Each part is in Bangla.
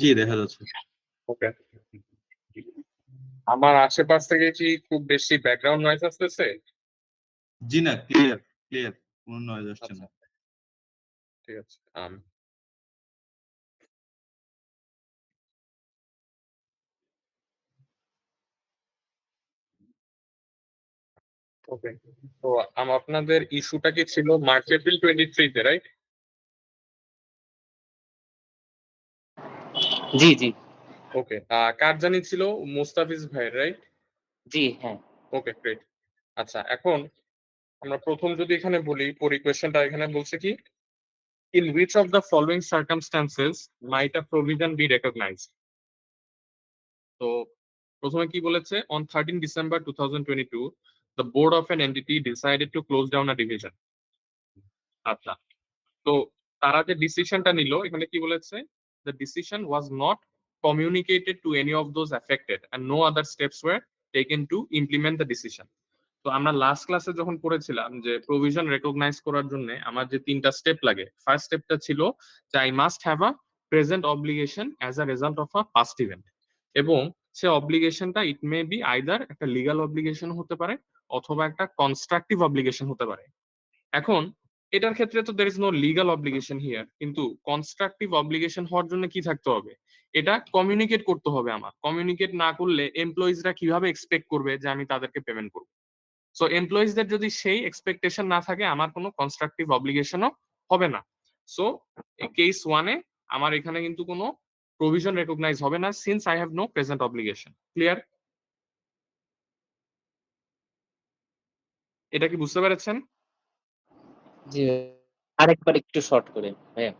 জি, দেখা যাচ্ছে। ওকে। আমার আশেপাশ থেকে কি খুব বেশি ব্যাকগ্রাউন্ড নয়েজ আসতেছে? জি না, ক্লিয়ার, ক্লিয়ার। কোন নয়েজ আসছে আচ্ছা, না। ঠিক আছে। ওকে। তো আপনাদের ইস্যুটা কি ছিল মার্চ এপ্রিল 23 তে, রাইট? জি, জি, ওকে। কার জানি ছিল? মুস্তাফিজ ভাই, রাইট? জি, হ্যাঁ। ওকে, গ্রেট। আচ্ছা, এখন আমরা প্রথম যদি এখানে বলি, কোয়েশ্চেনটা এখানে বলছে কি, in which of the following circumstances might a provision be recognized? তো প্রথমে কি বলেছে, on 13 December 2022 the board of an entity decided to close down a division. আচ্ছা, তো তারা যে ডিসিশনটা নিল, এখানে কি বলেছে, the decision was not communicated to any of those affected and no other steps were taken to implement the decision. তো আমরা লাস্ট ক্লাসে যখন পড়েছিলাম যে প্রভিশন রেকগনাইজ করার জন্য আমার যে তিনটা স্টেপ লাগে, ফার্স্ট স্টেপটা ছিল যে I must have a present obligation as a result of a past event, এবং সে অব্লিগেশনটা ইট মে বি আইদার একটা লিগাল অব্লিগেশন হতে পারে অথবা একটা কনস্ট্রাকটিভ অব্লিগেশন হতে পারে। এখন এটার ক্ষেত্রে তো there is no legal obligation here, কিন্তু কনস্ট্রাকটিভ অব্লিগেশন হওয়ার জন্য কি থাকতে হবে, এটা কমিউনিকেট করতে হবে। আমার কমিউনিকেট না করলে এমপ্লয়িজরা কিভাবে এক্সপেক্ট করবে যে আমি তাদেরকে পেমেন্ট করবো? সো এমপ্লয়িজদের যদি সেই এক্সপেকটেশন না থাকে, আমার কোনো কনস্ট্রাকটিভ অব্লিগেশনও হবে না। সো কেস ওয়ানে আমার এখানে কিন্তু কোনো প্রভিশন রেকগনাইজ হবে না, since I have no present obligation. Clear? এটা কি বুঝতে পেরেছেন? জি, আরেকবার একটু শর্ট করে ভাইয়া।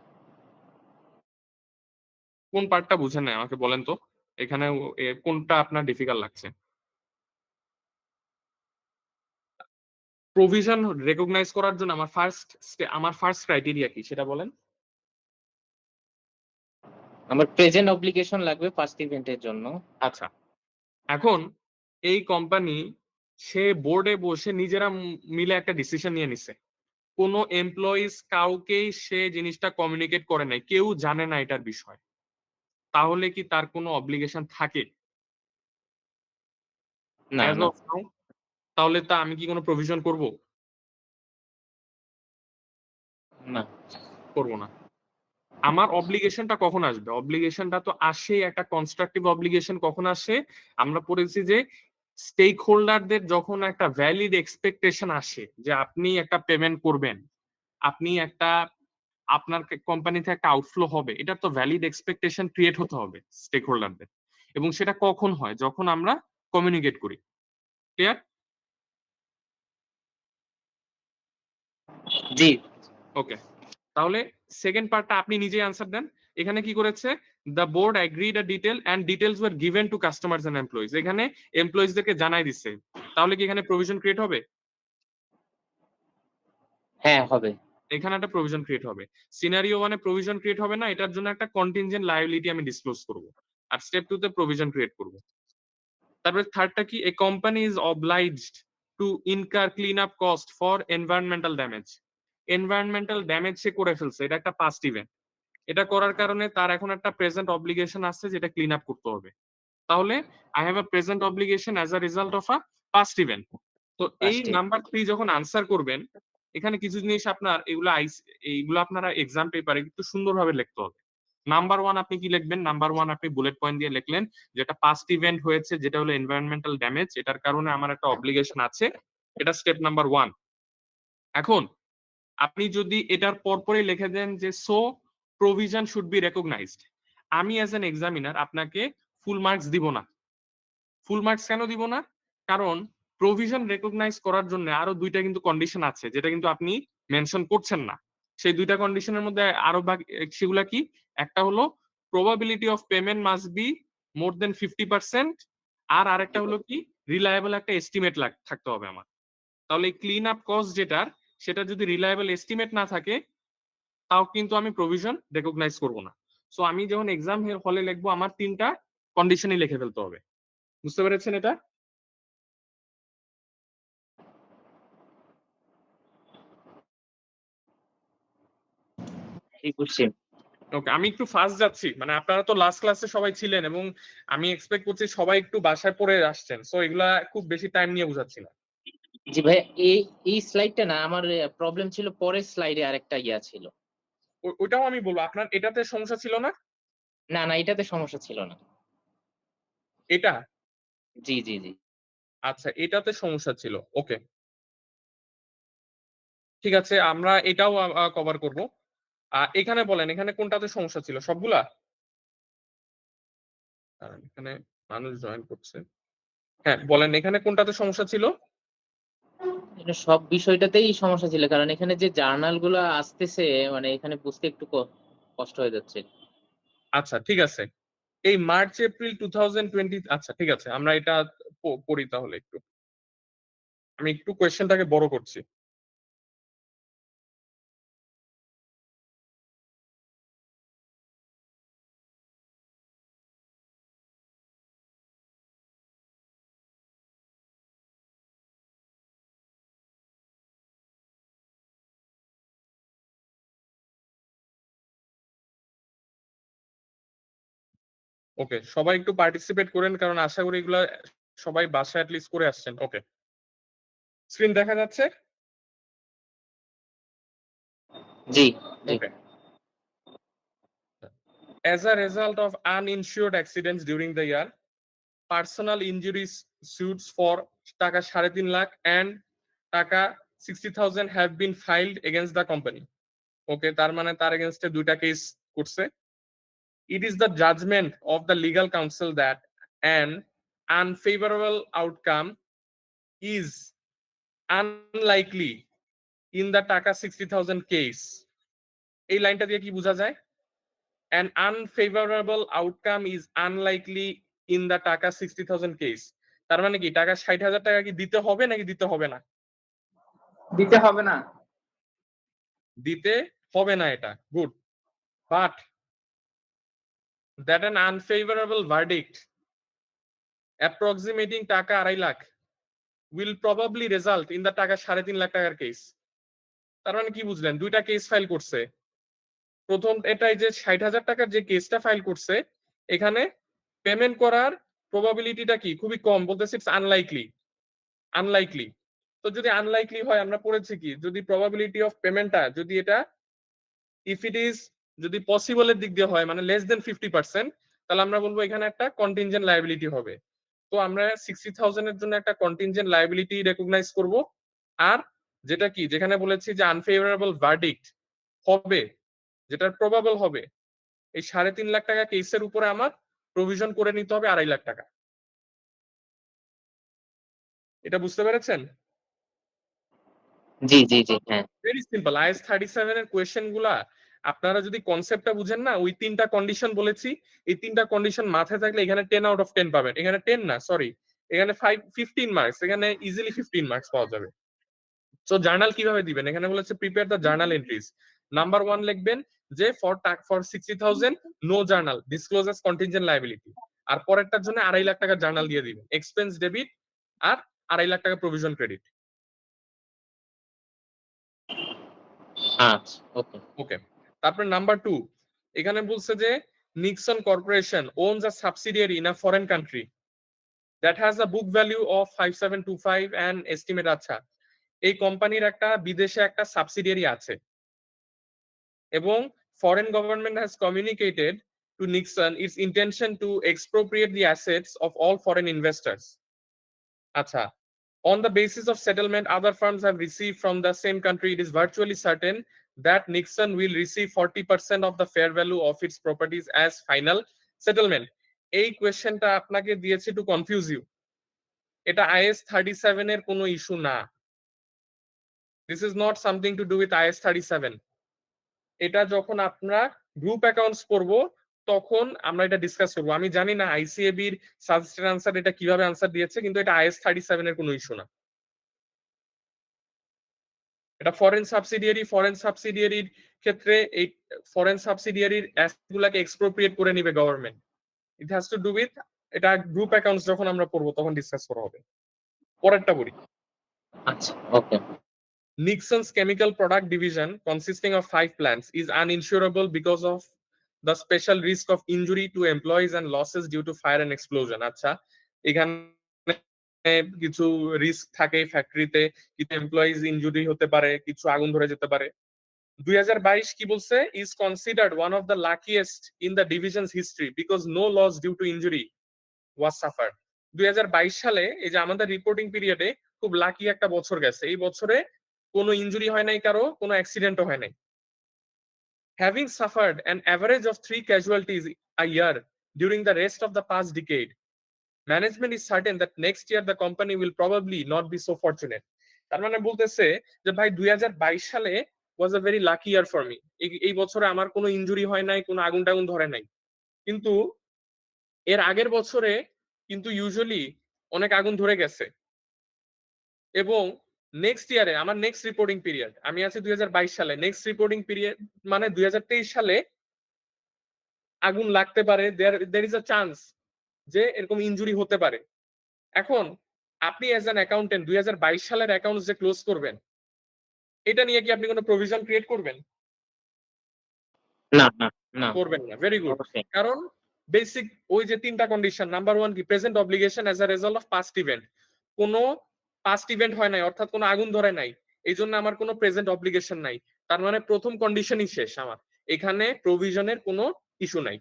কোন পার্টটা বুঝেন নাই আমাকে বলেন তো, এখানে কোনটা আপনার ডিফিকাল্ট লাগছে? প্রভিশন রেকগনাইজ করার জন্য আমার ফার্স্ট ক্রাইটেরিয়া কি সেটা বলেন। আমার প্রেজেন্ট অব্লিগেশন লাগবে ফার্স্ট ইভেন্টের জন্য। আচ্ছা, এখন এই কোম্পানি সে বোর্ডে বসে নিজেরা মিলে একটা ডিসিশন নিয়ে নিছে, কোনো এমপ্লয়িজ কাউকেই সে জিনিসটা কমিউনিকেট করে নাই, কেউ জানে না এটার বিষয়, তাহলে কি তার কোনো অব্লিগেশন থাকে না, অ্যাজ না, অফ নাও? তাহলে তা আমি কি কোনো প্রভিশন করব? না। করব না। আমার অব্লিগেশনটা কখন আসবে? অব্লিগেশনটা তো আসে একটা কনস্ট্রাকটিভ অব্লিগেশন কখন আসে? আমরা পড়েছি যে স্টেক হোল্ডারদের যখন একটা ভ্যালিড এক্সপেকটেশন আসে যে আপনি একটা পেমেন্ট করবেন, আপনি একটা আপনার কোম্পানি থেকে একটা আউটফ্লো হবে, এটা তো ভ্যালিড এক্সপেকটেশন ক্রিয়েট হতে হবে স্টেক হোল্ডারদের। এবং সেটা কখন হয়? যখন আমরা কমিউনিকেট করি। ক্লিয়ার? জি, ওকে। তাহলে সেকেন্ড পার্টটা আপনি নিজেই আনসার দেন। এখানে কি করেছে, the board agreed a detail and details were given to customers and employees, এখানে এমপ্লয়িজদেরকে জানাই দিচ্ছে। তাহলে কি এখানে প্রভিশন ক্রিয়েট হবে? হ্যাঁ, হবে। এখানে একটা প্রভিশন ক্রিয়েট হবে। সিনারিও ওয়ানে প্রভিশন ক্রিয়েট হবে না, এটার জন্য একটা কন্টিনজেন্ট লায়াবিলিটি আমি ডিসক্লোজ করব, আর স্টেপ 2 তে প্রভিশন ক্রিয়েট করব। তারপরে থার্ডটা কি, a company is obliged to incur clean up cost for environmental damage. Environmental damage সে করে ফেলছে, এটা একটা পাস্ট ইভেন্ট। এটা করার কারণে তার এখন একটা প্রেজেন্ট অব্লিগেশন আছে যেটা ক্লিন আপ করতে হবে। তাহলে I have a present obligation as a result of a past event. তো এই ফার্স্ট নাম্বার 3 যখন আনসার করবেন, এখানে কিছু জিনিস আপনার এইগুলো আপনারা এক্সাম পেপারে একটু সুন্দরভাবে লিখতে হবে। নাম্বার 1 আপনি কি লিখবেন? নাম্বার 1 আপনি বুলেট পয়েন্ট দিয়ে লিখলেন যেটা পাস্ট ইভেন্ট হয়েছে, যেটা হলো এনভায়রনমেন্টাল ড্যামেজ, এটার কারণে আমার একটা অব্লিগেশন আছে। এটা স্টেপ নাম্বার 1। এখন আপনি যদি এটার পরপরই লিখে দেন যে so provision should be recognised, আমি অ্যাজ এন এক্সামিনার আপনাকে ফুল মার্কস দিব না। ফুল মার্কস কেন দিব না? কারণ প্রভিশন রেকগনাইজ করার জন্য আরো দুইটা কিন্তু কন্ডিশন আছে, যেটা কিন্তু আপনি মেনশন করছেন না। সেই দুইটা কন্ডিশনের মধ্যে আরো সেগুলা কি? একটা হলো probability of payment must be more than 50%, আর আরেকটা হলো কি, রিলায়েবল একটা এস্টিমেট থাকতে হবে আমার। তাহলে ক্লিন আপ কস্ট যেটার, সেটা যদি রিলায়েবল এস্টিমেট না থাকে, তাও কিন্তু আমি প্রভিশন রেকগনাইজ করব না। সো আমি যখন এক্সাম হলে লিখবো, আমার তিনটা কন্ডিশনই লিখে ফেলতে হবে। বুঝতে পেরেছেন এটা? এই বুঝছি। ওকে, আমি একটু ফাস্ট যাচ্ছি, মানে আপনারা তো লাস্ট ক্লাসে সবাই ছিলেন এবং আমি এক্সপেক্ট করছি সবাই একটু বাসায় পড়ে আসছেন, সো এগুলা খুব বেশি টাইম নিয়ে বুঝাচ্ছি না। জি ভাইয়া, এই স্লাইডটা না আমার প্রবলেম ছিল, পরের স্লাইডে আরেকটা ইয়া ছিল। ওইটাও আমি বলবো, আপনার এটাতে সমস্যা ছিল না? না না, এটাতে সমস্যা ছিল না। এটা জি জি জি। আচ্ছা, এটাতে সমস্যা ছিল। ওকে, ঠিক আছে, আমরা এটাও কভার করব। এখানে বলেন, এখানে কোনটাতে সমস্যা ছিল? সবগুলা? এখানে মানুষ জয়েন করছে। হ্যাঁ বলেন, এখানে কোনটাতে সমস্যা ছিল? এটা সব বিষয়টাতেই সমস্যা ছিল, কারণ এখানে যে জার্নাল গুলো আসতেছে মানে এখানে বুঝতে একটু কষ্ট হয়ে যাচ্ছে। আচ্ছা ঠিক আছে, এই মার্চ এপ্রিল 2020, আচ্ছা ঠিক আছে, আমরা এটা পড়ি তাহলে একটু। আমি একটু কোয়েশ্চেনটাকে বড় করছি। ওকে, সবাই একটু পার্টিসিপেট করেন, কারণ আশা করি এগুলা সবাই বাসায় অ্যাটলিস্ট করে আসছেন। ওকে, স্ক্রিন দেখা যাচ্ছে? জি জি। ওকে, as a result of uninsured accidents during the year, personal injuries suits for টাকা 3.5 লাখ and টাকা 60,000 have been filed against the company. ওকে, তার মানে তার এগেইনস্টে দুইটা কেস করছে। It is the judgment of the legal counsel that an unfavorable outcome is unlikely in the টাকা 60,000 case. এই লাইনটা দিয়ে কি বোঝা যায়? An unfavorable outcome is unlikely in the টাকা 60,000 case. তার মানে কি টাকা 60,000 টাকা কি দিতে হবে নাকি দিতে হবে না? দিতে হবে না। দিতে হবে না, এটা good. But that an unfavorable verdict approximating টাকা 2.5 lakh will probably result in the টাকা 3.5 লাখ টাকার কেস। তার মানে কি বুঝলেন? দুইটা কেস ফাইল করছে। প্রথম এটাই যে 60,000 টাকার যে কেসটা ফাইল করছে, এখানে পেমেন্ট করার প্রবাবিলিটিটা কি খুবই কম, বলতেছে ইটস আনলাইকলি। আনলাইকলি, তো যদি আনলাইকলি হয়, আমরা পড়েছি কি, যদি প্রবাবিলিটি অফ পেমেন্টটা যদি এটা ইফ ইট ইজ যদি পসিবলের দিক দিয়ে হয়, মানে লেস দেন 50%, তাহলে আমরা বলবো এখানে একটা কন্টিনজেন্ট লায়াবিলিটি হবে। তো আমরা 60,000 এর জন্য একটা কন্টিনজেন্ট লায়াবিলিটি রেকগনাইজ করব। আর যেটা কি, যেখানে বলেছি যে আনফেভারেবল ভার্ডিক্ট হবে, যেটা প্রবাবল হবে, এই 3.5 লাখ টাকা কেসের উপরে আমার প্রভিশন করে নিতে হবে 2.5 লাখ টাকা। এটা বুঝতে পেরেছেন? জি জি জি। হ্যাঁ ভেরি সিম্পল। আইএস 37 এর কোয়েশ্চেন গুলা আপনারা যদি কনসেপ্টটা বুঝেন না, ওই তিনটা কন্ডিশন বলেছি, এই তিনটা কন্ডিশন মাথায় থাকলে এখানে 10 আউট অফ 10 পাবেন। এখানে 10 না, সরি, এখানে 15 মার্কস, এখানে ইজিলি 15 মার্কস পাওয়া যাবে। সো জার্নাল কিভাবে দিবেন? এখানে বলেছে prepare the journal entries. Number 1 লিখবেন যে for 60,000 no journal discloses contingent liability. আর পরেরটার জন্য 2.5 লাখ টাকা জার্নাল দিয়ে দিবেন, এক্সপেন্স ডেবিট আর 2.5 লাখ টাকা প্রভিশন ক্রেডিট। আচ্ছা ওকে। ওকে, তারপর নাম্বার 2, এখানে বলছে যে Nixon corporation owns a subsidiary in a foreign country that has a book value of 5725 and estimate। আচ্ছা, এই কোম্পানির একটা বিদেশে একটা সাবসিডিয়ারি আছে এবং foreign government has communicated to Nixon its intention to expropriate the assets of all foreign investors। আচ্ছা, on the basis of settlement other firms have received from the same country, it is virtually certain that Nixon will receive 40% of the fair value of its properties as final settlement। এই কোয়েশ্চেনটা আপনাকে দিয়েছে টু কনফিউজ ইউ। এটা IS 37 এর কোনো ইস্যু না। This is not something to do with IS 37। এটা যখন আমরা গ্রুপ অ্যাকাউন্টস করব তখন আমরা এটা ডিসকাস করব। আমি জানি না ICAB এর সাজেস্টেড আনসার এটা কিভাবে আনসার দিয়েছে, কিন্তু এটা IS 37 এর কোনো ইস্যু না। এটা ফরেন সাবসিডিয়ারির ক্ষেত্রে এই ফরেন সাবসিডিয়ারির অ্যাসেট গুলাকে এক্সপ্রোপ্রিয়েট করে নিবে government. It has to do with, এটা গ্রুপ অ্যাকাউন্টস যখন আমরা পড়বো তখন ডিসকাস করা হবে। পরেরটা বলি। আচ্ছা ওকে। Nixon's chemical product division consisting of 5 plants is uninsurable because of the special risk of injury to employees and losses due to fire and explosion. আচ্ছা, এখানে কিছু রিস্ক থাকে ফ্যাক্টরিতে, কিছু এমপ্লয়িজ ইনজুরি হতে পারে, কিছু আগুন ধরে যেতে পারে। 2022 কি বলছে, is considered one of the luckiest in the division's history because no loss due to injury was suffered. 2022 সালে এই যে আমাদের রিপোর্টিং পিরিয়ডে খুব লাকি একটা বছর গেছে। এই বছরে কোনো ইনজুরি হয় নাই, কারো কোনো অ্যাক্সিডেন্টও হয় নাই। Having suffered an average of 3 casualties a year during the rest of the past decade, management is certain that next year the company will probably not be so fortunate. তার মানে বলতেছে যে ভাই 2022 সালে was a very lucky year for me. এই বছরে আমার কোনো ইনজুরি হয় নাই, কোনো আগুন টাগুন ধরে নাই, কিন্তু এর আগের বছরে কিন্তু ইউজুয়ালি অনেক আগুন ধরে গেছে। এবং নেক্সট ইয়ারে আমার নেক্সট রিপোর্টিং পিরিয়ড, আমি আছি 2022 সালে, নেক্সট রিপোর্টিং পিরিয়ড মানে 2023 সালে আগুন লাগতে পারে, there is a chance যে এরকম ইনজুরি হতে পারে। এখন আপনি অ্যাজ অ্যান অ্যাকাউন্টেন্ট 2022 সালের অ্যাকাউন্টস যে ক্লোজ করবেন, এটা নিয়ে কি আপনি কোনো প্রভিশন ক্রিয়েট করবেন? না না না, করবেন না। Very good. অবশ্যই কারণ বেসিক ওই যে তিনটা কন্ডিশন, নাম্বার 1 কি, present obligation as a result of past event. কোনো পাস্ট ইভেন্ট হয় নাই, অর্থাৎ কোনো আগুন ধরে নাই, এই জন্য আমার কোনো প্রেজেন্ট অব্লিগেশন নাই। তার মানে প্রথম কন্ডিশনই শেষ আমার, এখানে প্রভিশনের কোনো ইস্যু নাই।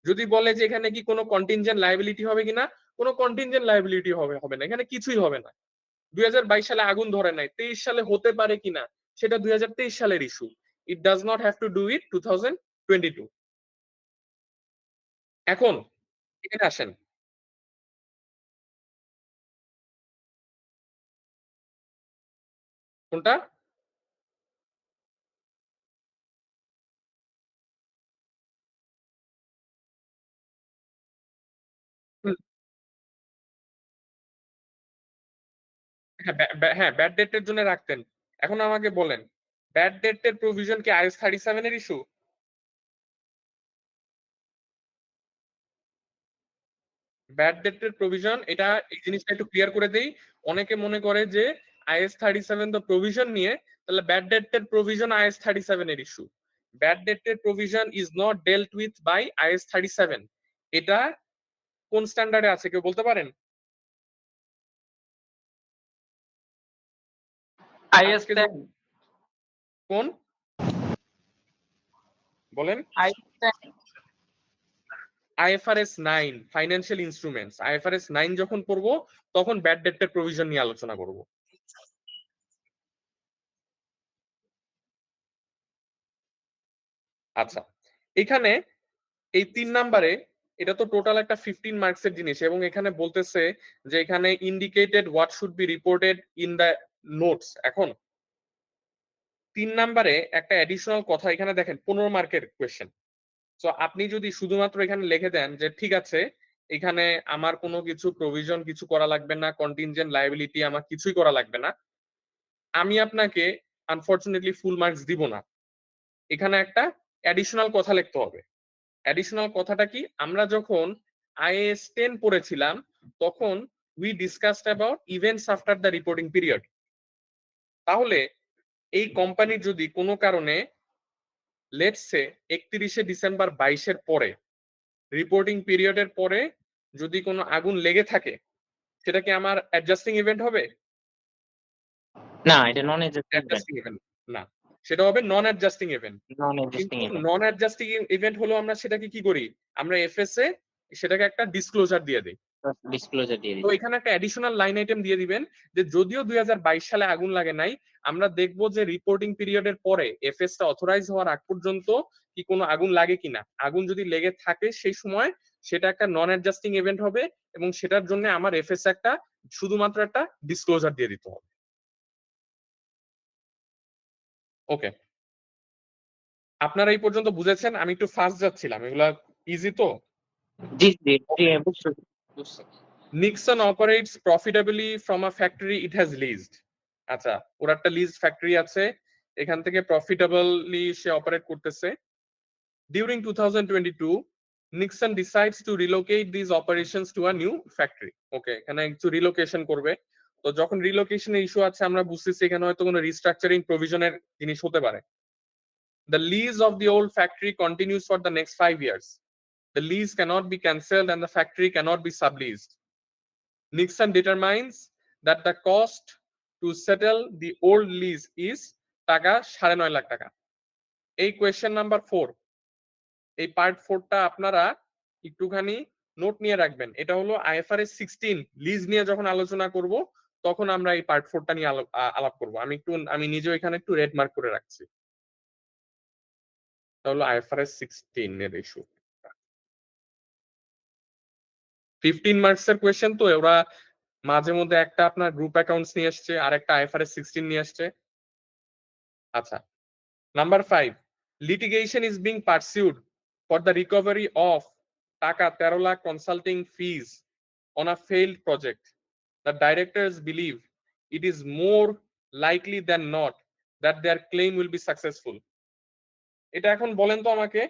যদি বলে যে এখানে কি কোনো কন্টিনজেন্ট লায়াবিলিটি হবে কিনা, কোনো কন্টিনজেন্ট লায়াবিলিটি হবে না, এখানে কিছুই হবে না। 2022 সালে আগুন ধরে নাই, 23 সালে হতে পারে কিনা সেটা 2023 সালের issue. It does not have to do it 2022। এখন এখানে আসেন, কোনটা? হুম, হ্যাঁ, ব্যাড ডেটের জন্য রাখতেন। এখন আমাকে বলেন, ব্যাড ডেটের প্রভিশন কি IAS 37 এর ইস্যু? ব্যাড ডেটের প্রভিশন, এটা এই জিনিসটা একটু ক্লিয়ার করে দেই। অনেকে মনে করে যে IAS 37 তো প্রভিশন নিয়ে, তাহলে ব্যাড ডেটের প্রভিশন IAS 37 এর ইস্যু। ব্যাড ডেটের provision is not dealt with by IAS 37। এটা কোন স্ট্যান্ডার্ডে আছে কেউ বলতে পারেন? আইএস আজকে যে- কোন বলেন? IFRS 9 ফাইন্যান্সিয়াল ইনস্ট্রুমেন্টস, IFRS 9 যখন পড়বো তখন ব্যাড ডেটের প্রভিশন নিয়ে আলোচনা করব। আচ্ছা, এখানে এই 3 নাম্বারে এটা তো টোটাল একটা 15 মার্কসের জিনিস, এবং এখানে বলতেছে যে এখানে indicated what should be reported in the notes. এখন 3 নাম্বারে একটা অ্যাডিশনাল কথা, এখানে দেখেন 15 মার্কের কোয়েশ্চেন। সো আপনি যদি শুধুমাত্র এখানে লিখে দেন যে ঠিক আছে এখানে আমার কোনো কিছু প্রভিশন কিছু করা লাগবে না, কন্টিনজেন্ট লায়াবিলিটি আমার কিছুই করা লাগবে না, আমি আপনাকে আনফরচুনেটলি ফুল মার্কস দিব না। এখানে একটা অ্যাডিশনাল কথা লিখতে হবে। অ্যাডিশনাল কথাটা কি, আমরা যখন IAS 10 পড়েছিলাম তখন we discussed about events after the reporting period. তাহলে এই কোম্পানি যদি কোনো কারণে লেটস সে 31শে ডিসেম্বর 22 এর পরে, রিপোর্টিং পিরিয়ডের পরে যদি কোনো আগুন লেগে থাকে, সেটা কি আমার অ্যাডজাস্টিং ইভেন্ট হবে? না, এটা নন এডজাস্টিং অ্যাডজাস্টিং ইভেন্ট না, সেটা হবে নন অ্যাডজাস্টিং ইভেন্ট। নন এডজাস্টিং কিন্তু নন অ্যাডজাস্টিং ইভেন্ট হলো আমরা সেটাকে কি করি, আমরা এফএসএ সেটাকে একটা ডিসক্লোজার দিয়ে দিই। ডিসক্লোজার দিয়ে তো দিই। এখানে একটা অ্যাডিশনাল লাইন আইটেম দিয়ে দিবেন যে যদিও 2022 সালে আগুন লাগে নাই, আমরা দেখবো যে রিপোর্টিং পিরিয়ডের পরে এফএস টা অথরাইজ হওয়ার আগ পর্যন্ত কি কোনো আগুন লাগে কিনা, আগুন যদি লেগে থাকে সেই সময় সেটা একটা নন অ্যাডজাস্টিং ইভেন্ট হবে, এবং সেটার জন্য আমার এফএস একটা শুধুমাত্র একটা ডিসক্লোজার দিয়ে দিতে হবে। ওকে, আপনারা এই পর্যন্ত বুঝেছেন? আমি একটু ফাস্ট যাচ্ছিলাম, এগুলা ইজি তো? জি জি জি, বুঝছি। Nixon operates profitably from a factory it has leased. আচ্ছা, ওর একটা লিজড ফ্যাক্টরি আছে, এখান থেকে প্রফিটেবলি সে অপারেট করতেছে। During 2022, Nixon decides to relocate these operations to a new factory. ওকে, এখানে একটু রিলোকেশন করবে। তো যখন রিলোকেশনের ইস্যু আছে আমরা বুঝতেছি এখানে হয়তো কোনো রিস্ট্রাকচারিং প্রভিশনের জিনিস হতে পারে। the lease of the old factory continues for the next 5 years. The lease cannot be cancelled and the factory cannot be subleased. Nixon determines that the cost to settle the old lease is টাকা 9.5 লাখ টাকা। এই কোয়েশ্চেন নাম্বার 4, এই পার্ট 4টা আপনারা একটুখানি নোট নিয়ে রাখবেন। এটা হলো আইএফআরএস 16 লিজ নিয়ে যখন আলোচনা করব তখন আমরা এই পার্ট 4টা নিয়ে আলাপ করব। আমি নিজেও এখানে একটু রেড মার্ক করে রাখছি। এটা হলো আইএফআরএস 16 এর ইস্যু। 15 মার্কস এর কোয়েশ্চেন তো ওরা মাঝে মধ্যে একটা আপনার গ্রুপ অ্যাকাউন্টস নিয়ে আসছে আর একটা আইএফআরএস 16 নিয়ে আসছে। আচ্ছা, number 5, litigation is being pursued for the recovery of টাকা 13 lakh consulting fees on a failed project. The directors believe it is more likely than not that their claim will be successful. এটা এখন বলেন তো আমাকে,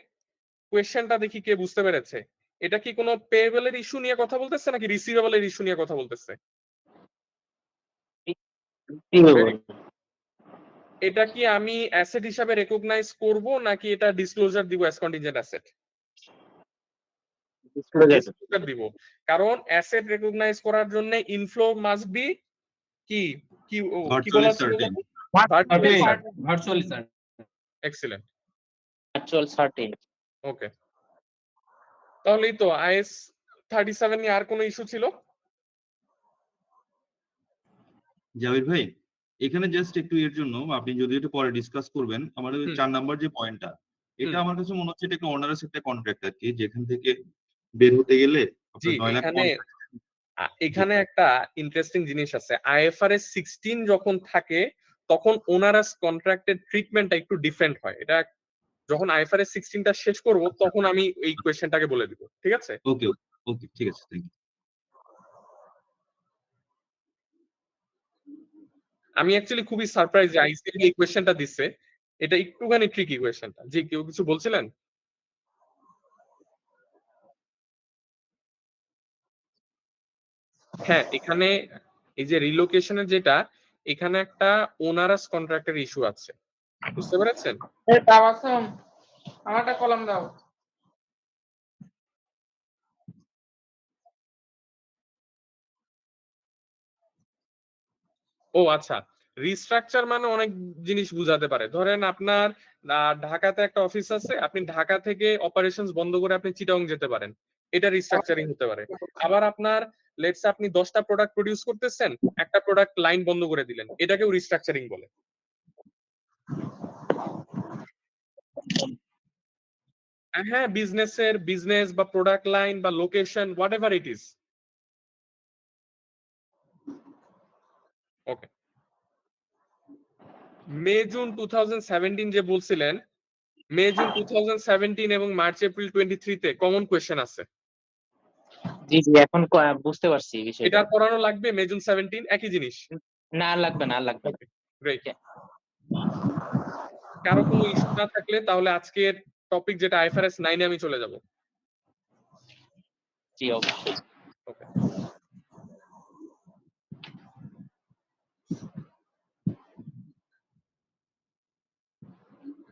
কোয়েশ্চেনটা দেখি কে বুঝতে পেরেছে। এটা কি কোনো পেয়েবলের ইস্যু নিয়ে কথা বলতেছে নাকি রিসিভেবলের ইস্যু নিয়ে কথা বলতেছে? এটা কি আমি অ্যাসেট হিসাবে রেকগনাইজ করব নাকি এটা ডিসক্লোজার দিব অ্যাজ কন্টিনজেন্ট অ্যাসেট? ডিসক্লোজার দিব, কারণ অ্যাসেট রেকগনাইজ করার জন্য ইনফ্লো মাস্ট বি কি কি কি বলা ছিল? Virtually sir. Excellent, virtual certain. Okay, তাহলেই তো আইএস 37 নিয়ে আর কোনো ইস্যু ছিল? জাবির ভাই, এখানে জাস্ট একটু এর জন্য আপনি যদি একটু পরে ডিসকাস করবেন, আমাদের 4 নাম্বার যে পয়েন্টটা, এটা আমার কাছে মনে হচ্ছে এটা একটা অনারাস একটা কন্ট্রাক্ট আর কি, যেখান থেকে বের হতে গেলে জি, এখানে একটা ইন্টারেস্টিং জিনিস আছে। আইএফআরএস 16 যখন থাকে তখন ওনারাস কন্ট্রাক্টের ট্রিটমেন্টটা একটু ডিফারেন্ট হয়। এটা যখন আইএফআরএস 16টা শেষ করব তখন আমি এই কোয়েশ্চেনটাকে বলে দিব, ঠিক আছে? ওকে ওকে, ঠিক আছে, থ্যাংক ইউ। আমি অ্যাকচুয়ালি খুবই সারপ্রাইজ যে আইসিএবি এই কোয়েশ্চেনটা দিচ্ছে। এটা একটুখানি ট্রিকি কোয়েশ্চেনটা। জি, কেউ কিছু বলছিলেন? হ্যাঁ, এখানে এই যে রিলোকেশনের যেটা, এখানে একটা ওনারাস কন্ট্রাক্টের ইস্যু আছে, বুঝতে পেরেছেন? তাবাসসুম, আমারটা কলম দাও। ও আচ্ছা, রিস্ট্রাকচার মানে অনেক জিনিস বুঝাতে পারে। ধরেন আপনার ঢাকাতে একটা অফিস আছে, আপনি ঢাকা থেকে অপারেশনস বন্ধ করে আপনি চিটাগং যেতে পারেন, এটা রিস্ট্রাকচারিং হতে পারে। আবার আপনার লেটস আপনি 10টা প্রোডাক্ট প্রডিউস করতেছেন, একটা প্রোডাক্ট লাইন বন্ধ করে দিলেন, এটাকেও রিস্ট্রাকচারিং বলে। হ্যাঁ, বিজনেস বা প্রোডাক্ট লাইন বা location, what ever it is. Okay, May June 2017 যে বলছিলেন, মে জুন 2017 এবং মার্চ এপ্রিল 23 তে কমন কোয়েশ্চেন আছে। জি জি, এখন বুঝতে পারছি বিষয়টা। এটা পড়ানো লাগবে? মে জুন 17 একই জিনিস? না, আর লাগবে না, আর লাগবে না। গ্রেট। কারো কোনো ইস্যু না থাকলে তাহলে আজকের টপিক যেটা আইএফআরএস 9 এ আমি চলে যাব। জি, অবশ্যই। Okay,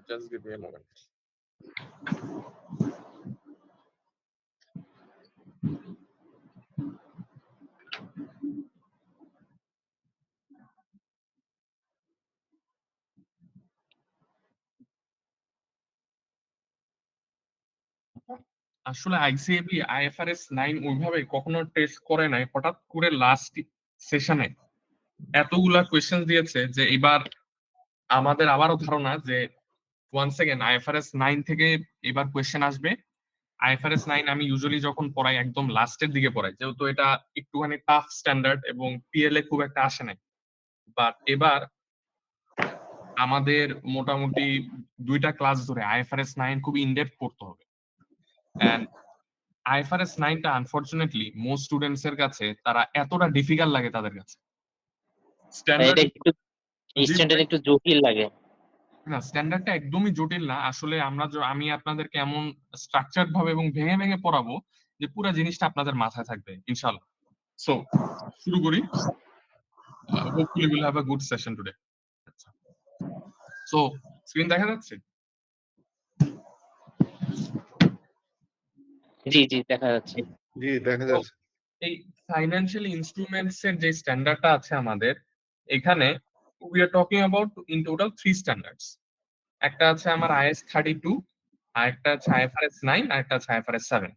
just give me a moment. আসলে আইসিএবি আইএফআরএস 9 ওইভাবে কখনো টেস্ট করে নাই, হঠাৎ করে লাস্ট সেশনে এতগুলা কোয়েশ্চেন দিয়েছে যে এবার আমাদের আবারও ধারণা যে ওয়ান সেকেন্ড আইএফআরএস 9 থেকে এবার কোয়েশ্চেন আসবে। আইএফআরএস 9 আমি ইউজুয়ালি যখন পড়াই একদম লাস্টের দিকে পড়াই, যেহেতু এটা একটুখানি টাফ স্ট্যান্ডার্ড এবং পিএলএ খুব একটা আসে নাই। বাট এবার আমাদের মোটামুটি 2টা ক্লাস ধরে আইএফআরএস 9 খুব ইনডেপথ পড়তে হবে। এন্ড আইএফআরএস 9টা আনফরচুনেটলি মোস্ট স্টুডেন্টস এর কাছে তারা এতটা ডিফিকাল্ট লাগে তাদের কাছে। স্ট্যান্ডার্ড এটা স্ট্যান্ডার্ড একটু জটিল লাগে। না, স্ট্যান্ডার্ডটা একদমই জটিল না। আসলে আমি আপনাদেরকে এমন স্ট্রাকচারড ভাবে এবং ভেঙে ভেঙে পড়াবো যে পুরো জিনিসটা আপনাদের মাথায় থাকবে ইনশাআল্লাহ। সো শুরু করি। Hopefully will have a good session today. So screen দেখা যাচ্ছে? জি জি দেখা যাচ্ছে। জি দেখা তো যাচ্ছে। এই ফাইন্যান্সিয়াল ইনস্ট্রুমেন্টস এর যে স্ট্যান্ডার্ডটা আছে আমাদের এখানে we are talking about in total 3 standards. একটা আছে আমার IS 32, আরেকটা আছে IFRS 9, আরেকটা আছে IFRS 7।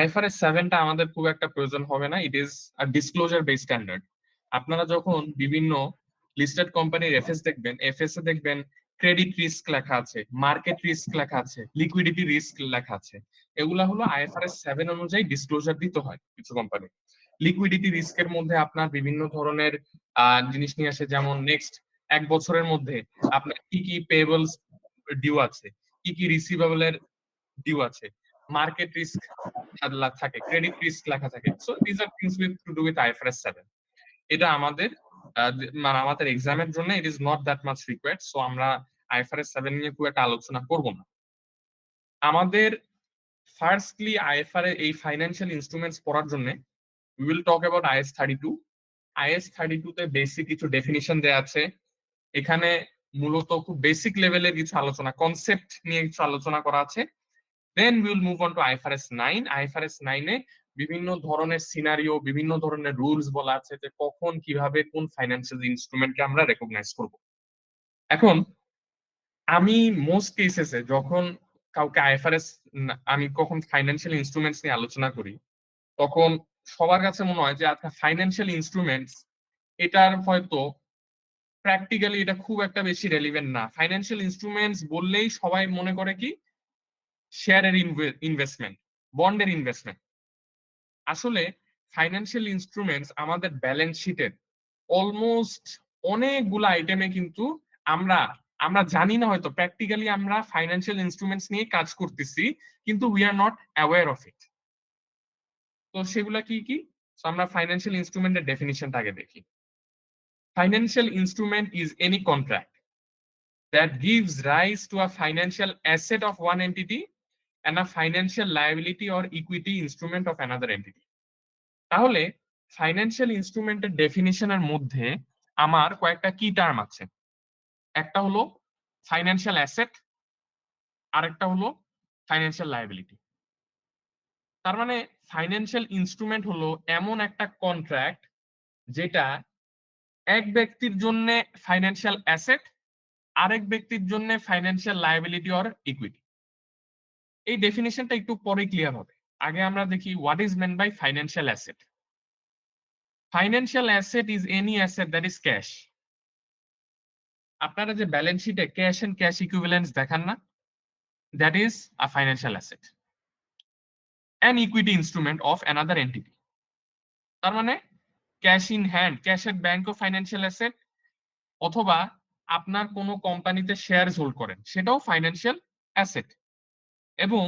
IFRS 7 টা আমাদের খুব একটা প্রয়োজন হবে না, ইট is a disclosure based standard. আপনারা যখন বিভিন্ন লিস্টেড কোম্পানির এফএস দেখবেন, এফএস এ দেখবেন ক্রেডিট রিস্ক লেখা আছে, মার্কেট রিস্ক লেখা আছে, লিকুইডিটি রিস্ক লেখা আছে। এগুলা হলো IFRS 7 অনুযায়ী ডিসক্লোজার দিতে হয় কিছু কোম্পানি। লিকুইডিটি রিস্কের মধ্যে আপনার বিভিন্ন ধরনের জিনিস নিয়ে আসে, যেমন নেক্সট 1 বছরের মধ্যে আপনার কি কি পেয়েবলস ডিউ আছে, কি কি রিসিভেবল এর ডিউ আছে, মার্কেট রিস্ক থাকে, ক্রেডিট রিস্ক লেখা থাকে। So this R things with to do with IFRS 7। এটা আমাদের মানে আমাদের এক্সামের জন্য ইট is not that much required, so আমরা IFRS 7 নিয়ে খুব একটা আলোচনা করব না। আমাদের ফার্স্টলি IFRS এই ফাইন্যান্সিয়াল ইনস্ট্রুমেন্টস পড়ার জন্য we will talk about IS 32। IS 32 তে বেসিক কিছু ডেফিনিশন দেয়া আছে। এখানে মূলত খুব বেসিক লেভেলের কিছু আলোচনা, কনসেপ্ট নিয়ে কিছু আলোচনা করা আছে। Then will move on to IFRS 9। IFRS 9 এ বিভিন্ন ধরনের সিনারিও, বিভিন্ন ধরনের রুলস বলা আছে যে কখন কিভাবে কোন ফাইন্যান্সিয়াল ইনস্ট্রুমেন্টকে আমরা রেকগনাইজ করব। এখন আমি মোস্ট কেসেসে যখন কাউকে IFRS, আমি কখন ফাইন্যান্সিয়াল ইনস্ট্রুমেন্টস নিয়ে আলোচনা করি, তখন সবার কাছে মনে হয় যে আচ্ছা ফাইন্যান্সিয়াল ইনস্ট্রুমেন্টস এটার হয়তো প্র্যাকটিক্যালি এটা খুব একটা বেশি রেলিভেন্ট না। ফাইন্যান্সিয়াল ইনস্ট্রুমেন্টস বললেই সবাই মনে করে কি শেয়ারের ইনভেস্টমেন্ট, বন্ডের ইনভেস্টমেন্ট। আসলে ফাইন্যান্সিয়াল ইনস্ট্রুমেন্টস আমাদের ব্যালেন্স শিটের অলমোস্ট অনেকগুলো আইটেমে কিন্তু আমরা আমরা জানি না, হয়তো প্র্যাকটিক্যালি আমরা ফাইন্যান্সিয়াল ইনস্ট্রুমেন্টস নিয়ে কাজ করতেছি, কিন্তু we are not aware of it. তো সেগুলা কি কি? So আমরা ফাইন্যান্সিয়াল ইনস্ট্রুমেন্টের ডেফিনিশনটা আগে দেখি। Financial instrument is any contract that gives rise to a financial asset of one entity and a financial liability or equity instrument of another entity. তাহলে ফাইন্যান্সিয়াল ইনস্ট্রুমেন্টের ডেফিনিশনের মধ্যে আমার কয়েকটা কি টার্ম আছে। একটা হলো ফাইন্যান্সিয়াল অ্যাসেট, আরেকটা হলো ফাইন্যান্সিয়াল লায়াবিলিটি। তার মানে ফাইন্যান্সিয়াল ইনস্ট্রুমেন্ট হলো এমন একটা কন্ট্রাক্ট যেটা এক ব্যক্তির জন্য ফাইন্যান্সিয়াল অ্যাসেট, আরেক ব্যক্তির জন্য ফাইন্যান্সিয়াল লায়াবিলিটি অর ইকুইটি। এই ডেফিনিশনটা একটু পরে ক্লিয়ার হবে। আগে আমরা দেখি what is meant by financial asset. Financial asset is any asset that is cash. আপনারা যে ব্যালেন্স শিটে ক্যাশ এন্ড ক্যাশ ইকুইভ্যালেন্স দেখান না, that is a financial asset, an equity instrument of another entity. তার মানে cash in hand, cash at bank of financial asset, অথবা আপনার কোনো কোম্পানিতে শেয়ার হোল্ড করেন, সেটাও ফাইন্যান্সিয়াল অ্যাসেট। এবং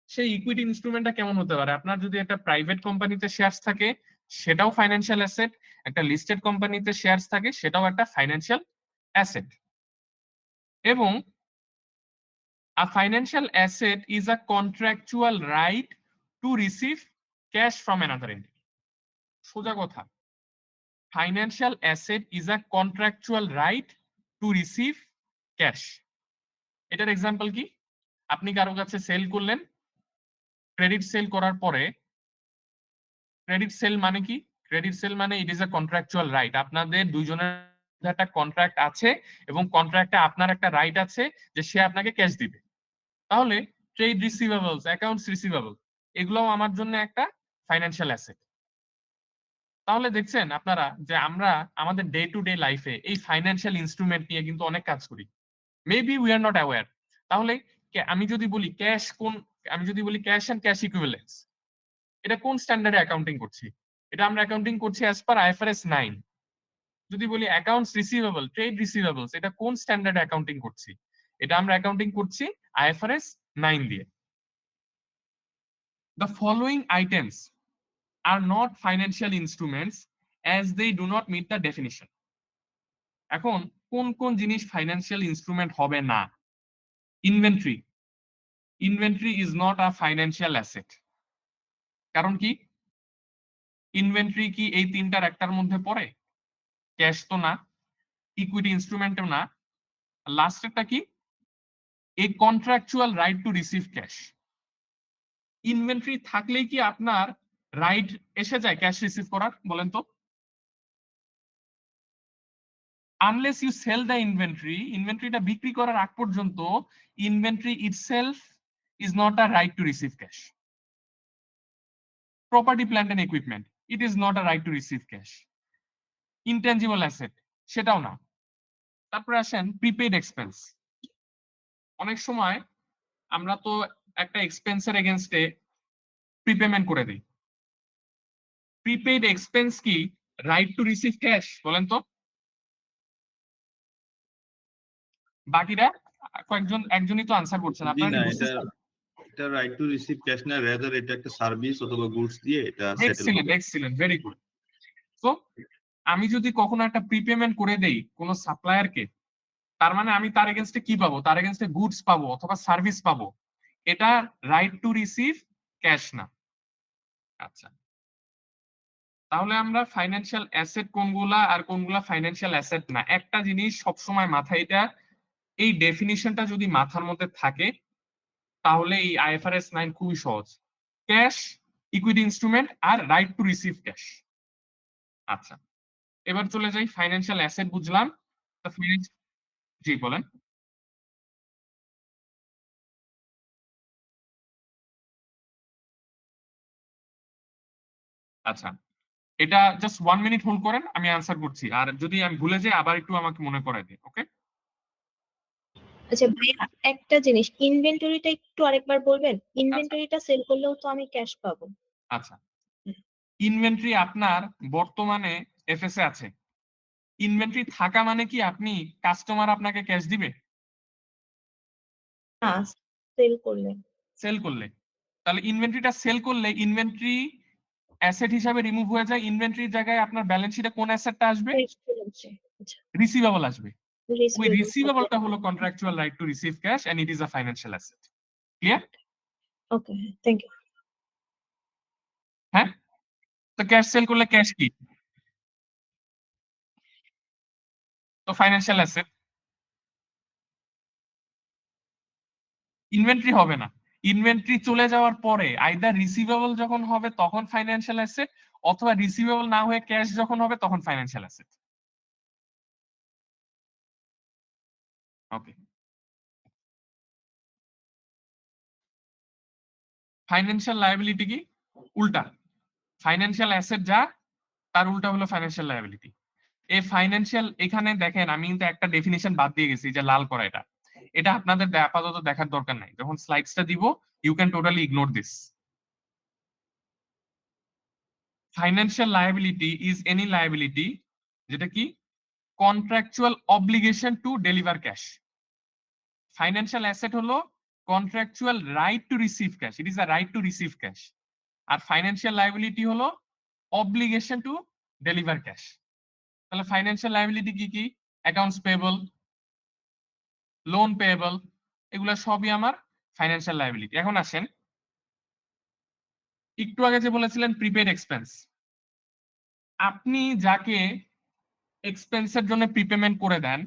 সেই ইকুইটি ইনস্ট্রুমেন্টটা কেমন হতে পারে? আপনার যদি একটা প্রাইভেট কোম্পানিতে শেয়ারস থাকে, সেটাও ফাইন্যান্সিয়াল অ্যাসেট। একটা লিস্টেড কোম্পানিতে শেয়ারস থাকে, সেটাও একটা ফাইন্যান্সিয়াল অ্যাসেট। এবং a financial asset is a contractual right to receive cash from another entity. সোজা কথা, financial asset is a contractual right to receive cash. এটার এক্সাম্পল কি? আপনি কারো কাছে সেল করলেন, ক্রেডিট সেল করার পরে, ক্রেডিট সেল মানে কি? ক্রেডিট সেল মানে ইট ইজ আ কন্ট্রাকচুয়াল রাইট। আপনাদের দুইজনের মধ্যে একটা কন্ট্রাক্ট আছে এবং কন্ট্রাক্টে আপনার একটা রাইট আছে যে সে আপনাকে ক্যাশ দিবে। তাহলে ট্রেড রিসিভেবলস, অ্যাকাউন্টস রিসিভেবল, এগুলোও আমার জন্য একটা ফাইন্যান্সিয়াল অ্যাসেট। তাহলে দেখছেন আপনারা যে আমরা আমাদের ডে টু ডে লাইফে এই ফাইন্যান্সিয়াল ইনস্ট্রুমেন্ট নিয়ে কিন্তু অনেক কাজ করি, maybe we are not aware. তাহলে আমি যদি বলি ক্যাশ কোন, আমি যদি বলি ক্যাশ এন্ড ক্যাশ ইকুইভ্যালেন্স, এটা কোন স্ট্যান্ডার্ডে অ্যাকাউন্টিং করছি? এটা আমরা অ্যাকাউন্টিং করছি অ্যাজ পার IFRS 9। যদি বলি অ্যাকাউন্টস রিসিভেবল, ট্রেড রিসিভেবলস, এটা কোন স্ট্যান্ডার্ডে অ্যাকাউন্টিং করছি? এটা আমরা অ্যাকাউন্টিং করছি IFRS 9 দিয়ে। The following items are not financial instruments as they do not meet the definition. এখন কোন কোন জিনিস ফাইন্যান্সিয়াল ইনস্ট্রুমেন্ট হবে না? Inventory, inventory is not a financial asset. কারণ কি? ইনভেন্টরি কি এই তিনটার একটার মধ্যে পড়ে? ক্যাশ তো না, ইকুইটি ইনস্ট্রুমেন্টও না, লাস্টেরটা কি? A contractual right to receive cash. Inventory থাকলেই কি আপনার রাইট এসে যায় ক্যাশ রিসিভ করার? বলেন তো। Unless you sell the inventory, ইনভেন্টরিটা বিক্রি করার আগ পর্যন্ত inventory itself is not a right to receive cash. Property, plant and equipment, it is not a right to receive cash. Intangible asset, সেটাও না। তারপরে আসেন প্রিপেইড এক্সপেন্স। অনেক সময় আমরা তো একটা এক্সপেন্সের এগেনস্টে প্রিপেমেন্ট করে দিই। প্রিপেইড এক্সপেন্স কি রাইট টু রিসিভ ক্যাশ? বলেন তো। বাকিরা একজনই তো আনসার করছেন, জি আপনারা না, কি এটা বুঝতেছেন? এটা রাইট টু রিসিভ ক্যাশ না, রেদার এটা একটা সার্ভিস অথবা গুডস দিয়ে এটা সেটেল এক্সিলেন্ট, হবে। Excellent, very good. তো আমি যদি কখনো একটা প্রিপেমেন্ট করে দেই কোন সাপ্লায়ারকে, তার মানে আমি তার এগেনস্টে কি পাবো? তার এগেনস্টে গুডস পাবো অথবা সার্ভিস পাবো। এটা রাইট টু রিসিভ ক্যাশ না। আচ্ছা, তাহলে আমরা ফাইন্যান্সিয়াল অ্যাসেট কোনগুলা আর কোনগুলা ফাইন্যান্সিয়াল অ্যাসেট না, একটা জিনিস সবসময় মাথায়, এটা এই ডেফিনিশনটা যদি মাথার মধ্যে থাকে তাহলে এই আইএফআরএস 9 খুবই সহজ। ক্যাশ, ইকুইটি ইনস্ট্রুমেন্ট আর রাইট টু রিসিভ ক্যাশ। আচ্ছা, এবার চলে যাই ফাইন্যান্সিয়াল অ্যাসেট, বুঝলাম। জি বলেন। আচ্ছা, এটা জাস্ট 1 মিনিট হোল্ড করেন, আমি আনসার করছি, আর যদি আমি ভুলে যাই আবার একটু আমাকে মনে করাই দিন, ওকে? আচ্ছা ভাইয়া, একটা জিনিস, ইনভেন্টরিটা একটু আরেকবার বলবেন? আচ্ছা ইনভেন্টরিটা সেল করলেও তো আমি ক্যাশ পাবো। আচ্ছা, ইনভেন্টরি আপনার বর্তমানে এফএসএ আছে। ইনভেন্টরি থাকা মানে কি আপনি কাস্টমার আপনাকে ক্যাশ দিবে? না, সেল করলে। সেল করলে, তাহলে ইনভেন্টরিটা সেল করলে ইনভেন্টরি অ্যাসেট হিসাবে রিমুভ হয়ে যায়। ইনভেন্টরির জায়গায় আপনার ব্যালেন্স শিটে কোন অ্যাসেটটা আসবে? আচ্ছা, রিসিভেবল আসবে। ওই রিসিভেবল। রিসিভেবলটা হলো contractual right to receive cash and it is a financial asset. Clear? Okay, thank you. হ্যাঁ, তো ক্যাশ সেল করলে ক্যাশ কি? তো ফাইন্যান্সিয়াল অ্যাসেট। ইনভেন্টরি হবে না। ইনভেন্টরি চলে যাওয়ার পরে আইদার রিসিভেবল যখন হবে তখন ফাইন্যান্সিয়াল অ্যাসেট, অথবা রিসিভেবল না হয়ে ক্যাশ যখন হবে তখন ফাইন্যান্সিয়াল অ্যাসেট। ওকে, ফাইন্যান্সিয়াল লায়াবিলিটি কি? উল্টা। ফাইন্যান্সিয়াল অ্যাসেট যা, তার উল্টা হলো ফাইন্যান্সিয়াল লায়াবিলিটি। এই ফাইন্যান্সিয়াল, এখানে দেখেন আমি কিন্তু একটা ডেফিনিশন বাদ দিয়ে গেছি, যে লাল করা, এটা এটা আপনাদের আপাতত দেখার দরকার নাই। যখন স্লাইডসটা দিব you can totally ignore this. Financial liability is any liability যেটা কি contractual obligation to deliver cash. Financial asset হলো contractual right to receive cash, it is a right to receive cash. আর ফাইন্যান্সিয়াল লায়াবিলিটি হলো অব্লিগেশন টু ডেলিভার ক্যাশ। তাহলে ফাইন্যান্সিয়াল লায়াবিলিটি কি কি? অ্যাকাউন্টস পেয়েবল, লোন পেয়েবল, এগুলা সবই আমার ফাইন্যান্সিয়াল লায়াবিলিটি। এখন আসেন, একটু আগে যে বলেছিলেন প্রিপেড এক্সপেন্স, আপনি যাকে এক্সপেন্সের জন্য প্রিপেমেন্ট করে দেন,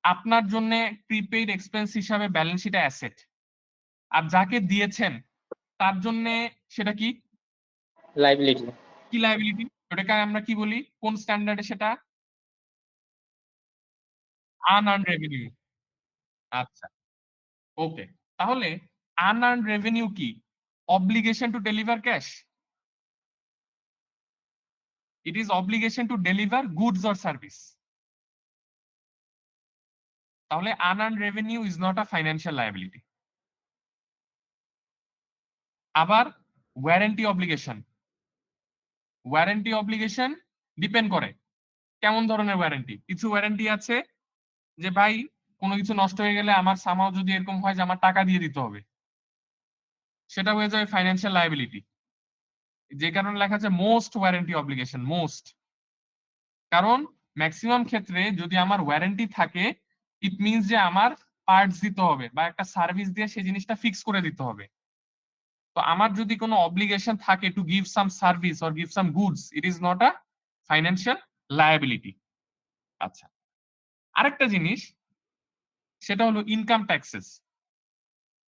আপনার জন্য প্রিপেইড এক্সপেন্স হিসাবে ব্যালেন্স শিটে অ্যাসেট, আর যাকে দিয়েছেন তার জন্য সেটা কি? লাইবিলিটি। কি লায়াবিলিটি? ওটাকে আমরা কি বলি কোন স্ট্যান্ডার্ডে? সেটা আনআর্নড রেভিনিউ। আচ্ছা, ওকে, তাহলে আনআর্নড রেভিনিউ কি? Obligation to deliver cash. It is obligation to deliver goods or service. তাহলে unearned revenue is not a financial liability. আবার warranty obligation, warranty obligation depend করে কেমন ধরনের ওয়ারেন্টি। কিছু ওয়ারেন্টি আছে যে ভাই কোনো কিছু নষ্ট হয়ে গেলে আমার সামাও যদি এরকম হয় যে আমার টাকা দিয়ে দিতে হবে, সেটা হয়ে যায় ফাইন্যান্সিয়াল লায়াবিলিটি। যে কারণে লেখা আছে মোস্ট ওয়ারেন্টি অব্লিগেশন, মোস্ট। কারণ ম্যাক্সিমাম ক্ষেত্রে যদি আমার ওয়ারেন্টি থাকে, ইট মিনস যে আমার পার্টস দিতে হবে বা একটা সার্ভিস দিয়ে সেই জিনিসটা ফিক্স করে দিতে হবে। তো আমার যদি কোনো অব্লিগেশন থাকে to give some service or give some goods, it is not a financial liability. আচ্ছা, আরেকটা জিনিস, সেটা হলো ইনকাম ট্যাক্সেস।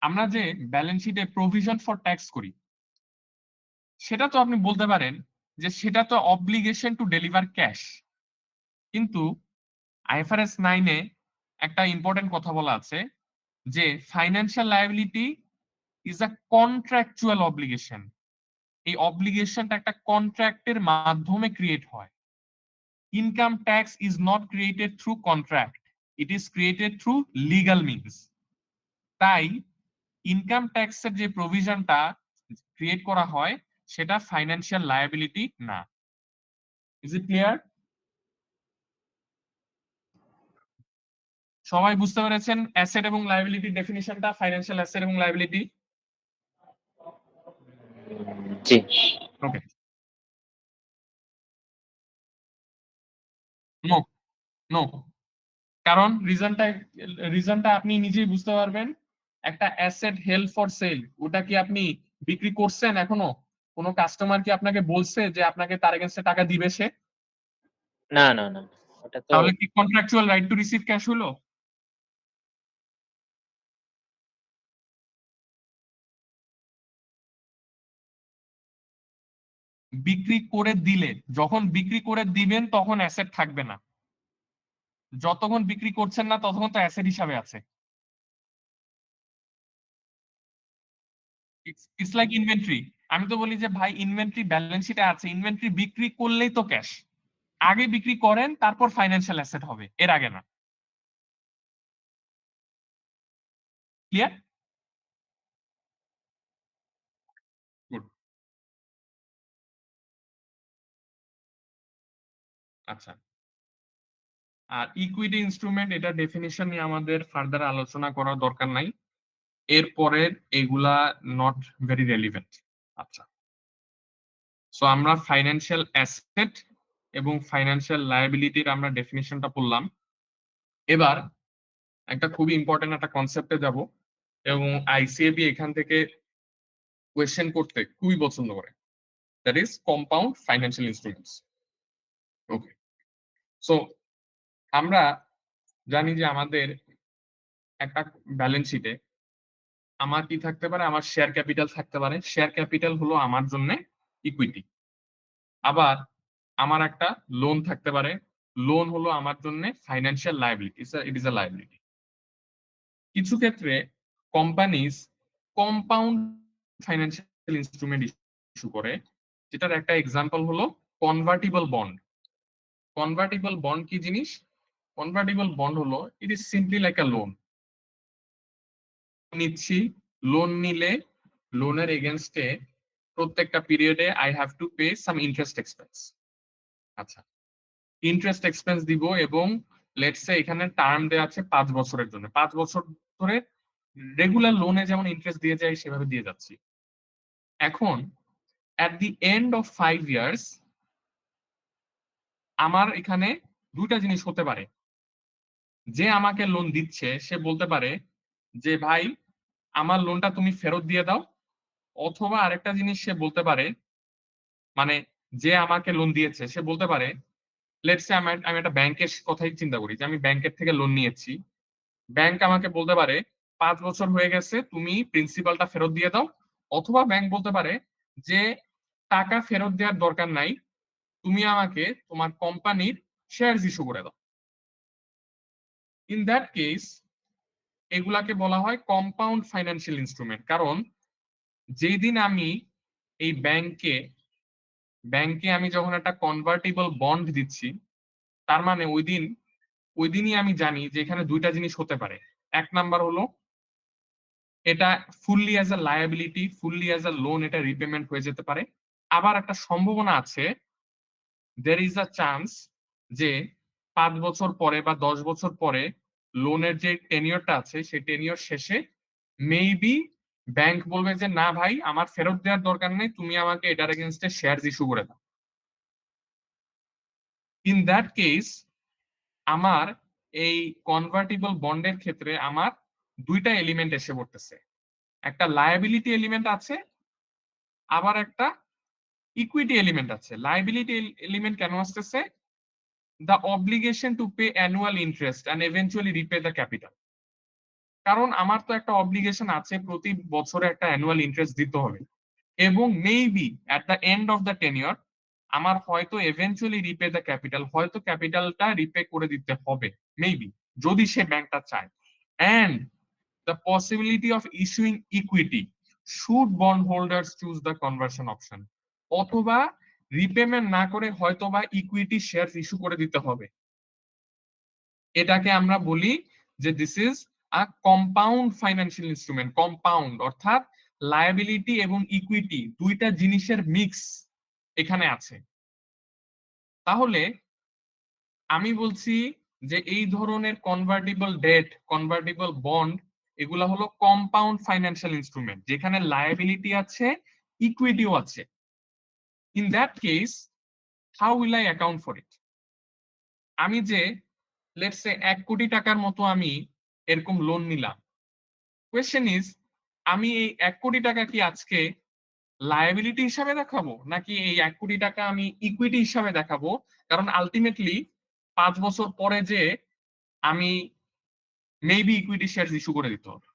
আমরা যে ব্যালেন্স শিটে প্রভিশন ফর ট্যাক্স করি, সেটা তো আপনি বলতে পারেন যে সেটা তো অব্লিগেশন টু ডেলিভার ক্যাশ, কিন্তু আইএফআরএস 9 এ একটা ইম্পর্টেন্ট কথা বলা আছে যে financial liability is a contractual obligation. এই অব্লিগেশনটা একটা কন্ট্রাক্টের মাধ্যমে ক্রিয়েট হয়। Income tax is not created through contract, it is created through legal means. তাই ইনকাম ট্যাক্সের যে প্রভিশনটা ক্রিয়েট করা হয় সেটা ফাইন্যান্সিয়াল লায়াবিলিটি না। Is it clear? সবাই বুঝতে পেরেছেন অ্যাসেট এবং লায়াবিলিটির ডেফিনিশনটা, ফাইন্যান্সিয়াল অ্যাসেট এবং লায়াবিলিটি? জি। ওকে। নো নো, কারণ রিজনটা আপনি নিজেই বুঝতে পারবেন। একটা অ্যাসেট হেল্ড ফর সেল, ওটা কি আপনি বিক্রি করছেন এখনো? কোনো কাস্টমার কি আপনাকে বলছে যে আপনাকে তার এগেইনস্টে টাকা দিবে সে? না না না, ওটা তো তাহলে কি contractual right to receive cash হলো? বিক্রি করে দিলে, যখন বিক্রি করে দিবেন তখন অ্যাসেট থাকবে না, যতক্ষণ বিক্রি করছেন না ততক্ষণ তো অ্যাসেট হিসাবে আছে। It's like inventory. আমি তো বলি যে ভাই ইনভেন্টরি ব্যালেন্স শিটে আছে, ইনভেন্টরি বিক্রি করলেই তো ক্যাশ। আগে বিক্রি করেন তারপর ফাইন্যান্সিয়াল অ্যাসেট হবে, এর আগে না। ক্লিয়ার? গুড। আচ্ছা, আর ইকুইটি ইনস্ট্রুমেন্ট, এটা ডেফিনিশন নিয়ে আমাদের ফার্দার আলোচনা করার দরকার নাই, এরপরের এগুলা নট ভেরি রেলিভেন্ট। আচ্ছা, সো আমরা ফাইন্যান্সিয়াল অ্যাসেট এবং ফাইন্যান্সিয়াল লায়াবিলিটির আমরা ডেফিনিশনটা পড়লাম। এবার একটা খুবই ইম্পর্টেন্ট একটা কনসেপ্টে যাব, এবং আইসিএবি এখান থেকে কোয়েশ্চেন করতে খুবই পছন্দ করে, that is compound financial instruments. Okay, so আমরা জানি যে আমাদের একটা ব্যালেন্স শিটে আমার কি থাকতে পারে, আমার শেয়ার ক্যাপিটাল থাকতে পারে। শেয়ার ক্যাপিটাল হলো আমার জন্য ইকুইটি। আবার আমার একটা লোন থাকতে পারে, লোন হলো আমার জন্য financial liability, it is a liability. কিছু ক্ষেত্রে companies compound financial instrument issue করে, যেটার একটা এক্সাম্পল হলো কনভার্টিবল বন্ড। কনভার্টিবল বন্ড কি জিনিস? কনভার্টিবল বন্ড হলো it is simply like a loan. নিচ্ছি, লোন নিলে লোনের এগেনস্টে প্রত্যেকটা পিরিয়ডে I have to pay some interest expense. আচ্ছা, ইন্টারেস্ট এক্সপেন্স দিব, এবং লেটস সে এখানে টার্ম দেওয়া আছে 5 বছরের জন্য। 5 বছর ধরে রেগুলার লোনে যেমন ইন্টারেস্ট দিয়ে যায় সেভাবে দিয়ে যাচ্ছি। এখন at the end of 5 years আমার এখানে দুইটা জিনিস হতে পারে। যে আমাকে লোন দিচ্ছে সে বলতে পারে যে ভাই আমার লোনটা তুমি ফেরত দিয়ে দাও, অথবা আরেকটা জিনিস সে বলতে পারে, মানে যে আমাকে লোন দিয়েছে সে বলতে পারে, লেটস সে আমি একটা ব্যাংকের কথাই চিন্তা করি যে আমি ব্যাংকের থেকে লোন নিয়েছি, ব্যাংক আমাকে বলতে পারে 5 বছর হয়ে গেছে তুমি প্রিন্সিপালটা ফেরত দিয়ে দাও, অথবা ব্যাংক বলতে পারে যে টাকা ফেরত দেওয়ার দরকার নাই, তুমি আমাকে তোমার কোম্পানির শেয়ারস ইস্যু করে দাও। ইন দ্যাট কেস এগুলাকে বলা হয় কম্পাউন্ড ফাইন্যান্সিয়াল ইনস্ট্রুমেন্ট। কারণ যেই দিন আমি এই ব্যাংকে আমি যখন একটা কনভার্টিবল বন্ড দিচ্ছি, তার মানে ওই দিনই আমি জানি যে এখানে দুইটা জিনিস হতে পারে। এক নাম্বার হলো এটা fully as a liability, fully as a loan এটা রিপেমেন্ট হয়ে যেতে পারে। আবার একটা সম্ভাবনা আছে, there is a chance যে 5 বছর পরে বা 10 বছর পরে লোনের যে টেনিয়রটা আছে সেই টেনিয়র শেষে মেবি ব্যাংক বলবে যে না ভাই আমার ফেরত দেওয়ার দরকার নেই, তুমি আমাকে এটার এগেইনস্টে শেয়ারস ইস্যু করে দাও। ইন দ্যাট কেস আমার এই কনভার্টিবল বন্ডের ক্ষেত্রে আমার দুইটা এলিমেন্ট এসে পড়তেছে, একটা লায়াবিলিটি এলিমেন্ট আছে, আবার একটা ইকুইটি এলিমেন্ট আছে। লায়াবিলিটি এলিমেন্ট কেন আসতেছে? the obligation to pay annual interest and eventually repay the capital. কারণ আমার তো একটা অব্লিগেশন আছে, প্রতি বছরে একটা অ্যানুয়াল ইন্টারেস্ট দিতে হবে, এবং maybe at the end of the tenure আমার হয়তো এভেন্চুয়ালি রিপে দ্য ক্যাপিটাল, হয়তো ক্যাপিটালটা রিপে করে দিতে হবে মেবি, যদি সে ব্যাংকটা চায়। And the possibility of issuing equity should bond holders choose the conversion option, অথবা রিপেমেন্ট না করে হয়তোবা ইকুইটি শেয়ার ইস্যু করে দিতে হবে। এটাকে আমরা বলি যে this is a compound financial instrument. Compound অর্থাৎ লায়াবিলিটি এবং ইকুইটি দুইটা জিনিসের মিক্স এখানে আছে। তাহলে আমি বলছি যে এই ধরনের কনভার্টিবল ডেট, কনভার্টিবল বন্ড, এগুলা হলো কম্পাউন্ড ফাইন্যান্সিয়াল ইনস্ট্রুমেন্ট, যেখানে লায়াবিলিটি আছে, ইকুইটিও আছে। In that case how will I account for it? আমি যে লেটস সে 1 কোটি টাকার মতো আমি এরকম লোন নিলাম, কোয়েশ্চেন ইজ আমি এই 1 কোটি টাকা কি আজকে লায়াবিলিটি হিসাবে দেখাবো, নাকি এই 1 কোটি টাকা আমি ইকুইটি হিসাবে দেখাবো? কারণ আলটিমেটলি 5 বছর পরে যে আমি মেবি ইকুইটি শেয়ার ইস্যু করে দিতে হবে।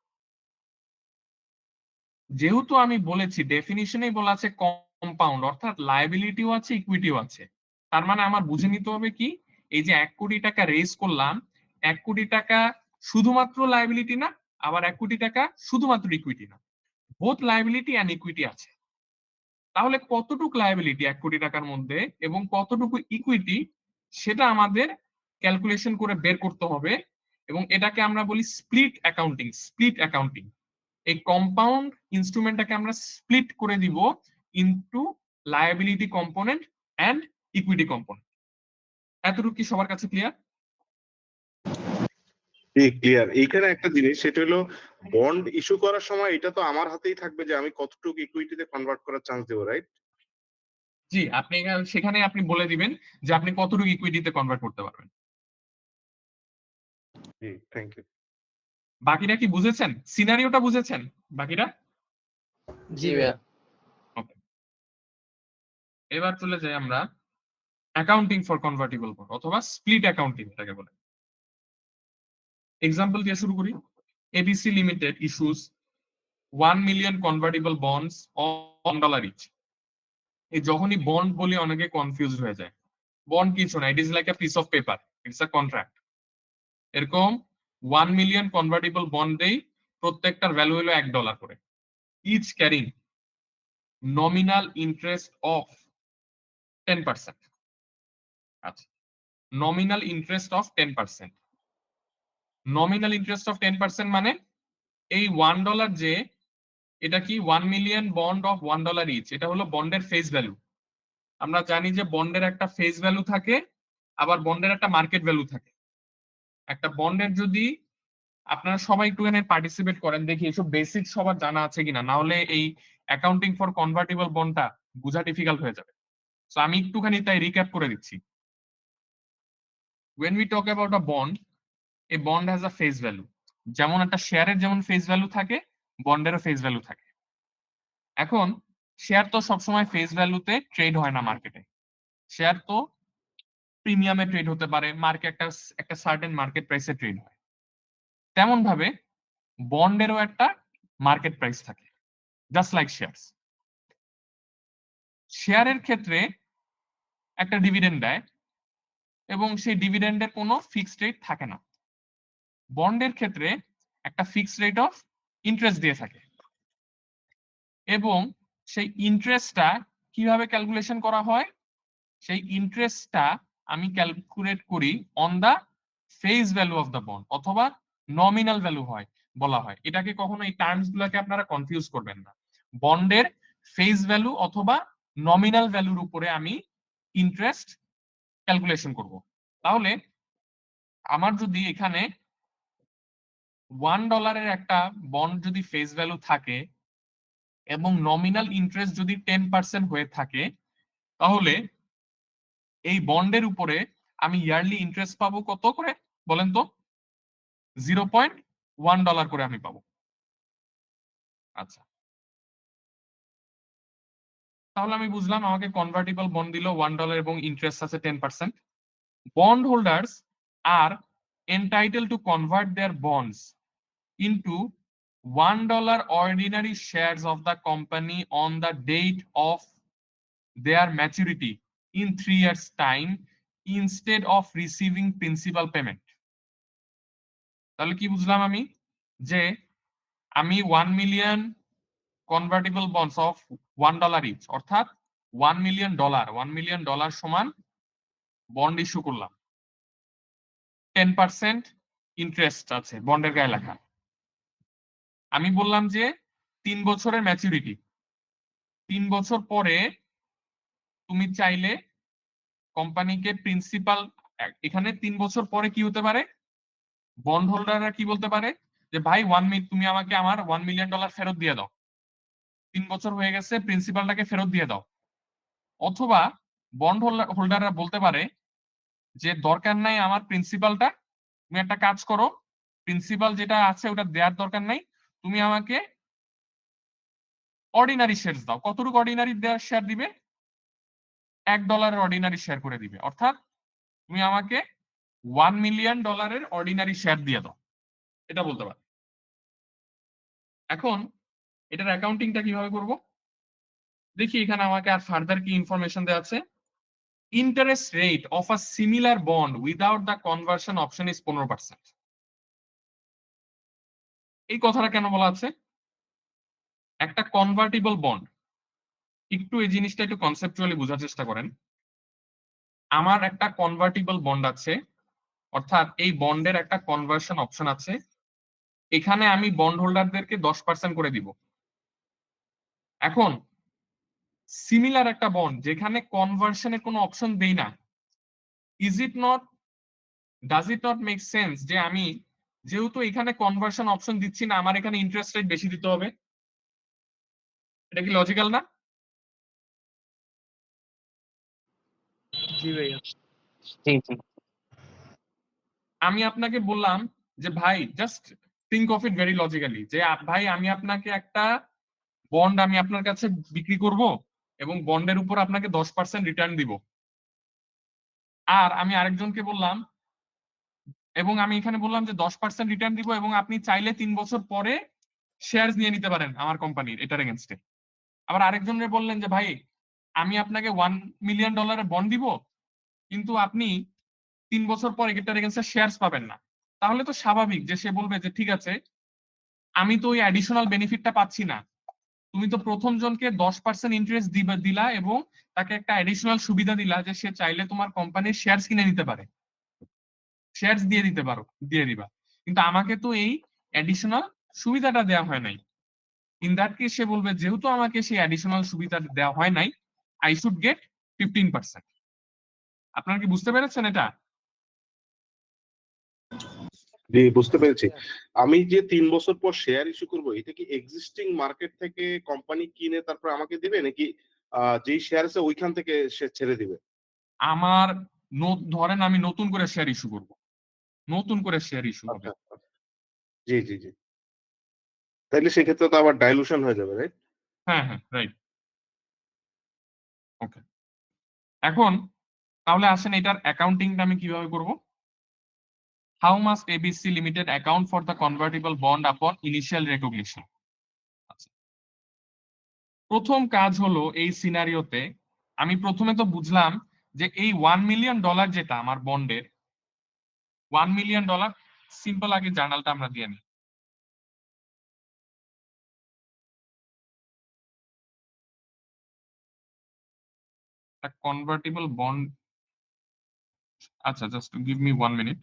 যেহেতু আমি বলেছি ডেফিনিশনেই বলা আছে কম্পাউন্ড, অর্থাৎ লায়াবিলিটিও আছে, ইকুইটিও আছে, তার মানে আমার বুঝে নিতে হবে কি, এই যে 1 কোটি টাকা রেজ করলাম, 1 কোটি টাকা শুধুমাত্র লায়াবিলিটি না, আবার 1 কোটি টাকা শুধুমাত্র ইকুইটি না, বোথ লায়াবিলিটি এন্ড ইকুইটি আছে। তাহলে কতটুকু লায়াবিলিটি 1 কোটি টাকার মধ্যে এবং কতটুকু ইকুইটি, সেটা আমাদের ক্যালকুলেশন করে বের করতে হবে, এবং এটাকে আমরা বলি স্প্লিট অ্যাকাউন্টিং। স্প্লিট অ্যাকাউন্টিং, এই কম্পাউন্ড ইনস্ট্রুমেন্টটাকে আমরা স্প্লিট করে দিব into liability component and equity component. এতটুকু কি সবার কাছে ক্লিয়ার? ক্লিয়ার। এইখানে একটা জিনিস, সেটা হলো বন্ড ইস্যু করার সময় এটা তো আমার হাতেই থাকবে যে আমি কতটুকু ইকুইটিতে কনভার্ট করার চান্স দেবো, রাইট? জি, আপনি সেখানে আপনি বলে দিবেন যে আপনি কতটুকু ইকুইটিতে কনভার্ট করতে পারবেন। জি, থ্যাংক ইউ। বাকিরা কি বুঝেছেন? সিনারিওটা বুঝেছেন বাকিরা? জি ভাইয়া। ওকে, এবার চলে যাই আমরা অ্যাকাউন্টিং ফর কনভার্টিবল বন্ড অথবা স্প্লিট অ্যাকাউন্টিং এটাকে বলে। এক্সাম্পল দিয়ে শুরু করি। ABC limited issues 1 million convertible bonds on $1 each. এই যখনই বন্ড বলি অনেকে কনফিউজ হয়ে যায়। বন্ড কিছু না, it is like a piece of paper, it's a contract. এরকম 1 মিলিয়ন কনভার্টিবল বন্ড দেই, প্রত্যেকটার ভ্যালু হলো $1 করে, each carrying nominal interest of 10%। আচ্ছা, nominal interest of 10%। Nominal interest of 10% মানে এই $1 যে, এটা কি 1 মিলিয়ন বন্ড অফ $1 ইচ, এটা হলো বন্ডের ফেস ভ্যালু। আমরা জানি যে বন্ডের একটা ফেস ভ্যালু থাকে, আবার বন্ডের একটা মার্কেট ভ্যালু থাকে। একটা বন্ডের যদি আপনারা সবাই একটু এখানে পার্টিসিপেট করেন, দেখি এসব বেসিক সবার জানা আছে কিনা, না হলে এই অ্যাকাউন্টিং ফর কনভার্টিবল বন্ডটা বোঝা ডিফিকাল্ট হয়ে যাবে। সো আমি একটুখানি তাই রিক্যাপ করে দিচ্ছি। when we talk about a bond, a bond has a face value, যেমন একটা শেয়ারের যেমন ফেস ভ্যালু থাকে, বন্ডেরও ফেস ভ্যালু থাকে। এখন শেয়ার তো সবসময় ফেস ভ্যালুতে ট্রেড হয় না মার্কেটে, শেয়ার তো প্রিমিয়ামে ট্রেড হতে পারে, মার্কেট একটা সার্টেন মার্কেট প্রাইসে ট্রেড হয়। তেমন ভাবে বন্ডেরও একটা মার্কেট প্রাইস থাকে, জাস্ট লাইক শেয়ারস। শেয়ারের ক্ষেত্রে একটা ডিভিডেন্ড দেয়, এবং সেই ডিভিডেন্ডের কোনো ফিক্সড রেট থাকে না। বন্ডের ক্ষেত্রে একটা ফিক্সড রেট অফ ইন্টারেস্ট দিয়ে থাকে, এবং সেই ইন্টারেস্টটা কিভাবে ক্যালকুলেশন করা হয়, সেই ইন্টারেস্টটা আমি ক্যালকুলেট করি on the face value of the bond, অথবা নমিনাল ভ্যালু হয় বলা হয়। এটাকে কখনো এই টার্মস গুলোকে আপনারা কনফিউজ করবেন না। বন্ডের ফেস ভ্যালু অথবা নমিনাল ভ্যালুর উপরে আমি ইন্টারেস্ট ক্যালকুলেশন করব। তাহলে আমার যদি এখানে $1 একটা বন্ড যদি ফেস ভ্যালু থাকে এবং নমিনাল ইন্টারেস্ট যদি 10% হয়ে থাকে, তাহলে এই বন্ডের উপরে আমি ইয়ারলি ইন্টারেস্ট পাবো কত করে বলেন তো? $0.1 করে আমি পাবো। আচ্ছা, তাহলে আমি বুঝলাম আমাকে কনভার্টিবল বন্ড দিল $1 এবং ইন্টারেস্ট আছে 10%। Bond holders are entitle to convert their bonds into $1 ordinary shares of the company on the date of their maturity in 3 years time instead of receiving principal payment. তাহলে কি বুঝলাম আমি, যে আমি 1 million convertible bonds of $1 each, অর্থাৎ $1 মিলিয়ন সমান বন্ড ইস্যু করলাম। 10% ইন্টারেস্ট আছে বন্ডের গায়ে লেখা। আমি বললাম যে 3 বছরের ম্যাচুরিটি, 3 বছর পরে তুমি চাইলে কোম্পানিকে প্রিন্সিপাল, এখানে 3 বছর পরে কি হতে পারে, বন্ড হোল্ডাররা কি বলতে পারে যে ভাই তুমি আমাকে আমার $1 মিলিয়ন ফেরত দিয়ে দাও, 3 বছর হয়ে গেছে, প্রিন্সিপালটাকে ফেরত দিয়ে দাও। অথবা বন্ড হোল্ডাররা বলতে পারে যে দরকার নাই আমার প্রিন্সিপালটা, তুমি একটা কাজ করো, প্রিন্সিপাল যেটা আছে ওটা দেওয়ার দরকার নাই, তুমি আমাকে অর্ডিনারি শেয়ার দাও। কতটুকু অর্ডিনারি শেয়ার দিবে, $1 অর্ডিনারি শেয়ার করে দিবে, অর্থাৎ তুমি আমাকে $1 মিলিয়ন অর্ডিনারি শেয়ার দিয়ে দাও, এটা বলতে পারে। এখন এটার অ্যাকাউন্টিংটা কিভাবে করব দেখি, এখানে আমাকে আর ফার্দার কি ইনফরমেশন দেওয়া আছে। Interest rate of a similar bond without the conversion option is 15%। এই কথাটা কেন বলা আছে, একটা কনভার্টিবল বন্ড, একটু এই জিনিসটা একটু কনসেপচুয়ালি বোঝার চেষ্টা করেন। আমার একটা কনভার্টিবল বন্ড আছে, অর্থাৎ এই বন্ডের একটা কনভার্সন অপশন আছে, এখানে আমি বন্ড হোল্ডারদেরকে 10% করে দিব। এখন সিমিলার একটা বন্ড যেখানে কনভার্সনের কোনো অপশন দেই না, does it not make sense যে আমি যেহেতু এখানে কনভার্সন অপশন দিচ্ছি না, আমার এখানে ইন্টারেস্ট রেট বেশি দিতে হবে? এটা কি লজিক্যাল না? জি ভাইয়া। জি জি। আমি আপনাকে বললাম যে ভাই just think of it very logically, যে ভাই আমি আপনাকে একটা বন্ড আমি আপনার কাছে বিক্রি করব এবং বন্ডের উপর আপনাকে 10% রিটার্ন দিব। আর আমি আরেকজনকে বললাম, এবং আমি এখানে বললাম যে 10% রিটার্ন দিব এবং আপনি চাইলে 3 বছর পরে শেয়ার নিয়ে নিতে পারেন আমার কোম্পানির, এটার এগেনস্টে। আবার আরেকজনের বললেন যে ভাই আমি আপনাকে $1 মিলিয়ন বন্ড দিব, কিন্তু আপনি 3 বছর পর এটার এগেনস্টে শেয়ারস পাবেন না। তাহলে তো স্বাভাবিক যে সে বলবে যে ঠিক আছে, আমি তো ওই অ্যাডিশনাল বেনিফিটটা পাচ্ছি না, তুমি তো প্রথম জনকে 10% ইন্টারেস্ট দিলা এবং তাকে একটা অ্যাডিশনাল সুবিধা দিলা যে সে চাইলে তোমার কোম্পানির শেয়ারস কিনে নিতে পারে, শেয়ারস দিয়ে দিবা, কিন্তু আমাকে তো এই অ্যাডিশনাল সুবিধাটা দেওয়া হয় নাই। ইন দ্যাট কেস সে বলবে যেহেতু আমাকে সেই অ্যাডিশনাল সুবিধা দেওয়া হয় নাই, আই শুড গেট 15%। আপনারা কি বুঝতে পেরেছেন এটা? জি, বুঝতে পেরেছি। আমি যে 3 বছর পর শেয়ার ইস্যু করব, এটা কি এক্সিস্টিং মার্কেট থেকে কোম্পানি কিনে তারপর আমাকে দিবে, নাকি যেই শেয়ার আছে ওইখান থেকে সে ছেড়ে দিবে? আমার ধরেন আমি নতুন করে শেয়ার ইস্যু করব, নতুন করে শেয়ার ইস্যু হবে। আচ্ছা আচ্ছা। জি জি জি। তাইলে সেক্ষেত্রে তো আবার ডাইলুশন হয়ে যাবে, রাইট? হ্যাঁ হ্যাঁ, রাইট। ওকে, এখন তাহলে আসেন এটার অ্যাকাউন্টিংটা আমি কিভাবে করব। How must ABC limited account for the convertible bond আপন ইনিশিয়াল রেকগনিশন। প্রথম কাজ হলো এই সিনারিওতে আমি প্রথমে তো বুঝলাম যে এই $1 মিলিয়ন যেটা আমার বন্ডের, $1 মিলিয়ন, সিম্পল আগে জার্নালটা আমরা দিয়ে নিই। কনভার্টিবল বন্ড, আচ্ছা জাস্ট গিভ মি 1 মিনিট।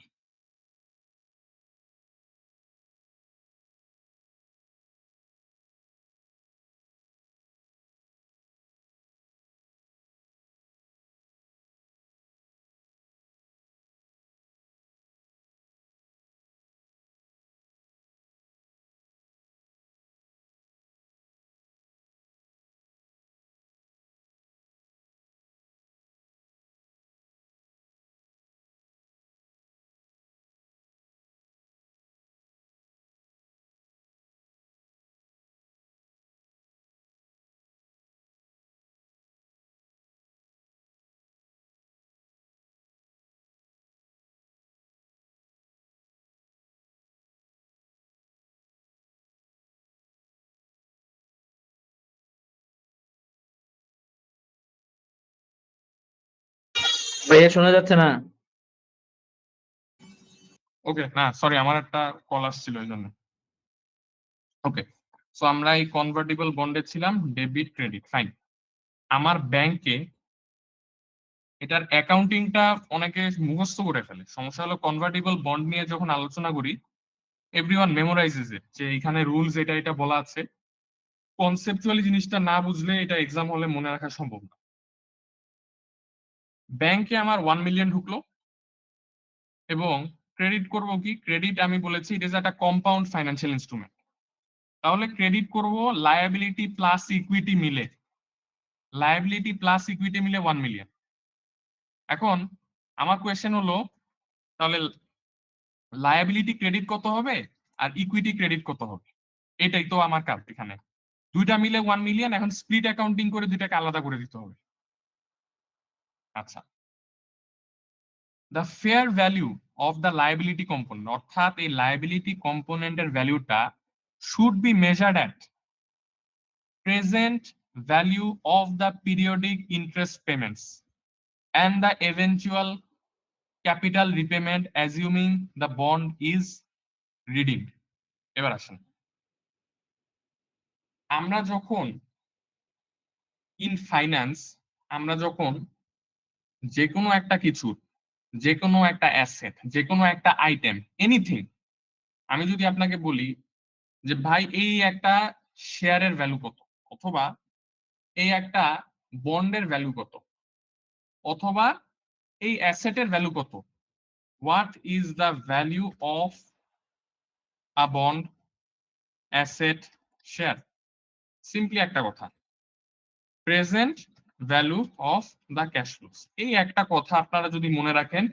ভাইয়া শোনা যাচ্ছে না? ওকে, না সরি, আমার একটা কল আসছিল এই জন্য। ওকে, সো আমরা এই কনভার্টিবল বন্ডে ছিলাম ডেবিট ক্রেডিট, ফাইন। আমার ব্যাংকে এটার অ্যাকাউন্টিংটা অনেকে মুখস্থ করে ফেলে। সমস্যা হলো কনভার্টিবল বন্ড নিয়ে যখন আলোচনা করি, এভরিওয়ান মেমোরাইজেস ইট, যে এখানে রুলস এটা এটা বলা আছে। কনসেপচুয়ালি জিনিসটা না বুঝলে এটা এক্সাম হলে মনে রাখা সম্ভব না। ব্যাংকে আমার 1 মিলিয়ন ঢুকলো এবং ক্রেডিট করব কি? ক্রেডিট আমি বলেছি ইট ইজ একটা কম্পাউন্ড ফাইন্যান্সিয়াল ইনস্ট্রুমেন্ট। তাহলে ক্রেডিট করব লায়াবিলিটি প্লাস ইকুইটি মিলে, লায়াবিলিটি প্লাস ইকুইটি মিলে 1 মিলিয়ন। এখন আমার কোয়েশ্চেন হলো, তাহলে লায়াবিলিটি ক্রেডিট কত হবে আর ইকুইটি ক্রেডিট কত হবে? এটাই তো আমার কাজ এখানে। দুইটা মিলে 1 মিলিয়ন, এখন স্প্লিট অ্যাকাউন্টিং করে দুইটাকে আলাদা করে দিতে হবে। আচ্ছা, the fair value of the liability component, অর্থাৎ এই লায়াবিলিটি কম্পোনেন্টের ভ্যালুটা should be measured at present value of the periodic interest payments and the eventual capital repayment assuming the bond is redeemed. এবার আসেন, আমরা যখন ইন ফাইন্যান্স, আমরা যখন যে কোনো একটা কিছু, যে কোনো একটা অ্যাসেট, যে কোনো একটা আইটেম, এনিথিং, আমি যদি আপনাকে বলি যে ভাই এই একটা শেয়ারের ভ্যালু কত, অথবা এই একটা বন্ডের ভ্যালু কত, অথবা এই অ্যাসেটের ভ্যালু কত, what is the value of a bond, asset, share? Simply একটা কথা, present value of the cash flows. এই একটা কথা আপনারা যদি মনে রাখেন,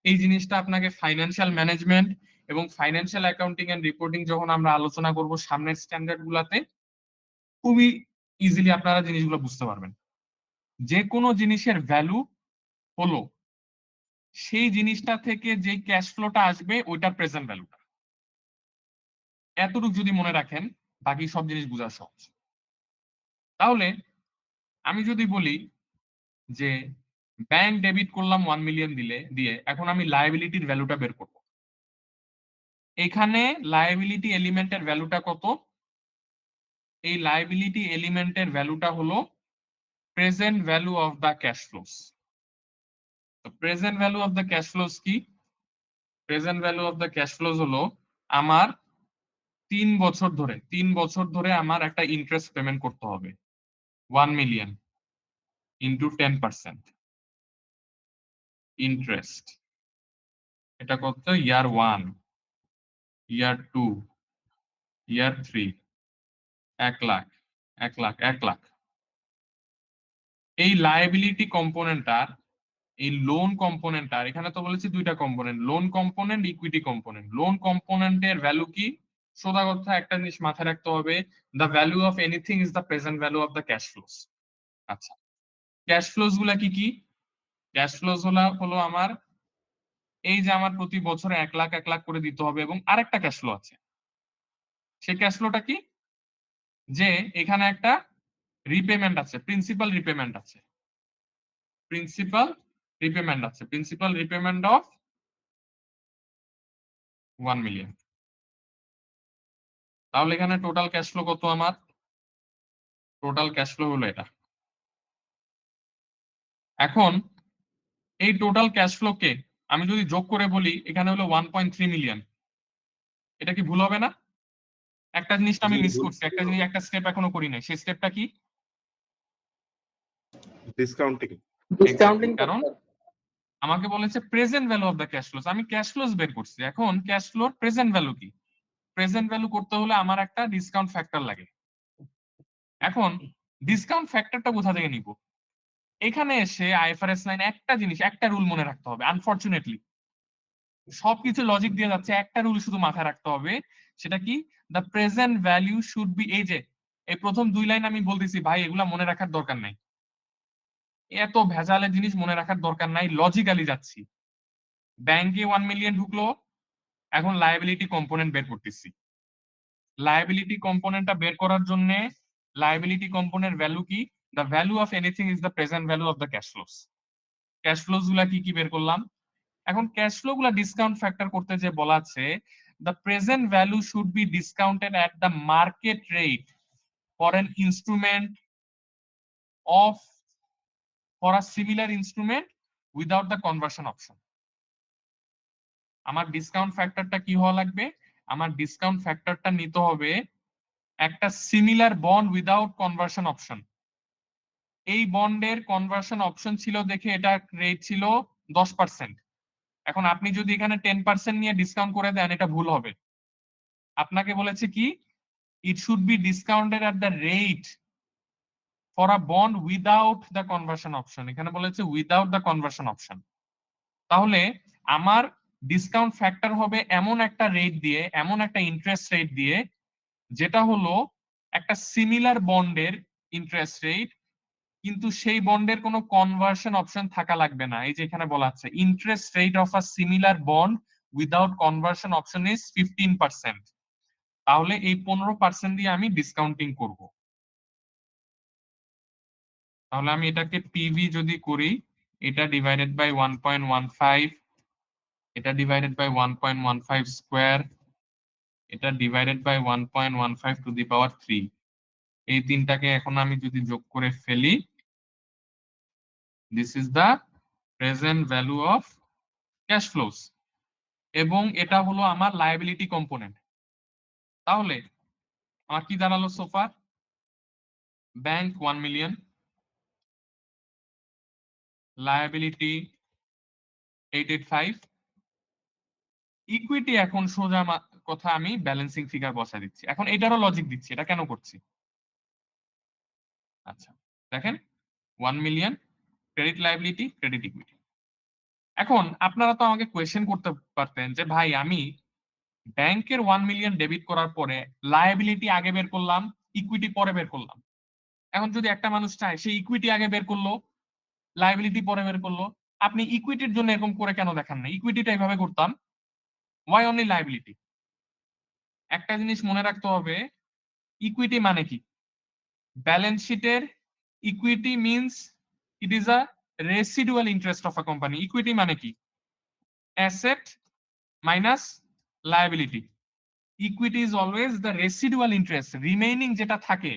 এই জিনিসটা আপনাকে ফাইন্যান্সিয়াল ম্যানেজমেন্ট এবং ফাইন্যান্সিয়াল অ্যাকাউন্টিং এন্ড রিপোর্টিং যখন আমরা আলোচনা করব সামনের স্ট্যান্ডার্ড গুলাতে, খুবই ইজিলি আপনারা জিনিসগুলো বুঝতে পারবেন। যে কোনো জিনিসের ভ্যালু হলো সেই জিনিসটা থেকে যে ক্যাশ ফ্লোটা আসবে ওইটা প্রেজেন্ট ভ্যালুটা। এতটুকু যদি মনে রাখেন, বাকি সব জিনিস বোঝা সহজ। তাহলে আমি যদি বলি যে ব্যাংক ডেবিট করলাম 1 মিলিয়ন দিয়ে, এখন আমি লায়াবিলিটির ভ্যালুটা বের করব। এখানে লায়াবিলিটি এলিমেন্টের ভ্যালুটা কত? এই লায়াবিলিটি এলিমেন্টের ভ্যালুটা হলো present value of the cash flows. তো present value of the cash flows কি? Present value of the cash flows হলো আমার 3 বছর ধরে আমার একটা ইন্টারেস্ট পেমেন্ট করতে হবে 1 মিলিয়ন ইন্টু 10% ইন্টারেস্ট। এটা কত? ইয়ার 1, ইয়ার 2, ইয়ার 3, 1 লাখ, 1 লাখ, 1 লাখ। এই লায়াবিলিটি কম্পোনেন্টটার, এই লোন কম্পোনেন্টটার, এখানে তো বলেছি দুইটা component, loan component, equity component. Loan কম্পোনেন্টের ভ্যালু কি? সোজা কথা একটা জিনিস মাথায় রাখতে হবে, the value of anything is the present value of the cash flows. আচ্ছা, ক্যাশ ফ্লোস গুলা কি কি? ক্যাশ ফ্লোস হলো আমার এই যে আমার প্রতি বছরে 1 লাখ 1 লাখ করে দিতে হবে, এবং আরেকটা ক্যাশ ফ্লো আছে। সেই ক্যাশ ফ্লোটা কি? যে এখানে একটা রিপেমেন্ট আছে, প্রিন্সিপাল রিপেমেন্ট আছে, প্রিন্সিপাল রিপেমেন্ট আছে, প্রিন্সিপাল রিপেমেন্ট অফ 1 মিলিয়ন। তাহলে এখানে টোটাল ক্যাশ ফ্লো কত? আমার টোটাল ক্যাশ ফ্লো হলো এটা। এখন এই টোটাল ক্যাশ ফ্লো কে আমি যদি যোগ করে বলি এখানে হলো 1.3 মিলিয়ন, এটা কি ভুল হবে না? একটা জিনিসটা আমি মিস করছি, একটা জিনিস, একটা স্টেপ এখনো করি নাই। সেই স্টেপটা কি? ডিসকাউন্টিং। ডিসকাউন্টিং। কারণ আমাকে বলেছে present value of the cash flows, আমি ক্যাশ ফ্লোস বের করছি। এখন ক্যাশ ফ্লোর প্রেজেন্ট ভ্যালু কি? প্রেজেন্ট ভ্যালু করতে হলে আমার একটা ডিসকাউন্ট ফ্যাক্টর লাগে। এখন ডিসকাউন্ট ফ্যাক্টরটা কোথা থেকে নিব? এখানে এসে আইএফআরএস 9 একটা জিনিস, একটা রুল মনে রাখতে হবে। আনফরচুনেটলি সবকিছু লজিক দিয়ে যাচ্ছে, একটা রুল শুধু মাথায় রাখতে হবে। সেটা কি? The present value should be, এই যে এই প্রথম 2 লাইন আমি বলতেছি ভাই এগুলা মনে রাখার দরকার নাই, এত ভেজালের জিনিস মনে রাখার দরকার নাই, লজিক্যালি যাচ্ছি। ব্যাংকে 1 মিলিয়ন ঢুকলো, এখন লায়াবিলিটি কম্পোনেন্ট বের করতেছি। লায়াবিলিটি কম্পোনেন্টটা বের করার জন্য লায়াবিলিটি কম্পোনেন্ট ভ্যালু কি? The value of anything is the present value of the cash flows. Cash flows গুলা কি কি বের করলাম। এখন ক্যাশ ফ্লো গুলা ডিসকাউন্ট ফ্যাক্টর করতে যে বলা আছে, the present value should be discounted at the market rate for an instrument of for a similar instrument without the conversion option. আমার ডিসকাউন্ট ফ্যাক্টরটা কি হওয়া লাগবে, আমার ডিসকাউন্ট ফ্যাক্টরটা নিতে হবে একটা similar bond without conversion option. এই বন্ডের কনভার্সন অপশন ছিল দেখে এটা রেট ছিল 10%। এখন আপনি যদি এখানে 10% নিয়ে ডিসকাউন্ট করে দেন এটা ভুল হবে। আপনাকে বলেছে কি, it should be discounted at the rate for a bond without the conversion option। এখানে বলেছে without the conversion option। তাহলে আমার ডিসকাউন্ট ফ্যাক্টর হবে এমন একটা রেট দিয়ে, এমন একটা ইন্টারেস্ট রেট দিয়ে যেটা হলো একটা সিমিলার বন্ডের ইন্টারেস্ট রেট, কিন্তু সেই বন্ডের কোনো কনভার্সন অপশন থাকা লাগবে না। এই যে এখানে বলা আছে interest rate of a similar bond without conversion option is 15%। তাহলে এই 15% দিয়ে আমি ডিসকাউন্টিং করব। তাহলে আমি এটাকে পিভি যদি করি, এটা ডিভাইডেড বাই 1.15, এটা ডিভাইডেড বাই 1.15 স্কয়ার, এটা ডিভাইডেড বাই 1.15 টু দি পাওয়ার 3। এই তিনটাকে এখন আমি যদি যোগ করে ফেলি, this is the present value of cash flows, এবং এটা হলো আমার লায়াবিলিটি কম্পোনেন্ট। তাহলে আমার কি দাঁড়ালো সোফার, ব্যাংক 1 মিলিয়ন, লায়াবিলিটি 885, ইকুইটি এখন সোজা কথা আমি ব্যালেন্সিং ফিগার বসা দিচ্ছি। এখন এটারও লজিক দিচ্ছি, এটা কেন করছি। আচ্ছা দেখেন 1 million, credit liability, credit equity. এখন আপনারা তো আমাকে কোয়েশ্চেন করতে পারতেন যে ভাই আমি ব্যাংকের 1 মিলিয়ন ডেবিট করার পরে লায়াবিলিটি আগে বের করলাম, ইকুইটি পরে বের করলাম। এখন যদি একটা মানুষ চায় সে ইকুইটি আগে বের করলো, লায়াবিলিটি পরে বের করলো, আপনি ইকুইটির জন্য এরকম করে কেন দেখান না, ইকুইটিটা এইভাবে করতাম, ওয়াই অনলি লায়াবিলিটি। একটা জিনিস মনে রাখতে হবে, ইকুইটি মানে কি, ব্যালেন্স শিটের equity means it is a residual interest of a company. Equity মানে কি, asset minus liability. Equity is always the residual interest, remaining যেটা থাকে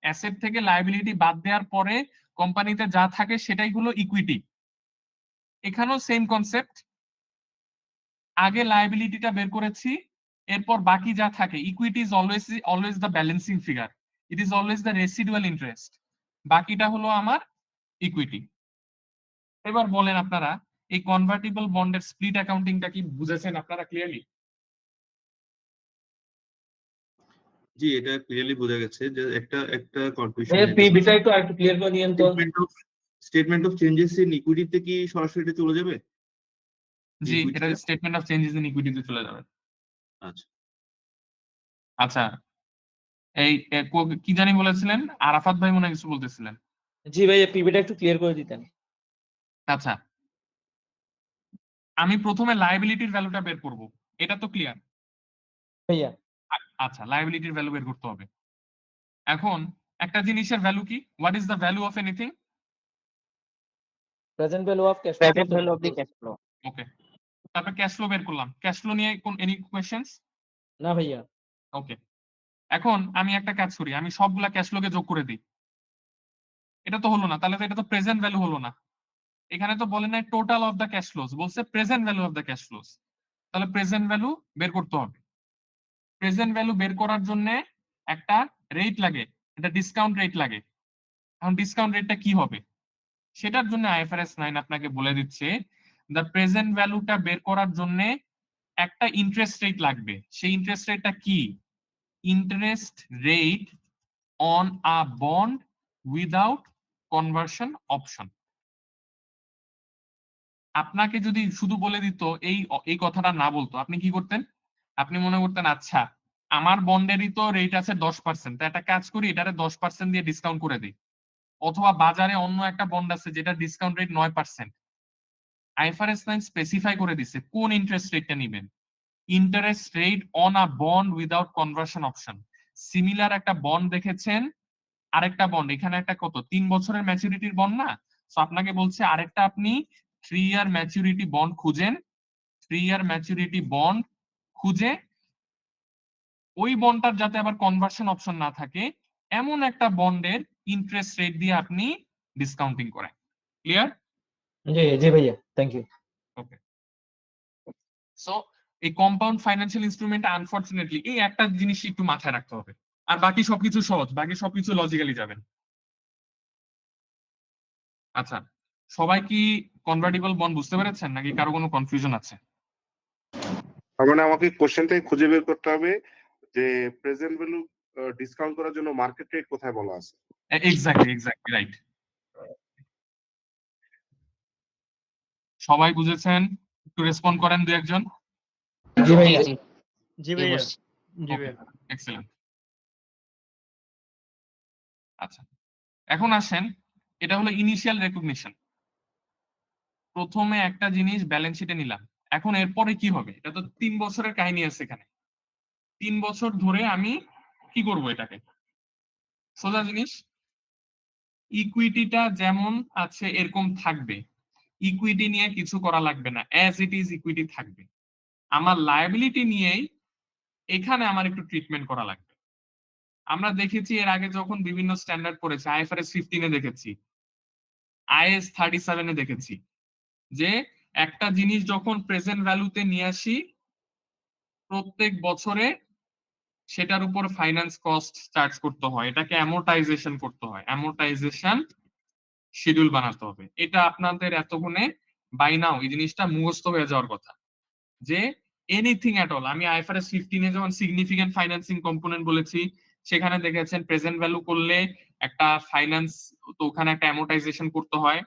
অ্যাসেট থেকে লায়াবিলিটি বাদ দেওয়ার পরে কোম্পানিতে যা থাকে সেটাই হলো ইকুইটি। এখানেও সেম কনসেপ্ট, আগে লায়াবিলিটিটা বের করেছি, এরপর বাকি যা থাকে, equity is always the balancing figure, it is always the residual interest, বাকিটা হলো আমার ইকুইটি। এবার বলেন আপনারা এই কনভার্টিবল বন্ডের স্প্লিট অ্যাকাউন্টিংটা কি বুঝেছেন আপনারা ক্লিয়ারলি? জি, এটা ক্লিয়ারলি বোঝা গেছে যে একটা কনফিউশন, পিভিটা একটু আরেকটু ক্লিয়ার করে দিয়েন তো। স্টেটমেন্ট অফ চেঞ্জেস ইন ইকুইটিতে কি সরাসরি এটা চলে যাবে? জি, এটা স্টেটমেন্ট অফ চেঞ্জেস ইন ইকুইটিতে চলে যাবে। আচ্ছা আচ্ছা, এই কি জানি বলেছিলেন, আরাফাত ভাই মনে হয় কিছু বলতেছিলেন। জি ভাইয়া, পিভিটা একটু ক্লিয়ার করে দিতেন। আচ্ছা, আমি প্রথমে লায়াবিলিটির ভ্যালুটা বের করব, এটা তো ক্লিয়ার ভাইয়া। আচ্ছা, লায়াবিলিটির ভ্যালু বের করতে হবে। এখন একটা জিনিসের ভ্যালু কি, what is the value of anything, present value of cash present value of the cash flow. Okay, তারপর ক্যাশ ফ্লো বের করলাম। ক্যাশ ফ্লো নিয়ে কোন এনি কোয়েশ্চেনস? না ভাইয়া। ওকে, এখন আমি একটা কাজ করি, আমি সবগুলা ক্যাশ ফ্লোকে যোগ করে দিই। এটা তো হলো না, তাহলে তো এটা তো প্রেজেন্ট ভ্যালু হলো না। এখানে তো বলে নাই total of the cash flows, বলছে present value of the cash flows. তাহলে প্রেজেন্ট ভ্যালু বের করতে হবে। প্রেজেন্ট ভ্যালু বের করার জন্য একটা রেট লাগে, একটা ডিসকাউন্ট রেট লাগে। এখন ডিসকাউন্ট রেটটা কি হবে সেটার জন্য আইএফআরএস 9 আপনাকে বলে দিচ্ছে, দ্য প্রেজেন্ট ভ্যালুটা বের করার জন্য একটা ইন্টারেস্ট রেট লাগবে। সেই ইন্টারেস্ট রেটটা কি, interest rate on a bond without conversion option. আপনাকে যদি শুধু বলে দিত এই কথাটা না বলতো, আপনি কি করতেন, আপনি মনে করতেন আচ্ছা আমার বন্ডেরই তো রেট আছে 10%, তা একটা কাজ করি এটারে 10% দিয়ে ডিসকাউন্ট করে দিই। অথবা বাজারে অন্য একটা বন্ড আছে যেটা ডিসকাউন্ট রেট 9%, আইএফআরএস 9 স্পেসিফাই করে দিছে কোন ইন্টারেস্ট রেটটা নেবেন, interest rate on a bond without conversion option. Similar একটা বন্ড দেখেছেন, আরেকটা বন্ড, এখানে একটা কত 3 বছরের ম্যাচুরিটির বন্ড না, সো আপনাকে বলছে আরেকটা আপনি 3 ইয়ার ম্যাচুরিটি বন্ড খুঁজেন, 3 ইয়ার ম্যাচুরিটি বন্ড খুঁজে ওই বন্ডটার যাতে আবার কনভার্সন অপশন না থাকে এমন একটা বন্ডের ইন্টারেস্ট রেট দিয়ে আপনি ডিসকাউন্টিং করেন। ক্লিয়ার? জি জি ভাইয়া, থ্যাংক ইউ। ওকে, সো এই কম্পাউন্ড ফাইন্যান্সিয়াল ইনস্ট্রুমেন্ট আনফরচুনেটলি এই একটা জিনিস একটু মাথায় রাখতে হবে, আর বাকি সবকিছু সহজ, বাকি সবকিছু লজিক্যালি যাবেন। আচ্ছা, সবাই কি কনভার্টিবল বন্ড বুঝতে পেরেছেন নাকি কারো কোনো কনফিউশন আছে? তার মানে আমাকে কোশ্চেনটাই খুঁজে বের করতে হবে যে প্রেজেন্ট ভ্যালু ডিসকাউন্ট করার জন্য মার্কেট রেট কোথায় বলা আছে। Exactly right. সবাই বুঝেছেন? একটু রেসপন্ড করেন দু একজন। জি জি ভাইয়া। জি জি ভাইয়া। বুঝছি। জি ভাইয়া। এক্সেলেন্ট। আচ্ছা, এখন আসেন, এটা হলো ইনিশিয়াল রেকগনিশন। প্রথমে একটা জিনিস ব্যালেন্স শিটে নিলাম, এখন এরপরে কি হবে? এটা তো 3 বছরের কাহিনী আছে এখানে। 3 বছর ধরে আমি কি করব এটাকে? সোজা জিনিস, ইকুইটিটা যেমন আছে এরকম থাকবে, ইকুইটি নিয়ে কিছু করা লাগবে না, অ্যাজ ইট ইজ ইকুইটি থাকবে। আমার লায়াবিলিটি নিয়েই এখানে আমার একটু ট্রিটমেন্ট করা লাগবে। আমরা দেখেছি এর আগে যখন বিভিন্ন স্ট্যান্ডার্ড পড়েছে, IFRS 15-এ দেখেছি, IAS 37-এ দেখেছি, যে একটা জিনিস যখন প্রেজেন্ট ভ্যালুতে নিয়ে আসি প্রত্যেক বছরে সেটার উপর ফাইন্যান্স কস্ট চার্জ করতে হয়, এটাকে অ্যামোর্টাইজেশন করতে হয়, অ্যামোর্টাইজেশন শিডিউল বানাতে হবে। এটা আপনাদের এতক্ষণে বাই নাও এই জিনিসটা মুখস্থ হয়ে যাওয়ার কথা, যে এনিথিং এট অল। আমি IFRS 15-এ যখন সিগনিফিকেন্ট ফাইন্যান্সিং কম্পোনেন্ট বলেছি সেখানে দেখেছেন প্রেজেন্ট ভ্যালু করলে একটা ফাইন্যান্স, তো ওখানে একটা অ্যামোর্টাইজেশন করতে হয়।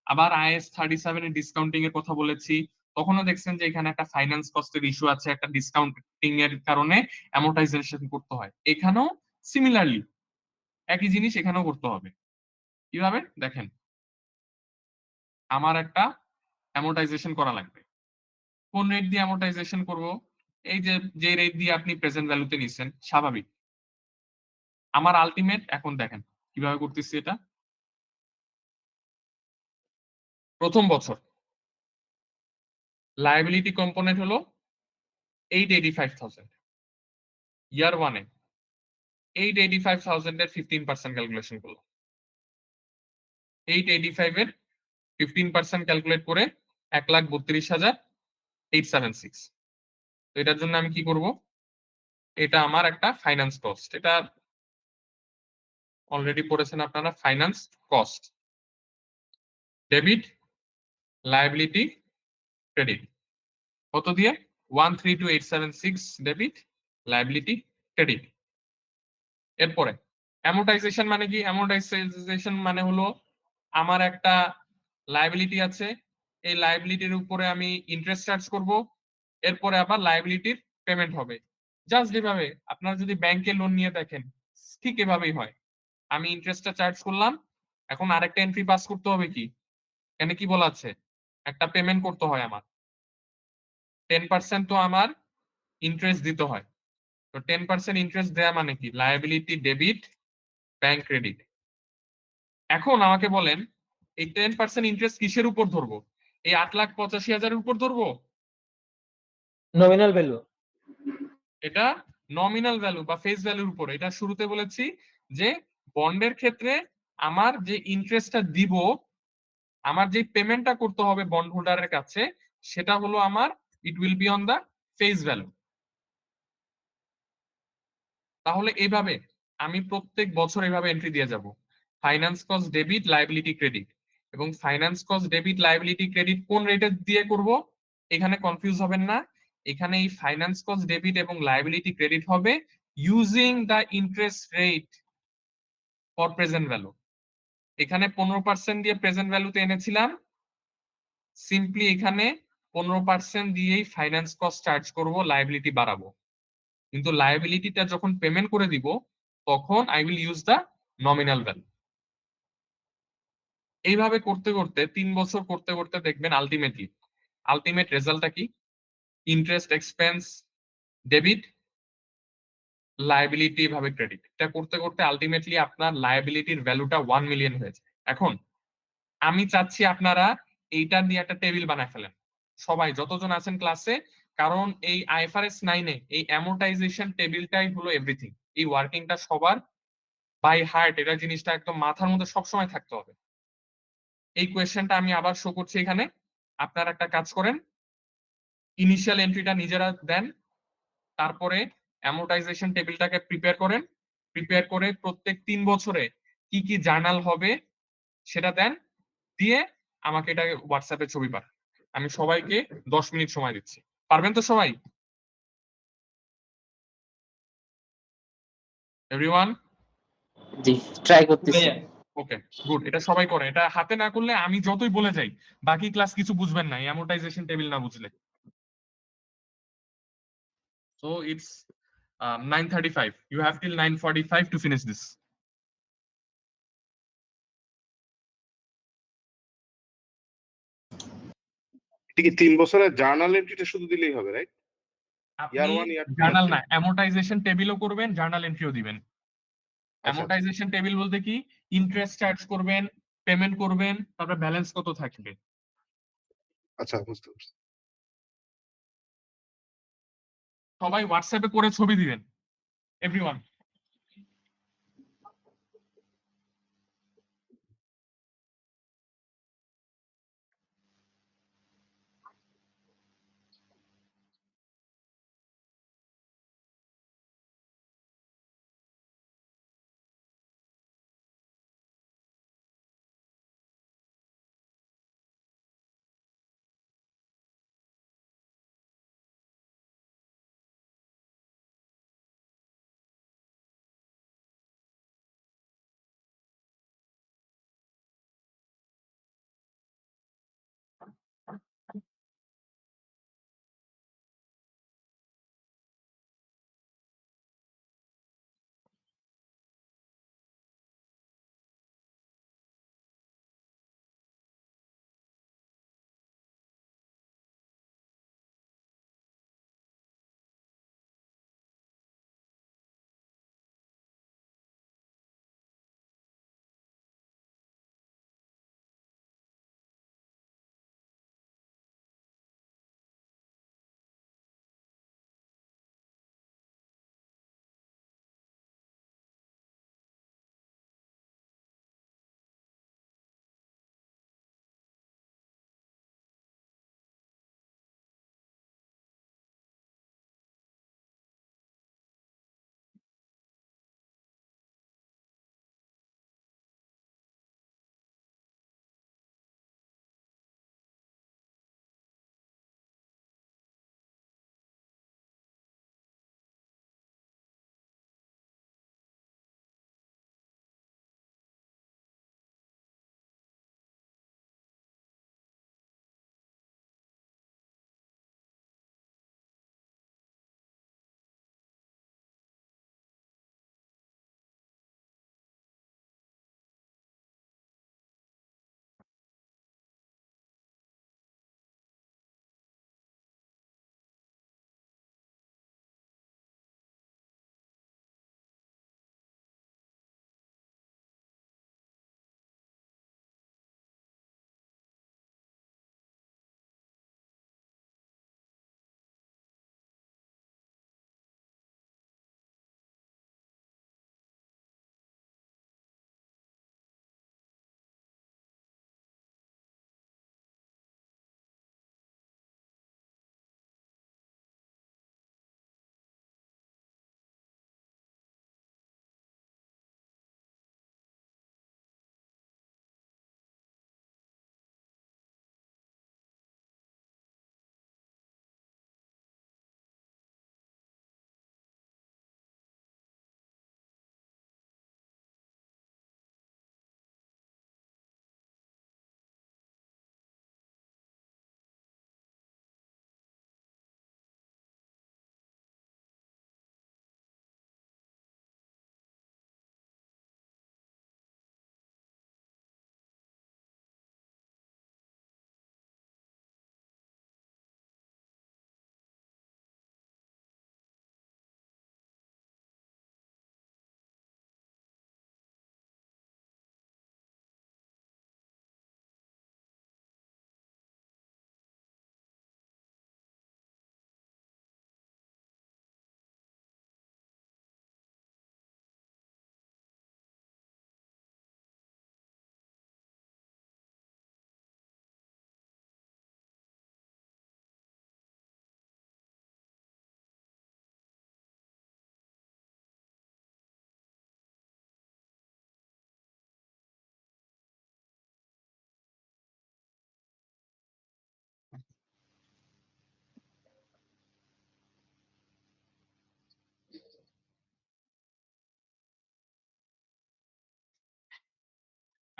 আবার IAS 37 এর ডিসকাউন্টিং এর কথা বলেছি, তখনও দেখছেন যে এখানে একটা ফাইন্যান্স কস্টের ইস্যু আছে, একটা ডিসকাউন্টিং এর কারণে অ্যামোর্টাইজেশন করতে হয়। এখানেও সিমিলারলি একই জিনিস এখানেও করতে হবে। কিভাবে দেখেন, আমার একটা অ্যামোর্টাইজেশন করা লাগবে। কোন রেট দিয়ে অ্যামোর্টাইজেশন করব? এই যে রেট দিয়ে আপনি প্রেজেন্ট ভ্যালুতে নিচ্ছেন, স্বাভাবিক। আমার আলটিমেট এখন দেখেন কিভাবে করতেছি এটা। প্রথম বছর লায়াবিলিটি কম্পোনেন্ট হলো 885,000, ইয়ার 1-এ 885,000 এর 15% ক্যালকুলেশন করলাম। 885 এর 15% ক্যালকুলেট করে 1,32,876। তো এটার জন্য আমি কি করব? এটা আমার একটা ফাইন্যান্স কস্ট, এটা অলরেডি পড়েছেন আপনারা, finance cost, debit liability credit. কত দিয়ে? 132,876 ডেবিট লায়াবিলিটি ক্রেডিট। এরপরে অ্যামোর্টাইজেশন মানে কি? অ্যামোর্টাইজেশন মানে হলো আমার একটা লায়াবিলিটি আছে, এই লায়াবিলিটির উপরে আমি ইন্টারেস্ট চার্জ করব, এরপরে আবার লায়াবিলিটির পেমেন্ট হবে। জাস্ট যেভাবে আপনারা যদি ব্যাংকে লোন নিয়ে দেখেন ঠিক এভাবেই হয়। আমি ইন্টারেস্টটা চার্জ করলাম, এখন আরেকটা এন্ট্রি পাস করতে হবে কি? এখানে কি বলা আছে? একটা পেমেন্ট করতে হয় আমার, 10% তো আমার ইন্টারেস্ট দিতে হয়। তো 10% ইন্টারেস্ট দেয়া মানে কি? Liability debit bank credit. এখন আমাকে বলেন এই 10% ইন্টারেস্ট কিসের উপর ধরবো? এই 8,85,000-এর উপর ধরবো? Nominal value. এটা নমিনাল ভ্যালু বা ফেস ভ্যালুর উপর। এটা শুরুতে বলেছি যে বন্ডের ক্ষেত্রে আমার যে ইন্টারেস্টটা দিব, আমার যে পেমেন্টটা করতে হবে বন্ড হোল্ডারের কাছে, সেটা হলো আমার it will be on the face value. তাহলে এইভাবে আমি প্রত্যেক বছর এইভাবে এন্ট্রি দিয়ে যাব, finance cost debit liability credit. এবং finance cost debit liability credit কোন রেটে দিয়ে করব এখানে কনফিউজ হবেন না। এখানে এই ফাইন্যান্স কস্ট ডেবিট এবং লায়াবিলিটি ক্রেডিট হবে using the interest rate for present value. এখানে 15% দিয়ে প্রেজেন্ট ভ্যালুতে এনেছিলাম, সিম্পলি এখানে 15% দিয়েই ফাইন্যান্স কস্ট চার্জ করব, লায়াবিলিটি বাড়াবো। কিন্তু লায়াবিলিটিটা যখন পেমেন্ট করে দিব তখন I will use the nominal value. এইভাবে করতে করতে 3 বছর করতে করতে দেখবেন আলটিমেট রেজাল্টটা কি? ইন্টারেস্ট এক্সপেন্স ডেবিট, লায়াবিলিটি ভাবে ক্রেডিট। এটা করতে করতে আলটিমেটলি আপনার লায়াবিলিটির ভ্যালুটা 1 মিলিয়ন হয়ে যায়। এখন আমি চাচ্ছি আপনারা এইটা দিয়ে একটা টেবিল বানায় ফেলেন, সবাই যতজন আছেন ক্লাসে। কারণ এই আইএফআরএস 9-এ এই অ্যামোর্টাইজেশন টেবিলটাই হলো এভরিথিং। এই ওয়ার্কিংটা সবার বাই হার্ট, এটা জিনিসটা একদম মাথার মধ্যে সবসময় থাকতে হবে। এই কোয়েশ্চেনটা আমি আবার শো করছি এখানে। আপনারা একটা কাজ করেন, ইনিশিয়াল এন্ট্রিটা নিজেরা দেন, তারপরে অ্যামোর্টাইজেশন টেবিলটাকে প্রিপেয়ার করেন, প্রিপেয়ার করে প্রত্যেক 3 বছরে কি কি জার্নাল হবে সেটা দেন, দিয়ে আমাকে এটা হোয়াটসঅ্যাপে ছবি পাঠান। আমি সবাইকে 10 মিনিট সময় দিচ্ছি, পারবেন তো সবাই? এভরিওয়ান? জি, ট্রাই করতেছি। ভাইয়া ওকে, গুড। এটা সবাই করে, এটা হাতে না করলে আমি যতই বলে যাই বাকি ক্লাস কিছু বুঝবেন না অ্যামোর্টাইজেশন টেবিল না বুঝলে। So it's 9:35, you have till 9:45 to finish this. ঠিক 3 বছরের জার্নাল এন্ট্রিটা শুধু দিলেই হবে, রাইট? আপনি ইয়ার 1, ইয়ার 2, ইয়ার জার্নাল 3। না, অ্যামোর্টাইজেশন টেবিলও করবেন, জার্নাল এন্ট্রিও দিবেন। আচ্ছা, অ্যামোর্টাইজেশন টেবিল বলতে কি, ইন্টারেস্ট চার্জ করবেন, পেমেন্ট করবেন, তারপর ব্যালেন্স কত থাকবে। আচ্ছা, বুঝতে পারছি। সবাই হোয়াটসঅ্যাপে করে ছবি দিবেন, এভরিওয়ান।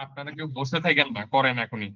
আপনারা কেউ বসে থাকেন না, করেন এখনই।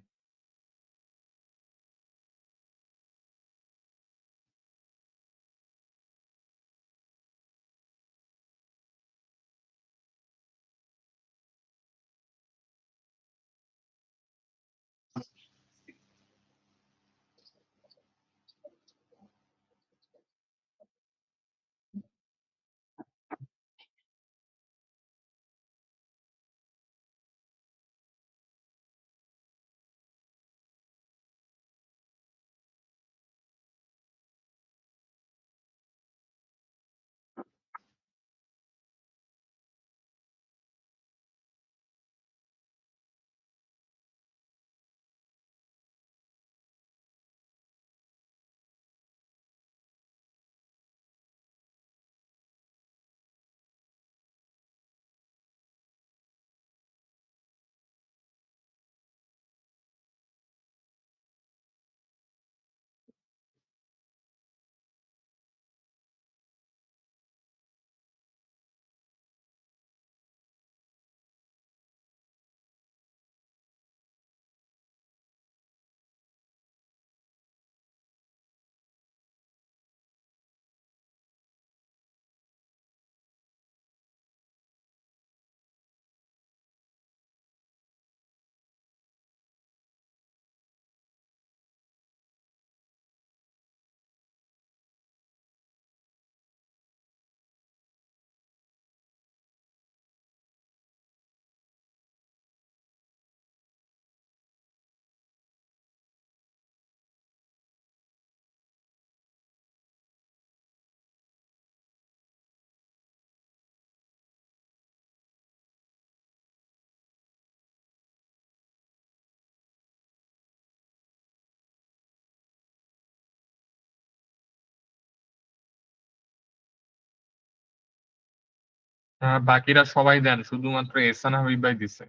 বাকিরা সবাই দেন, শুধুমাত্র এহসান হাবিব ভাই দিছে।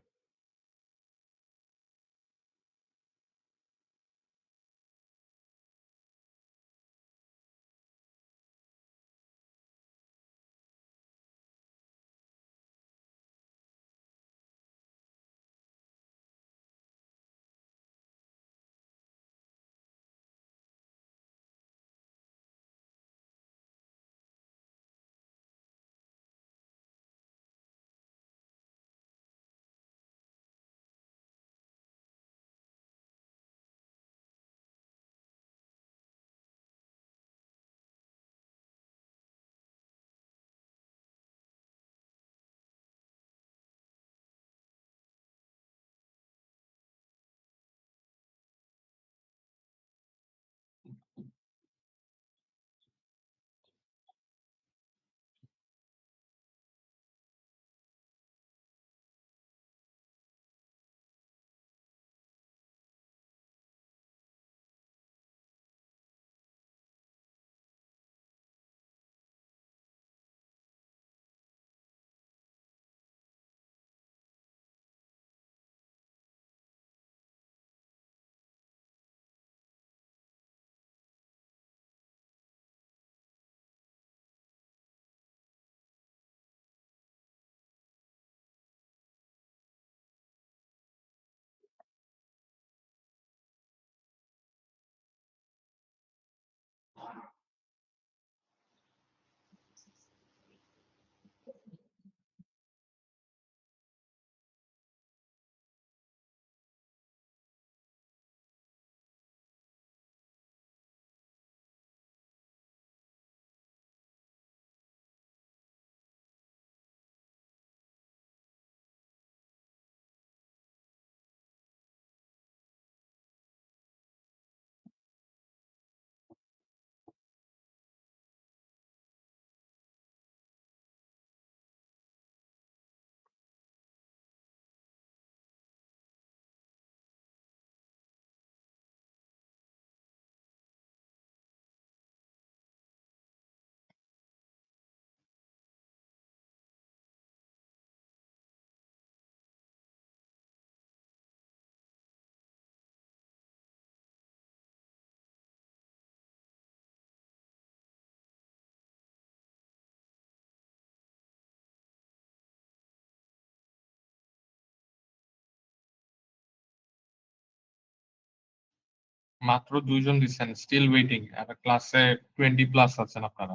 মাত্র 2 জন দিচ্ছেন, স্টিল ওয়েটিং, আর ক্লাসে 20+ আছেন আপনারা।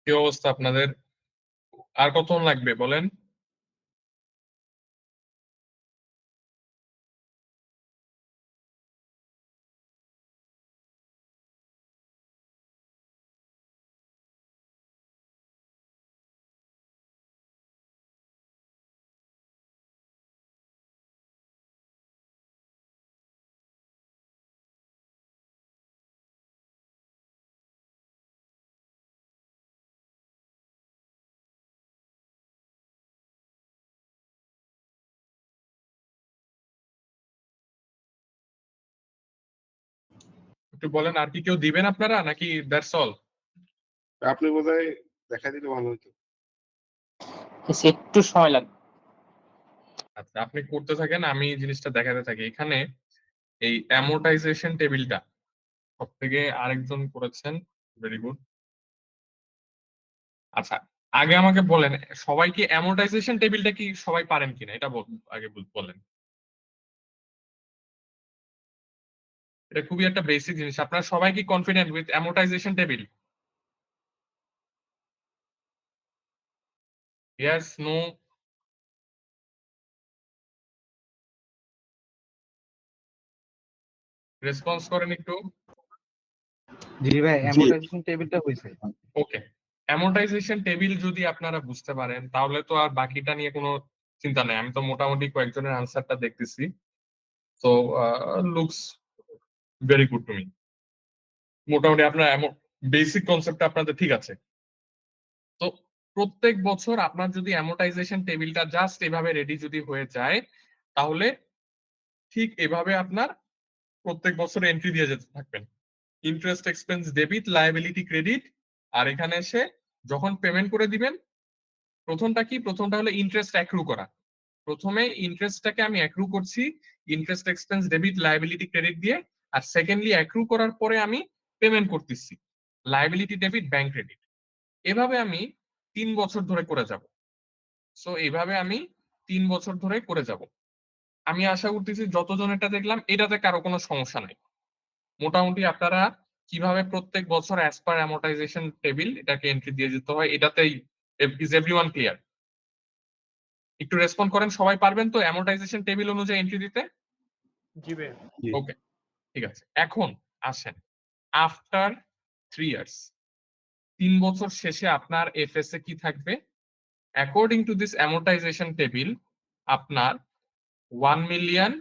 কি অবস্থা আপনাদের? আর কতক্ষণ লাগবে বলেন? একটু বলেন, আর কি কেউ দিবেন আপনারা, নাকি দ্যাটস অল? আপনি বোধহয় দেখা দিলে ভালো হতো। একটু সময় লাগবে। আচ্ছা, আপনি করতে থাকেন, আমি জিনিসটা দেখাতে থাকি। এখানে এই অ্যামোর্টাইজেশন টেবিলটা সব থেকে আরেকজন করেছেন, ভেরি গুড। আচ্ছা, আগে আমাকে বলেন, সবাই কি অ্যামোর্টাইজেশন টেবিলটা কি সবাই পারেন কিনা, এটা আগে বলেন। এটা খুবই একটা বেসিক জিনিস। আপনারা সবাই কি confident with amortisation table? Yes, no? Response করেন একটু। জি ভাই, অ্যামোর্টাইজেশন টেবিলটা হয়েছে। ওকে, অ্যামোর্টাইজেশন টেবিল যদি আপনারা বুঝতে পারেন, তাহলে তো আর বাকিটা নিয়ে কোনো চিন্তা নেই। আমি তো মোটামুটি কয়েকজনের আনসারটা দেখতেছি, তো looks very good to me. মোটামুটি আপনার বেসিক কনসেপ্টটা আপনাদের ঠিক আছে। তো প্রত্যেক বছর আপনার যদি অ্যামোর্টাইজেশন টেবিলটা জাস্ট এভাবে রেডি যদি হয়ে যায়, তাহলে ঠিক এভাবে আপনার প্রত্যেক বছর এন্ট্রি দিয়ে যেতে থাকবেন। Interest expense debit, liability credit, আর এখানে এসে যখন পেমেন্ট করে দিবেন, প্রথমটা হলো ইন্টারেস্ট অ্যাক্রু করা। প্রথমে ইন্টারেস্টটাকে আমি অ্যাক্রু করছি interest expense debit, liability credit দিয়ে, আর সেকেন্ডলি অ্যাক্রু করার পরে আমি পেমেন্ট করতেছি লায়াবিলিটি ডেবিট, ব্যাংক ক্রেডিট। এভাবে আমি 3 বছর ধরে করে যাব। সো এইভাবে আমি 3 বছর ধরে করে যাব। আমি আশা করতেছি যতজন এটা দেখলাম, এটাতে কারো কোনো সমস্যা নাই। মোটামুটি আপনারা কিভাবে প্রত্যেক বছর অ্যাজ পার অ্যামোর্টাইজেশন টেবিল এটাকে এন্ট্রি দিয়ে যেতে হয়, এটাতেই ইজ এভরিওয়ান ক্লিয়ার? একটু রেসপন্ড করেন, সবাই পারবেন তো অ্যামোর্টাইজেশন টেবিল অনুযায়ী এন্ট্রি দিতে? জি ভাই। ওকে, ঠিক আছে। এখন আসেন, আফটার 3 ইয়ার্স, 3 বছর শেষে আপনার এফএসএ কি থাকবে? According to this amortisation table, আপনার 1 মিলিয়ন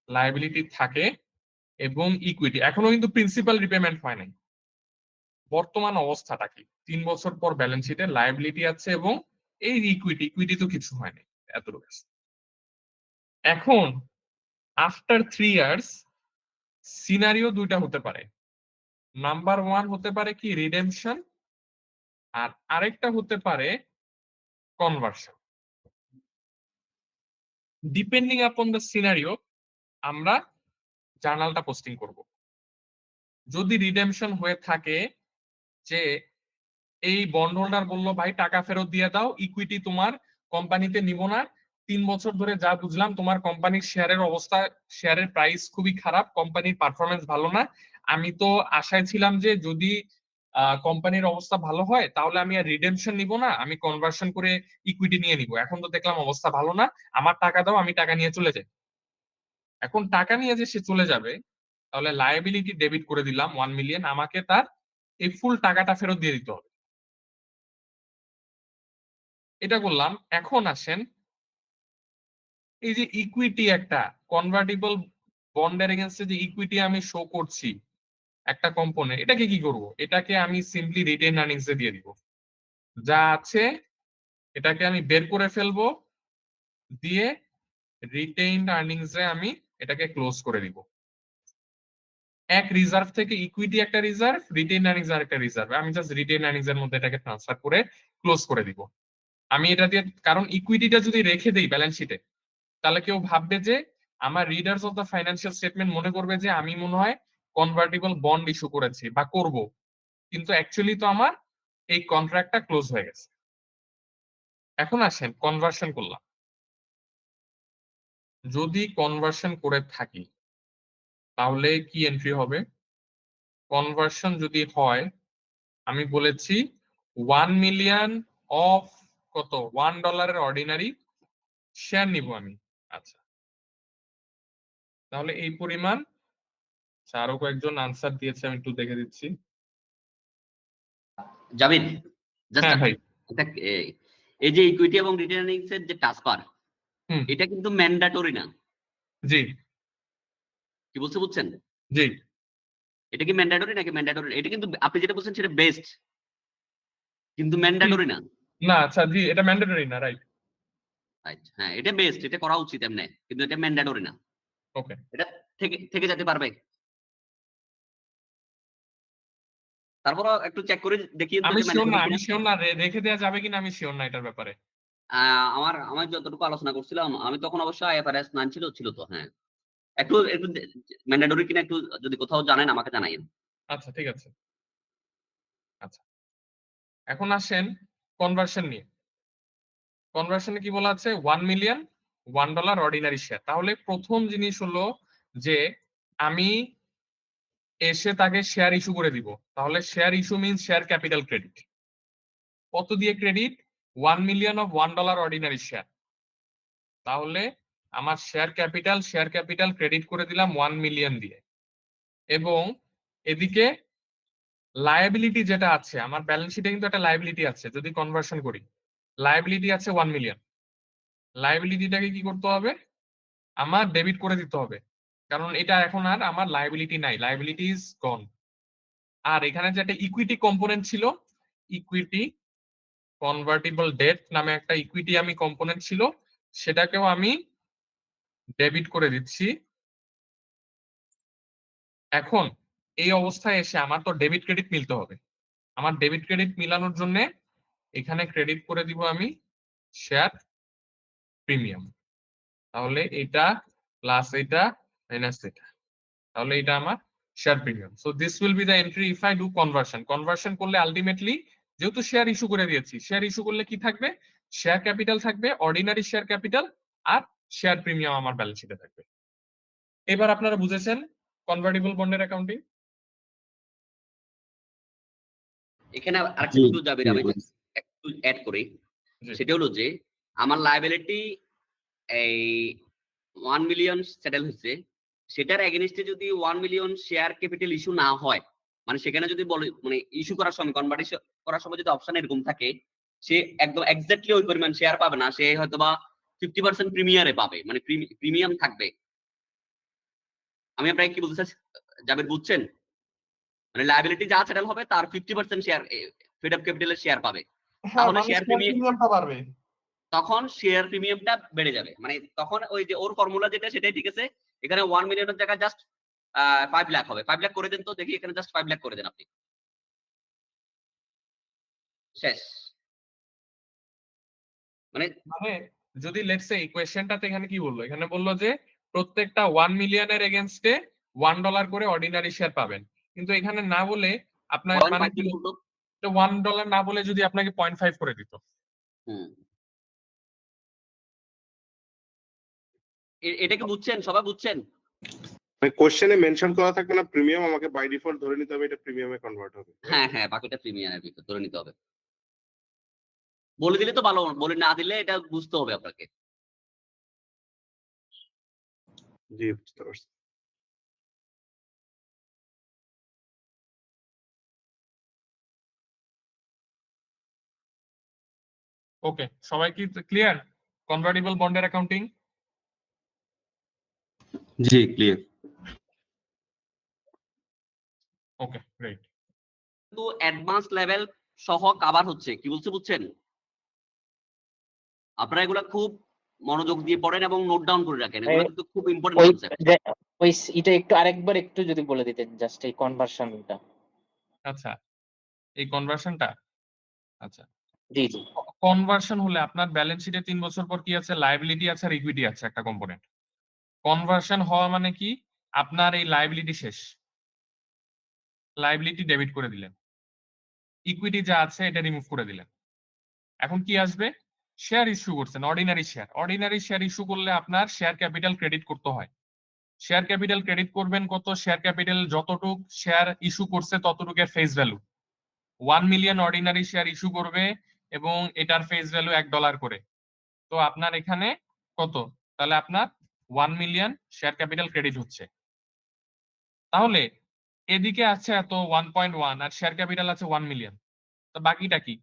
লায়াবিলিটি থাকে এবং ইকুইটি। এখনো কিন্তু প্রিন্সিপাল রিপেমেন্ট হয় নাই। বর্তমান অবস্থাটা কি? 3 বছর পর ব্যালেন্স শিটে লায়াবিলিটি আছে এবং এই ইকুইটি তো কিছু হয় নাই, এতটুকু আছে। এখন আফটার 3 ইয়ার্স সিনারিও দুইটা হতে পারে। নাম্বার 1 হতে পারে কি রিডেমশন, আর আরেকটা হতে পারে conversion. Depending upon the scenario আমরা জার্নালটা পোস্টিং করব। যদি রিডেমশন হয়ে থাকে যে এই বন্ড হোল্ডার বললো ভাই টাকা ফেরত দিয়ে দাও, ইকুইটি তোমার কোম্পানিতে নিব না, 3 বছর ধরে যা বুঝলাম তোমার কোম্পানির শেয়ারের অবস্থা, শেয়ারের প্রাইস খুবই খারাপ, কোম্পানির পারফরমেন্স ভালো না। আমি তো আশায় ছিলাম যে যদি কোম্পানির অবস্থা ভালো হয় তাহলে আমি আর রিডেমশন নিব না, আমি কনভার্সন করে ইকুইটি নিয়ে নিব। এখন তো দেখলাম অবস্থা ভালো না, আমার টাকা দাও, আমি টাকা নিয়ে চলে যাই। এখন টাকা নিয়ে যে সে চলে যাবে, তাহলে লায়াবিলিটি ডেবিট করে দিলাম 1 মিলিয়ন, আমাকে তার এই ফুল টাকাটা ফেরত দিয়ে দিতে হবে। এটা করলাম। এখন আসেন, এই যে ইকুইটি, একটা কনভার্টিবল বন্ডের এগেইনস্টে যে ইকুইটি আমি শো করছি একটা কম্পোনেন্ট, এটাকে কি করব? এটাকে আমি সিম্পলি রিটেইন আর্নিংস এ দিয়ে দিব। যা আছে এটাকে আমি বের করে ফেলবো, দিয়ে রিটেইনড আর্নিংস এ আমি এটাকে ক্লোজ করে দিব। এক রিজার্ভ থেকে ইকুইটি একটা রিজার্ভ, রিটেইন আর্নিংস আর একটা রিজার্ভ, আমি জাস্ট রিটেইন আর্নিংস এর মধ্যে এটাকে ট্রান্সফার করে ক্লোজ করে দিব। আমি এটা দিয়ে, কারণ ইকুইটিটা যদি রেখে দেই ব্যালেন্স শিটে, তাহলে কেউ ভাববে যে আমার readers of the financial statement মনে করবে যে আমি মনে হয় কনভার্টিবল বন্ড ইস্যু করেছি বা করব, কিন্তু অ্যাকচুয়ালি তো আমার এই কন্ট্রাক্টটা ক্লোজ হয়ে গেছে। এখন আসেন, কনভার্সন করলাম। যদি কনভার্সন করে থাকি তাহলে কি এন্ট্রি হবে? কনভার্সন যদি হয়, আমি বলেছি 1 মিলিয়ন অফ কত, $1 অর্ডিনারি শেয়ার নিব আমি। আচ্ছা, তাহলে এই পরিমাণ। আরো কয়েকজন আনসার দিয়েছে, আমি একটু দেখে দিচ্ছি। জামিন, জাস্ট হ্যাঁ ভাই। এই যে ইকুইটি এবং রিটেন আর্নিংস এর যে ট্রান্সফার, হুম। এটা কিন্তু ম্যান্ডেটরি না। জি কি বলছে বুঝছেন? জি। এটা কি ম্যান্ডেটরি নাকি ম্যান্ডেটরি? এটা কিন্তু আপনি যেটা বলছেন সেটা বেস্ট, কিন্তু ম্যান্ডেটরি না। না, আচ্ছা জি, এটা ম্যান্ডেটরি না, রাইট। হ্যাঁ, এটা বেস্ট, এটা করা উচিত এমনি, কিন্তু এটা ম্যান্ডেটরি না। ওকে, এটা থেকে থেকে যেতে পারবে। তারপর একটু চেক করে দেখিয়ে তো আমি যে শিওর না, ম্যান্ডেটরি আমি কিনা। শিওর না, রেখে দেওয়া যাবে কিনা আমি শিওর না এটার ব্যাপারে। আমার যতটুকু আলোচনা করছিলাম, আমি তখন অবশ্য আইএফআরএস 9 ছিল তো। হ্যাঁ, একটু একটু ম্যান্ডেটরি কিনা একটু যদি কোথাও জানেন আমাকে জানাইন। আচ্ছা ঠিক আছে। আচ্ছা, এখন আসেন কনভার্সন নিয়ে। কনভার্সনে কি বলা আছে? 1 মিলিয়ন $1 অর্ডিনারি শেয়ার। তাহলে প্রথম জিনিস হলো যে আমি এসে তাকে শেয়ার ইস্যু করে দিব। তাহলে share issue means share capital credit. কত দিয়ে credit? 1 million of $1 ordinary share. তাহলে আমার শেয়ার ক্যাপিটাল ক্রেডিট করে দিলাম 1 মিলিয়ন দিয়ে। এবং এদিকে লায়াবিলিটি যেটা আছে, আমার ব্যালেন্স শিটে কিন্তু একটা লায়াবিলিটি আছে, যদি কনভার্সন করি লায়াবিলিটি আছে 1 মিলিয়ন। লায়াবিলিটিটাকে কি করতে হবে? আমার ডেবিট করে দিতে হবে, কারণ এটা এখন আর আমার লায়াবিলিটি নাই, লায়াবিলিটি ইজ গন। আর এখানে যে একটা ইকুইটি কম্পোনেন্ট ছিল, ইকুইটি কনভার্টিবল ডেট নামে একটা ইকুইটি আমি কম্পোনেন্ট ছিল, সেটাকেও আমি ডেবিট করে দিচ্ছি। এখন এই অবস্থায় এসে আমার তো ডেবিট ক্রেডিট মিলতে হবে। আমার ডেবিট ক্রেডিট মিলানোর জন্য এখানে ক্রেডিট করে দিব আমি শেয়ার প্রিমিয়াম। তাহলে এটা প্লাস এটা মাইনাস এটা, তাহলে এটা আমার share premium. So this will be the entry if I do conversion. Conversion করলে আলটিমেটলি যেহেতু শেয়ার ইস্যু করে দিয়েছি, শেয়ার ইস্যু করলে কি থাকবে? শেয়ার ক্যাপিটাল থাকবে, অর্ডিনারি শেয়ার ক্যাপিটাল, আর শেয়ার প্রিমিয়াম আমার ব্যালেন্স শিটে থাকবে। এবার আপনারা বুঝেছেন কনভার্টিবল বন্ডের অ্যাকাউন্টিং। এখানে আরেকটা কিছু যাবে, আমি একটু অ্যাড করি। সেটা হলো যে আমার লায়াবিলিটি এই 1 মিলিয়ন সেটেল হচ্ছে, সেটার এগেইনস্টে যদি 1 মিলিয়ন শেয়ার ক্যাপিটাল ইস্যু না হয়, মানে সেখানে যদি বলে, মানে ইস্যু করার সময়, কনভার্টেশন করার সময় যদি অপশন এরকম থাকে, সে একদম এক্স্যাক্টলি ওই পরিমাণ শেয়ার পাবে না, সে হয়তোবা 50% প্রিমিয়ারে পাবে, মানে প্রিমিয়াম থাকবে। আমি আপনাকে কি বলতে চাচ্ছি, জাবের বুঝছেন? মানে লায়াবিলিটি যা সেটেল হবে তার 50% শেয়ার ফেড আপ ক্যাপিটালের শেয়ার পাবে। তাহলে শেয়ার প্রিমিয়ামটা বাড়বে, তখন শেয়ার প্রিমিয়ামটা বেড়ে যাবে। মানে তখন ওই যে ওর ফর্মুলা যেটা সেটাই ঠিক আছে। এখানে 1 মিলিয়নের জায়গায় জাস্ট 5 লাখ হবে। 5 লাখ করে দেন তো দেখি, এখানে জাস্ট 5 লাখ করে দেন আপনি, শেষ। মানে মানে যদি লেটস সে ইকুয়েশনটাতে এখানে কি বললো? এখানে বললো যে প্রত্যেকটা 1 মিলিয়নের এগেইনস্টে $1 করে অর্ডিনারি শেয়ার পাবেন, কিন্তু এখানে না বলে আপনার মানে কি, $1 না বলে যদি আপনাকে 0.5 করে দিত, হুম এটা কি বুঝছেন? সবাই বুঝছেন? কোশ্চেনে মেনশন করা থাকবে না প্রিমিয়াম, আমাকে বাই ডিফল্ট ধরে নিতে হবে এটা প্রিমিয়ামে কনভার্ট হবে। হ্যাঁ হ্যাঁ, বাকিটা প্রিমিয়ামের ভিতর ধরে নিতে হবে। বলে দিলে তো ভালো, বলে না দিলে এটা বুঝতে হবে আপনাকে। জি, বুঝতে পারছি। ওকে, সবাই কি ক্লিয়ার কনভার্টিবল বন্ডের অ্যাকাউন্টিং? জি ক্লিয়ার। Okay great. কিন্তু অ্যাডভান্স লেভেল সহ কভার হচ্ছে, কি বলছে বুঝছেন? আপনারা এগুলা খুব মনোযোগ দিয়ে পড়েন এবং নোট ডাউন করে রাখেন, এগুলো কিন্তু খুব ইম্পর্টেন্ট ওই কনসেপ্ট। ওই এটা একটু আরেকবার একটু যদি বলে দিতেন, জাস্ট এই কনভার্সনটা। আচ্ছা, এই কনভার্সনটা, আচ্ছা জি জি কনভার্সন হলে আপনার ব্যালেন্স শিটে 3 বছর পর কি আছে? লায়াবিলিটি আছে আর ইকুইটি আছে একটা কম্পোনেন্ট। কনভার্সন হওয়া মানে কি? আপনার এই লায়াবিলিটি শেষ, লায়াবিলিটি ডেবিট করে দিলেন, ইকুইটি যা আছে এটা রিমুভ করে দিলেন। এখন কি আসবে? শেয়ার ইস্যু করছেন, ordinary share. Ordinary share issue করলে আপনার শেয়ার ক্যাপিটাল ক্রেডিট করতে হয়। শেয়ার ক্যাপিটাল ক্রেডিট করবেন কত? শেয়ার ক্যাপিটাল যতটুক শেয়ার ইস্যু করছে ততটুকের face value. 1 million ordinary share issue করবে এবং এটার ফেস ভ্যালু $1 করে। তো আপনার এখানে কত? তাহলে আপনার 1 মিলিয়ন শেয়ার ক্যাপিটাল ক্রেডিট হচ্ছে। তাহলে এদিকে আছে এত 1.1 আর শেয়ার ক্যাপিটাল আছে 1 মিলিয়ন। তো বাকিটা কি?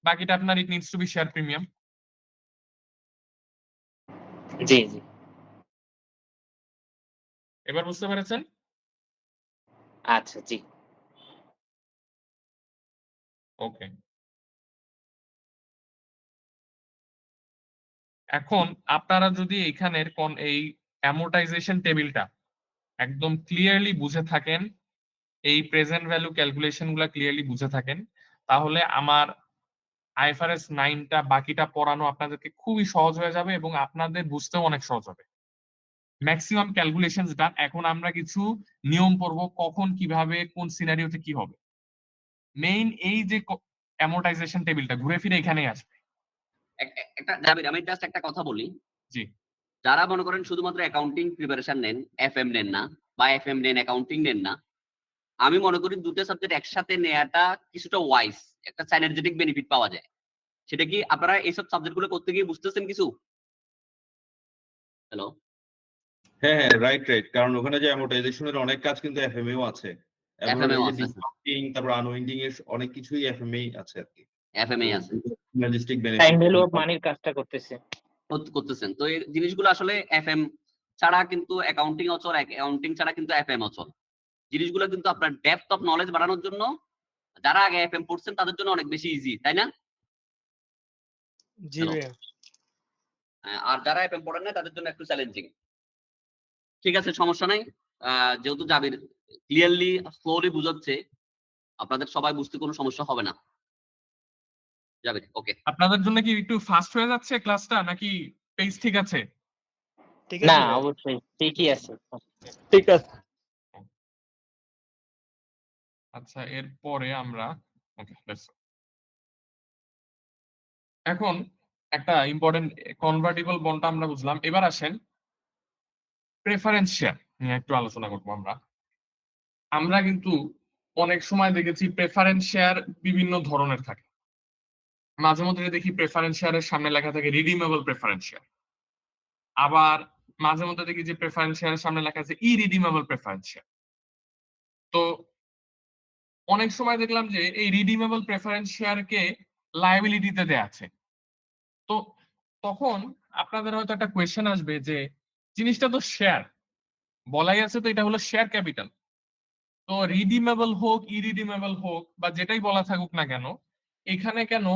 বাকিটা আপনার it needs to be share premium. জি জি এবার বুঝতে পেরেছেন? আচ্ছা জি। ওকে, এখন আপনারা যদি এখানের এই অ্যামোর্টাইজেশন টেবিলটা একদম ক্লিয়ারলি বুঝে থাকেন, এই প্রেজেন্ট ভ্যালু ক্যালকুলেশন গুলা ক্লিয়ারলি বুঝে থাকেন, তাহলে আমার আইএফআরএস 9টা বাকিটা পড়ানো আপনাদেরকে খুবই সহজ হয়ে যাবে এবং আপনাদের বুঝতেও অনেক সহজ হবে। ম্যাক্সিমাম ক্যালকুলেশনস ডান। এখন আমরা কিছু নিয়ম পড়বো, কখন কিভাবে কোন সিনারিওতে কি হবে। মেইন এই যে অ্যামোর্টাইজেশন টেবিলটা ঘুরে ফিরে এখানেই আসবে। একটা জাবির, আমি জাস্ট একটা কথা বলি। জি যারা মনে করেন শুধুমাত্র অ্যাকাউন্টিং প্রিপারেশন নেন, এফএম নেন না, বা এফএম নেন অ্যাকাউন্টিং নেন না, আমি মনে করি দুটো সাবজেক্ট একসাথে নেওয়াটা কিছুটা ওয়াইজ, একটা সাইনার্জেটিক বেনিফিট পাওয়া যায়। সেটা কি আপনারা এইসব সাবজেক্ট গুলো করতে গিয়ে বুঝতেছেন কিছু? হ্যালো? হ্যাঁ হ্যাঁ, রাইট রাইট, কারণ ওখানে যে অ্যামোর্টাইজেশনের অনেক কাজ কিন্তু এফএমএও আছে, এবং এফএমএও এই যে আছে, ডিসকাউন্টিং তারপর আনউইন্ডিং এর অনেক কিছুই এফএমএই আছে আর কি। এফএমএ আছে, Majestic time benefit value of মানির কাজটা করতেছে। করতেছেন। তো এই জিনিসগুলো আসলে এফএম ছাড়া কিন্তু অ্যাকাউন্টিং অচল, অ্যাকাউন্টিং ছাড়া কিন্তু এফএম অচল। জিনিসগুলো কিন্তু আপনার ডেপথ অফ নলেজ বাড়ানোর জন্য যারা আগে এফএম পড়ছেন তাদের জন্য অনেক বেশি ইজি, তাই না? জি ভাইয়া। আর যারা এফএম পড়েন না তাদের জন্য একটু চ্যালেঞ্জিং। ঠিক আছে, সমস্যা নাই। যেহেতু জাবির ক্লিয়ারলি স্লোলি বুঝাচ্ছে, আপনাদের সবাই বুঝতে কোনো সমস্যা হবে না। জাবির ওকে। আপনাদের জন্য কি একটু ফাস্ট হয়ে যাচ্ছে ক্লাসটা, নাকি পেজ ঠিক আছে? ঠিক না আছে ভাইয়া। অবশ্যই ঠিকই আছে। ঠিক আছে। আচ্ছা, এরপরে আমরা ওকে এখন একটা ইম্পর্টেন্ট কনভার্টিবল বন্ডটা আমরা বুঝলাম। এবার আসেন প্রেফারেন্স শেয়ার নিয়ে একটু আলোচনা করবো আমরা। আমরা কিন্তু অনেক সময় দেখেছি প্রেফারেন্স শেয়ার বিভিন্ন ধরনের থাকে। মাঝে মধ্যে দেখি প্রেফারেন্স শেয়ারের সামনে লেখা থাকে রিডিমেবল প্রেফারেন্স শেয়ার, আবার মাঝে মধ্যে দেখি যে প্রেফারেন্স শেয়ারের সামনে লেখা আছে ইরিডিমেবল প্রেফারেন্স শেয়ার। তো অনেক সময় দেখলাম যে এই রিডিমেবল প্রেফারেন্স শেয়ারকে লায়াবিলিটিতে দেয়া আছে। তো তখন আপনাদের হয়তো একটা কোয়েশ্চেন আসবে যে জিনিসটা তো শেয়ার বলাই আছে, তো এটা হলো শেয়ার ক্যাপিটাল, তো রিডিমেবল হোক ইরিডিমেবল হোক বা যেটাই বলা থাকুক না কেন, এখানে কেন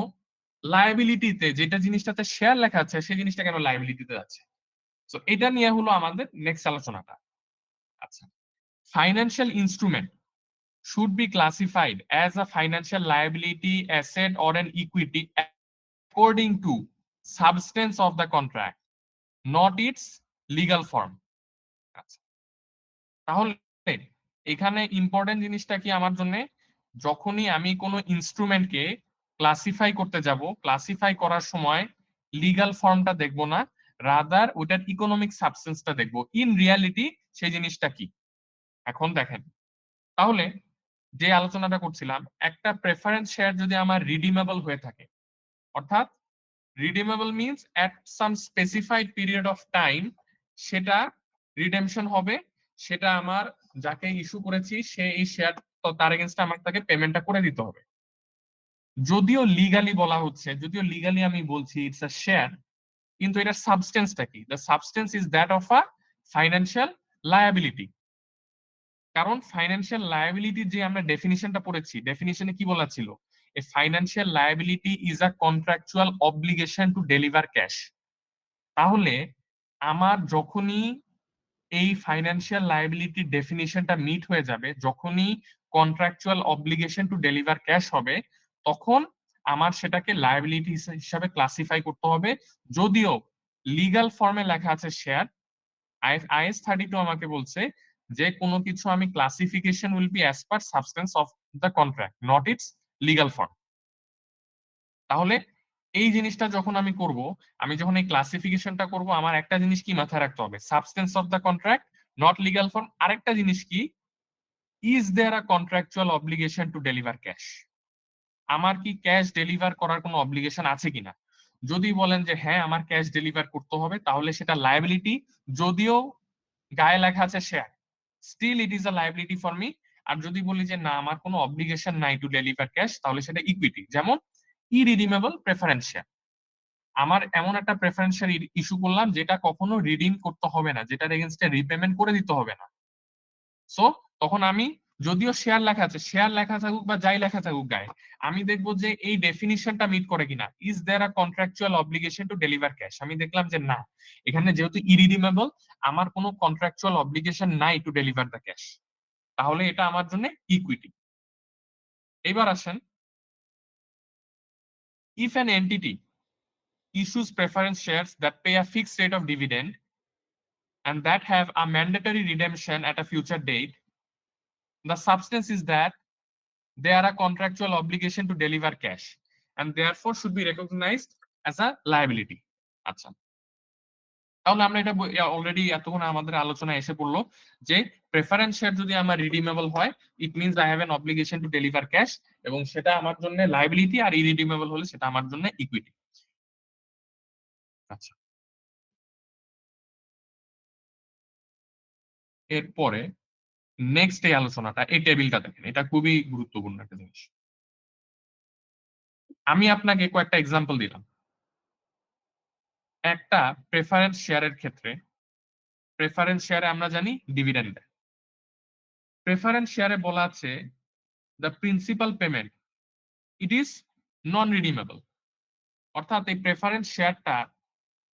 লায়াবিলিটিতে যেটা জিনিসটাতে শেয়ার লেখা আছে সেই জিনিসটা কেন লায়াবিলিটিতে আছে? তো এটা নিয়ে হলো আমাদের নেক্সট আলোচনাটা। আচ্ছা, financial instrument should be classified as a financial liability, asset or an equity according to substance of the contract, not its legal form. আচ্ছা, তাহলে এখানে ইম্পর্টেন্ট জিনিসটা কি আমার জন্য? যখনই আমি কোনো ইনস্ট্রুমেন্টকে ক্লাসিফাই করতে যাব, ক্লাসিফাই করার সময় লিগ্যাল ফর্মটা দেখব না, রাদার ওটার ইকোনমিক সাবস্টেন্সটা দেখবো, ইন রিয়ালিটি সেই জিনিসটা কি। এখন দেখেন, তাহলে যে আলোচনাটা করছিলাম, একটা প্রেফারেন্স শেয়ার যদি আমার রিডিমেবল হয়ে থাকে, অর্থাৎ redeemable means at some specified period of time সেটা রিডেমশন হবে, সেটা আমার যাকে ইস্যু করেছি সে এই শেয়ার, তো তার এগেইনস্টে আমার তাকে পেমেন্টটা করে দিতে হবে। যদিও লিগালি বলা হচ্ছে, যদিও লিগালি আমি বলছি ইটস আ শেয়ার, কিন্তু এটার সাবস্টেন্সটা কি? The substance is that of a financial liability. কারণ ফাইন্যান্সিয়াল লায়াবিলিটির যে আমরা ডেফিনিশনটা পড়েছি, ডেফিনিশনে কি বলা ছিল? এ financial liability is a contractual obligation to deliver cash. তাহলে আমার যখনই এই ফাইন্যান্সিয়াল লায়াবিলিটির ডেফিনিশনটা মিট হয়ে যাবে, যখনই contractual obligation to deliver cash হবে, তখন আমার সেটাকে লায়াবিলিটি হিসাবে ক্লাসিফাই করতে হবে। যদিও লিগ্যাল ফর্মে লেখা আছে শেয়ার, IAS 32 আমাকে বলছে যে কোনো কিছু আমি classification will be as per substance of the contract, not it's legal form. তাহলে এই জিনিসটা যখন আমি করব, আমি যখন এই ক্লাসিফিকেশনটা করব, আমার একটা জিনিস কি মাথায় রাখতে হবে? Substance of the contract, not legal form. আরেকটা জিনিস কি? Is there a contractual obligation to deliver cash? আমার কি ক্যাশ ডেলিভার করার কোনো অব্লিগেশন আছে কিনা? যদি বলেন যে হ্যাঁ আমার ক্যাশ ডেলিভার করতে হবে, তাহলে সেটা লায়াবিলিটি, যদিও গায়ে লেখা আছে share, still it is a liability for me. আর যদি বলি যে না আমার কোনো অব্লিগেশন নাই টু ডেলিভার ক্যাশ, তাহলে সেটা ইকুইটি। যেমন ইরিডিমেবল প্রেফারেন্স শেয়ার, আমার এমন একটা প্রেফারেন্স শেয়ার ইস্যু করলাম যেটা কখনো রিডিম করতে হবে না, যেটার এগেইনস্টে রিপেমেন্ট করে দিতে হবে না। সো তখন আমি, যদিও শেয়ার লেখা আছে, শেয়ার লেখা থাকুক বা যাই লেখা থাকুক গায়ে, আমি দেখবো যে এই ডেফিনিশনটা মিট করে কিনা। Is there a contractual obligation to deliver cash? আমি দেখলাম যে না, এখানে যেহেতু ইরিডিমেবল, আমার কোনো কন্ট্রাকচুয়াল অব্লিগেশন নাই টু ডেলিভার দ্য ক্যাশ, তাহলে এটা আমার জন্য ইকুইটি। এবার আসেন, if an entity issues preference shares that pay a fixed rate of dividend and that have a mandatory redemption at a future date, the substance is that they are a contractual obligation to deliver cash and therefore should be recognized as a liability. আচ্ছা, তাহলে আমরা এটা অলরেডি এতক্ষণ আমাদের আলোচনায় এসে পড়লো যে প্রেফারেন্স শেয়ার যদি আমার রিডিমেবল হয়, it means I have an obligation to deliver cash, এবং সেটা আমার জন্য লায়াবিলিটি, আর ইরিডিমেবল হলে সেটা আমার জন্য ইকুইটি। আচ্ছা, এরপরে নেক্সট এই আলোচনাটা, এই টেবিলটা দেখেন, এটা খুবই গুরুত্বপূর্ণ একটা জিনিস। আমি আপনাকে কয়েকটা এক্সাম্পল দিলাম। একটা প্রেফারেন্স শেয়ারের ক্ষেত্রে, প্রেফারেন্স শেয়ারে আমরা জানি ডিভিডেন্ড দেয়। প্রেফারেন্স শেয়ারে বলা আছে the principal payment it is non redeemable, অর্থাৎ এই প্রেফারেন্স শেয়ারটা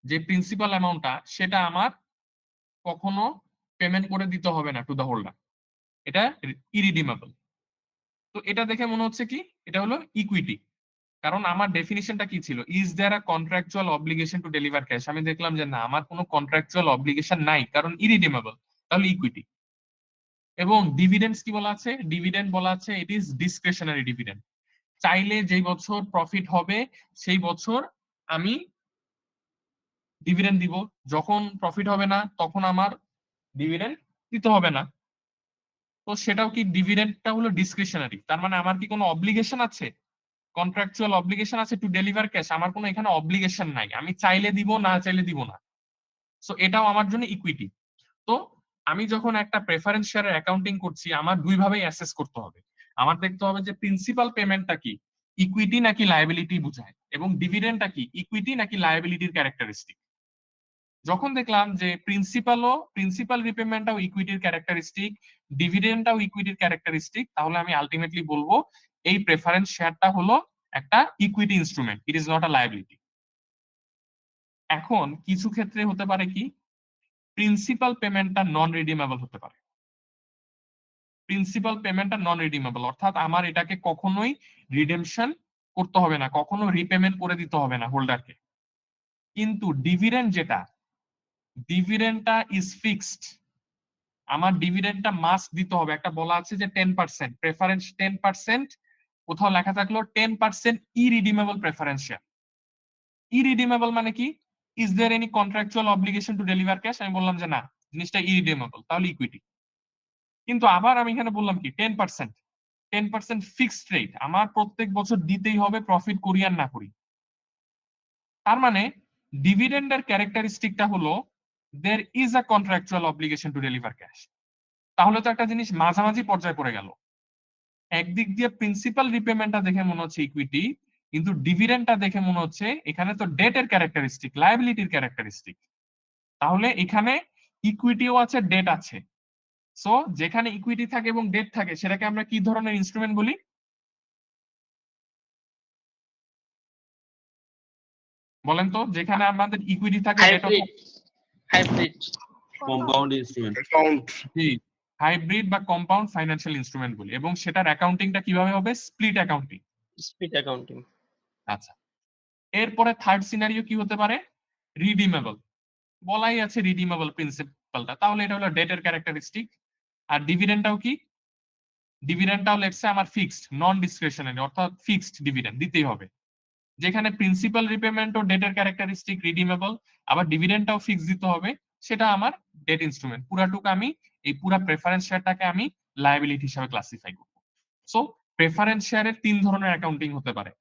যে প্রিন্সিপাল অ্যামাউন্টটা সেটা আমার কখনো পেমেন্ট করে দিতে হবে না টু দ্য হোল্ডার, এটা ইরিডিমেবল। তো এটা দেখে মনে হচ্ছে কি এটা হলো ইকুইটি, কারণ আমার ডেফিনিশনটা কি ছিল? Is there a contractual obligation to deliver cash? আমি দেখলাম যে না, আমার কোনো কন্ট্রাকচুয়াল অব্লিগেশন নাই, কারণ ইরিডিমেবল, তাহলে ইকুইটি। এবং ডিভিডেন্ডস কি বলা আছে? ডিভিডেন্ড বলা আছে ইট ইজ ডিসক্রিশনারি ডিভিডেন্ড, চাইলে যেই বছর প্রফিট হবে সেই বছর আমি ডিভিডেন্ড দিব, যখন প্রফিট হবে না তখন আমার ডিভিডেন্ড দিতে হবে না। তো সেটাও কি, ডিভিডেন্ডটা হলো ডিসক্রিশনারি, তার মানে আমার কি কোনো অব্লিগেশন আছে, কন্ট্রাকচুয়াল অব্লিগেশন আছে টু ডেলিভার ক্যাশ? আমার কোনো এখানে অব্লিগেশন নাই, আমি চাইলে দিব না চাইলে দিব না। সো এটাও আমার জন্য ইকুইটি। তো আমি যখন একটা প্রেফারেন্স শেয়ারের অ্যাকাউন্টিং করছি, আমার দুই ভাবেই অ্যাসেস করতে হবে। আমার দেখতে হবে যে প্রিন্সিপাল পেমেন্টটা কি, ইকুইটি নাকি লায়াবিলিটি বুঝায়, এবং ডিভিডেন্ডটা কি, ইকুইটি নাকি লায়াবিলিটির ক্যারেক্টারিস্টিক। যখন দেখলাম যে প্রিন্সিপাল রিপেমেন্টটাও ইকুইটির ক্যারেক্টারিস্টিক, ডিভিডেন্ডটাও ইকুইটির ক্যারেক্টারিস্টিক, তাহলে আমি আলটিমেটলি বলবো এই প্রেফারেন্স শেয়ারটা হলো একটা equity instrument, it is not a liability. এখন কিছু ক্ষেত্রে হতে পারে কি, প্রিন্সিপাল পেমেন্টটা নন রিডিমেবল হতে পারে। প্রিন্সিপাল পেমেন্টটা নন রিডিমেবল, অর্থাৎ আমার এটাকে কখনোই রিডেমশন করতে হবে না, কখনো রিপেমেন্ট করে দিতে হবে না হোল্ডারকে। কিন্তু ডিভিডেন্ড যেটা, ডিভিডেন্ডটা ইজ ফিক্সড, আমার ডিভিডেন্ডটা মাস্ট দিতে হবে। একটা বলা আছে যে 10%, প্রেফারেন্স 10%, কোথাও লেখা থাকলো 10% ইরিডিমেবল প্রেফারেন্স শেয়ার। ইরিডিমেবল মানে কি? Is there any contractual obligation to deliver cash, আমি বললাম যে না, জিনিসটা ইরিডিমেবল, তাহলে ইকুইটি। কিন্তু আবার আমি এখানে বললাম কি 10% ফিক্সড রেট, আমার প্রত্যেক বছর দিতেই হবে, প্রফিট করি আর না করি। তার মানে ডিভিডেন্ডের ক্যারেক্টারিস্টিকটা হলো there is a contractual obligation to deliver cash. তাহলে তো একটা জিনিস মাঝামাঝি পর্যায়ে পড়ে গেল, একদিক দিয়ে প্রিন্সিপাল রিপেমেন্টটা দেখে মনে হচ্ছে ইকুইটি, কিন্তু ডিভিডেন্ডটা দেখে মনে হচ্ছে এখানে তো ডেটের ক্যারেক্টারিস্টিক, লায়াবিলিটির ক্যারেক্টারিস্টিক। তাহলে এখানে ইকুইটিও আছে, ডেট আছে। সো যেখানে ইকুইটি থাকে এবং ডেট থাকে সেটাকে আমরা কি ধরনের ইনস্ট্রুমেন্ট বলি? বলেন তো, যেখানে আমাদের ইকুইটি থাকে, debt hybrid compound instrument. Hybrid বা কম্পাউন্ড ফাইন্যান্সিয়াল ইনস্ট্রুমেন্ট বলি। এবং সেটার অ্যাকাউন্টিংটা কিভাবে হবে? Split accounting. Speed accounting. আচ্ছা, এরপরে থার্ড সিনারিও কি হতে পারে? রিডিমেবল। বলাই আছে রিডিমেবল প্রিন্সিপালটা, তাহলে এটা হলো ডেটের ক্যারেক্টারিস্টিক। আর ডিভিডেন্ডটাও কি? ডিভিডেন্ডটাও লেটস সে আমার ফিক্সড, নন ডিসক্রিশনারি, অর্থাৎ ফিক্সড ডিভিডেন্ড দিতেই হবে। যেখানে প্রিন্সিপাল রিপেমেন্ট ও ডেটের ক্যারেক্টারিস্টিক রিডিমেবল, আবার ডিভিডেন্ডটাও ফিক্স দিতে হবে, সেটা আমার ডেট ইনস্ট্রুমেন্ট। পুরাটুকু আমি এই পুরা প্রেফারেন্স শেয়ারটাকে আমি লায়াবিলিটি হিসেবে ক্লাসিফাই করব। সো প্রেফারেন্স শেয়ারের 3 ধরনের অ্যাকাউন্টিং হতে পারে।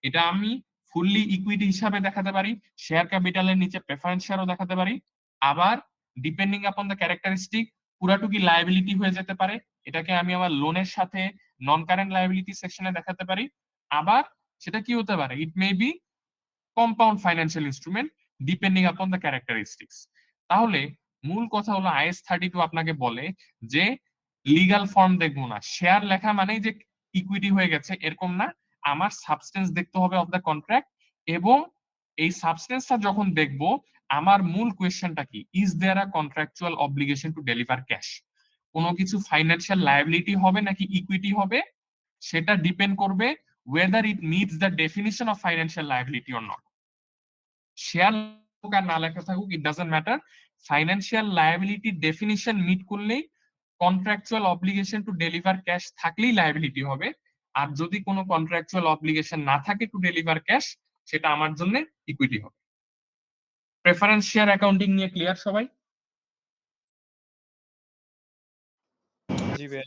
এটা আমি ফুললি ইকুইটি হিসাবে দেখাতে পারি, শেয়ার ক্যাপিটালের নিচে প্রেফারেন্স শেয়ারও দেখাতে পারি। আবার depending upon the characteristic পুরাটুকি liability হয়ে যেতে পারে, এটাকে আমি আমার লোনের সাথে নন কারেন্ট লায়াবিলিটি সেকশনে দেখাতে পারি। আবার সেটা কি হতে পারে? It may be compound financial instrument depending upon the characteristics. তাহলে মূল কথা হলো IAS 32 আপনাকে বলে যে লিগ্যাল ফর্ম দেখবো না, শেয়ার লেখা মানেই যে ইকুইটি হয়ে গেছে এরকম না, আমার সাবস্টেন্স দেখতে হবে অফ দ্য কন্ট্রাক্ট। এবং এই সাবস্টেন্সটা যখন দেখবো, আমার মূল কোয়েশ্চেনটা কি? Is there a contractual obligation to deliver cash? কোনো কিছু ফাইন্যান্সিয়াল লায়াবিলিটি হবে নাকি ইকুইটি হবে, সেটা ডিপেন্ড করবে whether it meets the definition of financial liability or not. Share থাকুক আর না লেখা থাকুক, it doesn't matter, financial liability definition meet করলেই contractual obligation to deliver cash থাকলেই লায়াবিলিটি হবে। আর যদি কোনো কন্ট্রাকচুয়াল অব্লিগেশন না থাকে টু ডেলিভার ক্যাশ, সেটা আমার জন্য ইকুইটি হবে। প্রেফারেন্স শেয়ার অ্যাকাউন্টিং নিয়ে ক্লিয়ার সবাই? জি ভাই।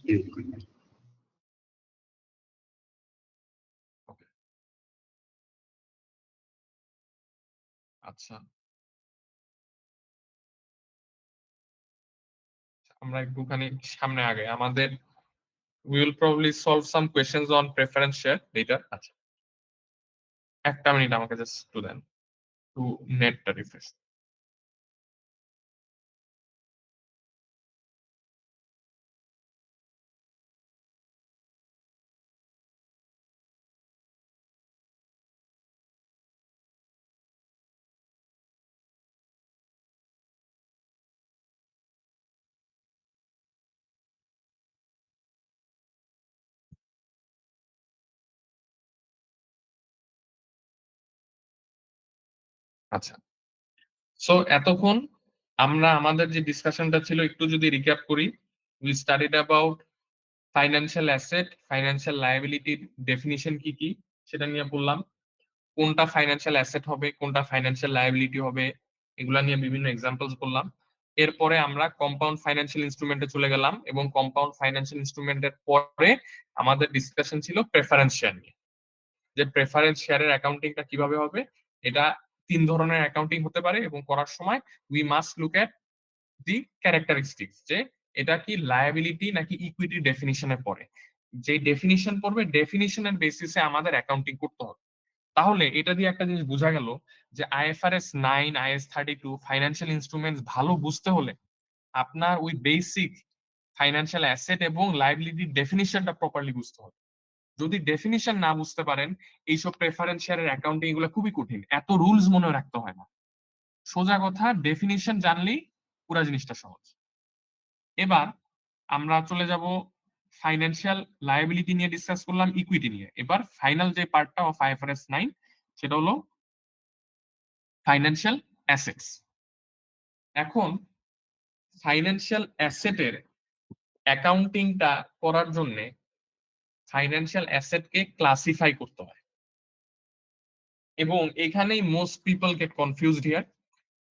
আচ্ছা, আমরা একটুখানি সামনে আগে আমাদের we will probably solve some questions on preference share later. আচ্ছা, একটা মিনিট আমাকে জাস্ট একটু দেন, টু নেটটা রিফ্রেশ। আচ্ছা, সো এতক্ষণ আমরা আমাদের যে ডিসকাশনটা ছিল একটু যদি রিক্যাপ করি, we studied about financial asset, financial লায়াবিলিটির ডেফিনিশন কি কি সেটা নিয়ে বললাম, কোনটা ফাইন্যান্সিয়াল অ্যাসেট হবে, কোনটা ফাইন্যান্সিয়াল লায়াবিলিটি হবে, এগুলা নিয়ে বিভিন্ন এক্সাম্পলস বললাম। এরপরে আমরা কম্পাউন্ড ফাইন্যান্সিয়াল ইনস্ট্রুমেন্টে চলে গেলাম, এবং কম্পাউন্ড ফাইন্যান্সিয়াল ইনস্ট্রুমেন্টের পরে আমাদের ডিসকাশন ছিল প্রেফারেন্স শেয়ার নিয়ে, যে প্রেফারেন্স শেয়ারের অ্যাকাউন্টিংটা কিভাবে হবে। এটা 3 ধরনের অ্যাকাউন্টিং হতে পারে, এবং করার সময় we must look at the characteristics, যে এটা কি লায়াবিলিটি নাকি ইকুইটি ডেফিনিশনে পড়ে। যে ডেফিনিশন পড়বে, ডেফিনিশনের বেসিসে আমাদের অ্যাকাউন্টিং করতে হবে। তাহলে এটা দিয়ে একটা জিনিস বোঝা গেল যে IFRS 9, IAS 32 ফাইন্যান্সিয়াল ইনস্ট্রুমেন্টস ভালো বুঝতে হলে আপনার ওই বেসিক ফাইন্যান্সিয়াল অ্যাসেট এবং লায়াবিলিটি ডেফিনিশনটা প্রপারলি বুঝতে হবে। যদি ডেফিনিশন না বুঝতে পারেন, এইসব প্রেফারেন্স শেয়ারের অ্যাকাউন্টিং এগুলো খুবই কঠিন, এত রুলস মনে রাখতে হয় না। সোজা কথা, ডেফিনিশন জানলেই পুরো জিনিসটা সহজ। এবার আমরা চলে যাব ফাইন্যান্সিয়াল লায়াবিলিটি নিয়ে ডিসকাস করলাম, ইকুইটি নিয়ে। এবার ফাইনাল যে পার্টটা অফ IFRS 9 সেটা হলো ফাইন্যান্সিয়াল অ্যাসেটস। এখন ফাইন্যান্সিয়াল অ্যাসেটের অ্যাকাউন্টিংটা করার জন্য ফাইন্যান্সিয়াল অ্যাসেটকে ক্লাসিফাই করতে হয়, এবং এখানেই most people gate confused here.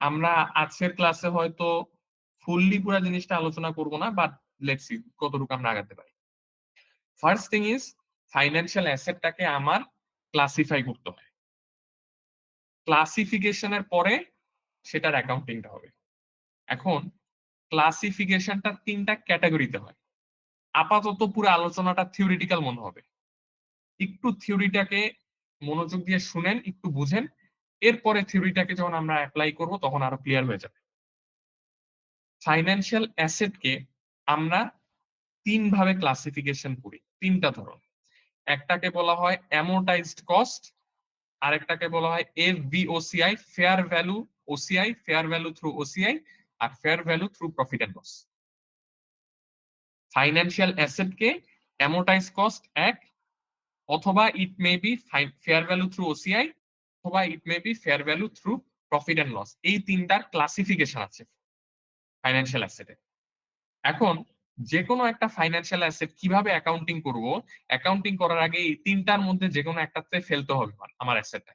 আমরা আজকের ক্লাসে হয়তো ফুললি পুরো জিনিসটা আলোচনা করব না, বাট লেটস সি কতটুকু আমরা আগাতে পারি। ফার্স্ট থিং ইজ ফাইন্যান্সিয়াল অ্যাসেটটাকে আমার ক্লাসিফাই করতে হয়। ক্লাসিফিকেশনের পরে সেটার অ্যাকাউন্টিংটা হবে। এখন ক্লাসিফিকেশনটা 3টা ক্যাটাগরিতে হয়। আপাতত পুরো আলোচনাটা থিওরিটিক্যাল মনে হবে, একটু থিওরিটাকে মনোযোগ দিয়ে শুনেন, একটু বুঝেন, এরপরে থিওরিটাকে যখন আমরা অ্যাপ্লাই করব তখন আরো ক্লিয়ার হয়ে যাবে। ফাইন্যান্সিয়াল অ্যাসেটকে আমরা 3 ভাবে ক্লাসিফিকেশন করি, 3টা ধরন। একটাকে বলা হয় অ্যামোর্টাইজড কস্ট, আরেকটাকে বলা হয় FVOCI, fair value OCI, fair value through OCI, আর fair value through profit and loss. Financial অ্যাসেটকে অ্যামোর্টাইজ কস্ট এক, অথবা it may be fair value through OCI, অথবা it may be fair value through profit and loss. এই 3টার ক্লাসিফিকেশন আছে ফাইন্যান্সিয়াল অ্যাসেটে। এখন যে কোনো একটা ফাইন্যান্সিয়াল অ্যাসেট কিভাবে অ্যাকাউন্টিং করব, অ্যাকাউন্টিং করার আগে এই 3টার মধ্যে যে কোনো একটাতে ফেলতে হবে আমার অ্যাসেটটা।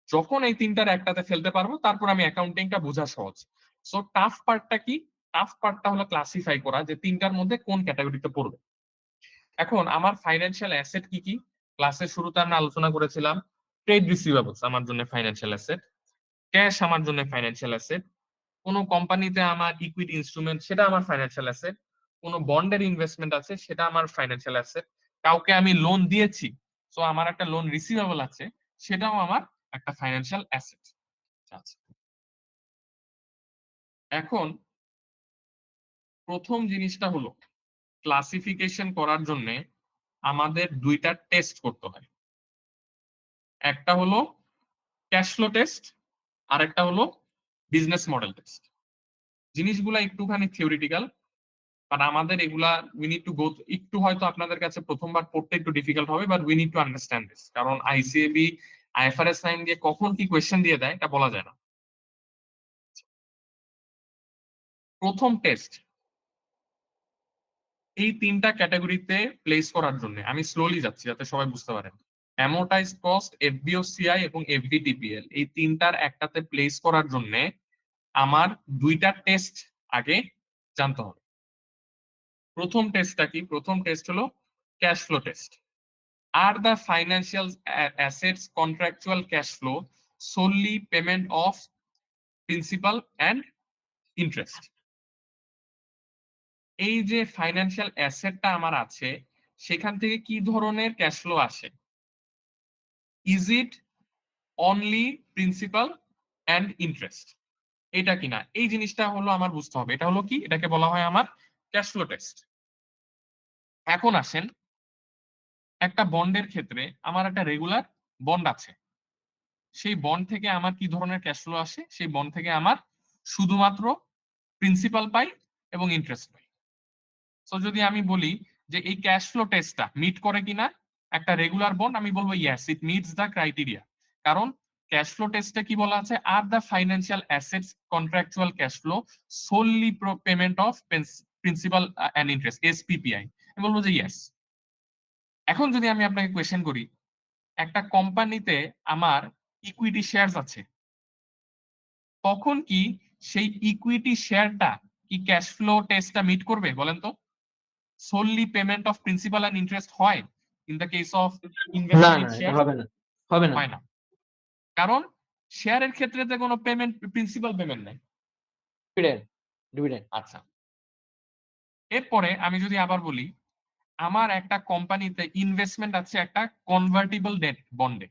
যখন এই 3টার একটাতে ফেলতে পারবো তারপর আমি অ্যাকাউন্টিংটা বোঝা সহজ। সো টাফ পার্টটা কি? টাফ পার্টটা হলো ক্লাসিফাই করা যে 3টার মধ্যে কোন ক্যাটাগরিতে পড়বে। এখন আমার ফাইন্যান্সিয়াল অ্যাসেট কি কি? ক্লাসের শুরুতে আমরা আলোচনা করেছিলাম ট্রেড রিসিভেবলস আমার জন্য ফাইন্যান্সিয়াল অ্যাসেট, ক্যাশ আমার জন্য ফাইন্যান্সিয়াল অ্যাসেট, কোন কোম্পানিতে আমার ইকুইটি ইনস্ট্রুমেন্ট সেটা আমার ফাইন্যান্সিয়াল অ্যাসেট, কোন বন্ডের ইনভেস্টমেন্ট আছে সেটা আমার ফাইন্যান্সিয়াল অ্যাসেট, কাউকে আমি লোন দিয়েছি সো আমার একটা লোন রিসিভেবল আছে সেটাও আমার একটা ফাইন্যান্সিয়াল অ্যাসেট। আচ্ছা, এখন প্রথম জিনিসটা হলো ক্লাসিফিকেশন করার জন্য আমাদের 2টা টেস্ট করতে হয়। একটা হলো ক্যাশ ফ্লো টেস্ট, আর একটা হলো বিজনেস মডেল টেস্ট। জিনিসগুলা একটুখানি থিওরিটিক্যাল, বাট আমাদের এগুলা উই নিড টু গো, একটু হয়তো আপনাদের কাছে প্রথমবার পড়তে একটু ডিফিকাল্ট হবে, but we need to understand this, কারণ আইসিএবি আইএফআরএস 9 দিয়ে কখন কি কোয়েশ্চেন দিয়ে দেয় এটা বলা যায় না। প্রথম টেস্ট এই 3টা ক্যাটাগরিতে প্লেস করার জন্য আমি স্লোলি যাচ্ছি যাতে সবাই বুঝতে পারেন। অ্যামোর্টাইজড কস্ট, এফভিওসিআই এবং এফভিটিপিএল, এই 3টার একটাতে প্লেস করার জন্য আমার 2টা টেস্ট আগে জানতে হবে। প্রথম টেস্টটা কি? প্রথম টেস্ট হলো cash flow test. R the financial assets contractual cash flow solely payment of principal and interest. এই যে ফাইন্যান্সিয়াল অ্যাসেটটা আমার আছে সেখান থেকে কি ধরনের ক্যাশ ফ্লো আসে? Is it only principal and interest, এটা কিনা, এই জিনিসটা হলো আমার বুঝতে হবে। এটা হলো কি? এটাকে বলা হয় আমার ক্যাশ ফ্লো টেস্ট। এখন আসেন, একটা বন্ডের ক্ষেত্রে আমার একটা রেগুলার বন্ড আছে, সেই বন্ড থেকে আমার কি ধরনের ক্যাশ ফ্লো আসে? সেই বন্ড থেকে আমার শুধুমাত্র প্রিন্সিপাল পাই এবং ইন্টারেস্ট পাই। সো যদি আমি বলি যে এই ক্যাশ ফ্লো টেস্টটা মিট করে কিনা একটা রেগুলার বন্ড, আমি বলবো yes it meets the criteria. কারণ ক্যাশ ফ্লো টেস্টে কি বলা আছে? আর the financial assets contractual cash flow solely payment of principal and interest, SPPI, আমি বলবো যে ইয়েস। এখন যদি আমি আপনাকে কোয়েশ্চেন করি, একটা কোম্পানিতে আমার ইকুইটি শেয়ারস আছে, তখন কি সেই ইকুইটি শেয়ারটা কি ক্যাশ ফ্লো টেস্টটা মিট করবে? বলেন তো। solely payment of principal and interest হয় in the case of investment share? হবে না। হয় না, কারণ শেয়ারের ক্ষেত্রে তো কোনো পেমেন্ট, প্রিন্সিপাল পেমেন্ট নাই। ডিভিডেন্ড। আচ্ছা, এরপরে আমি যদি আবার বলি আমার একটা কোম্পানিতে ইনভেস্টমেন্ট আছে একটা কনভার্টিবল ডেট বন্ডে।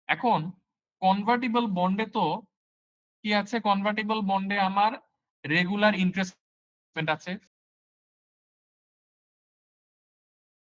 এখন কনভার্টিবল বন্ডে তো কি আছে? কনভার্টিবল বন্ডে আমার রেগুলার ইন্টারেস্ট আছে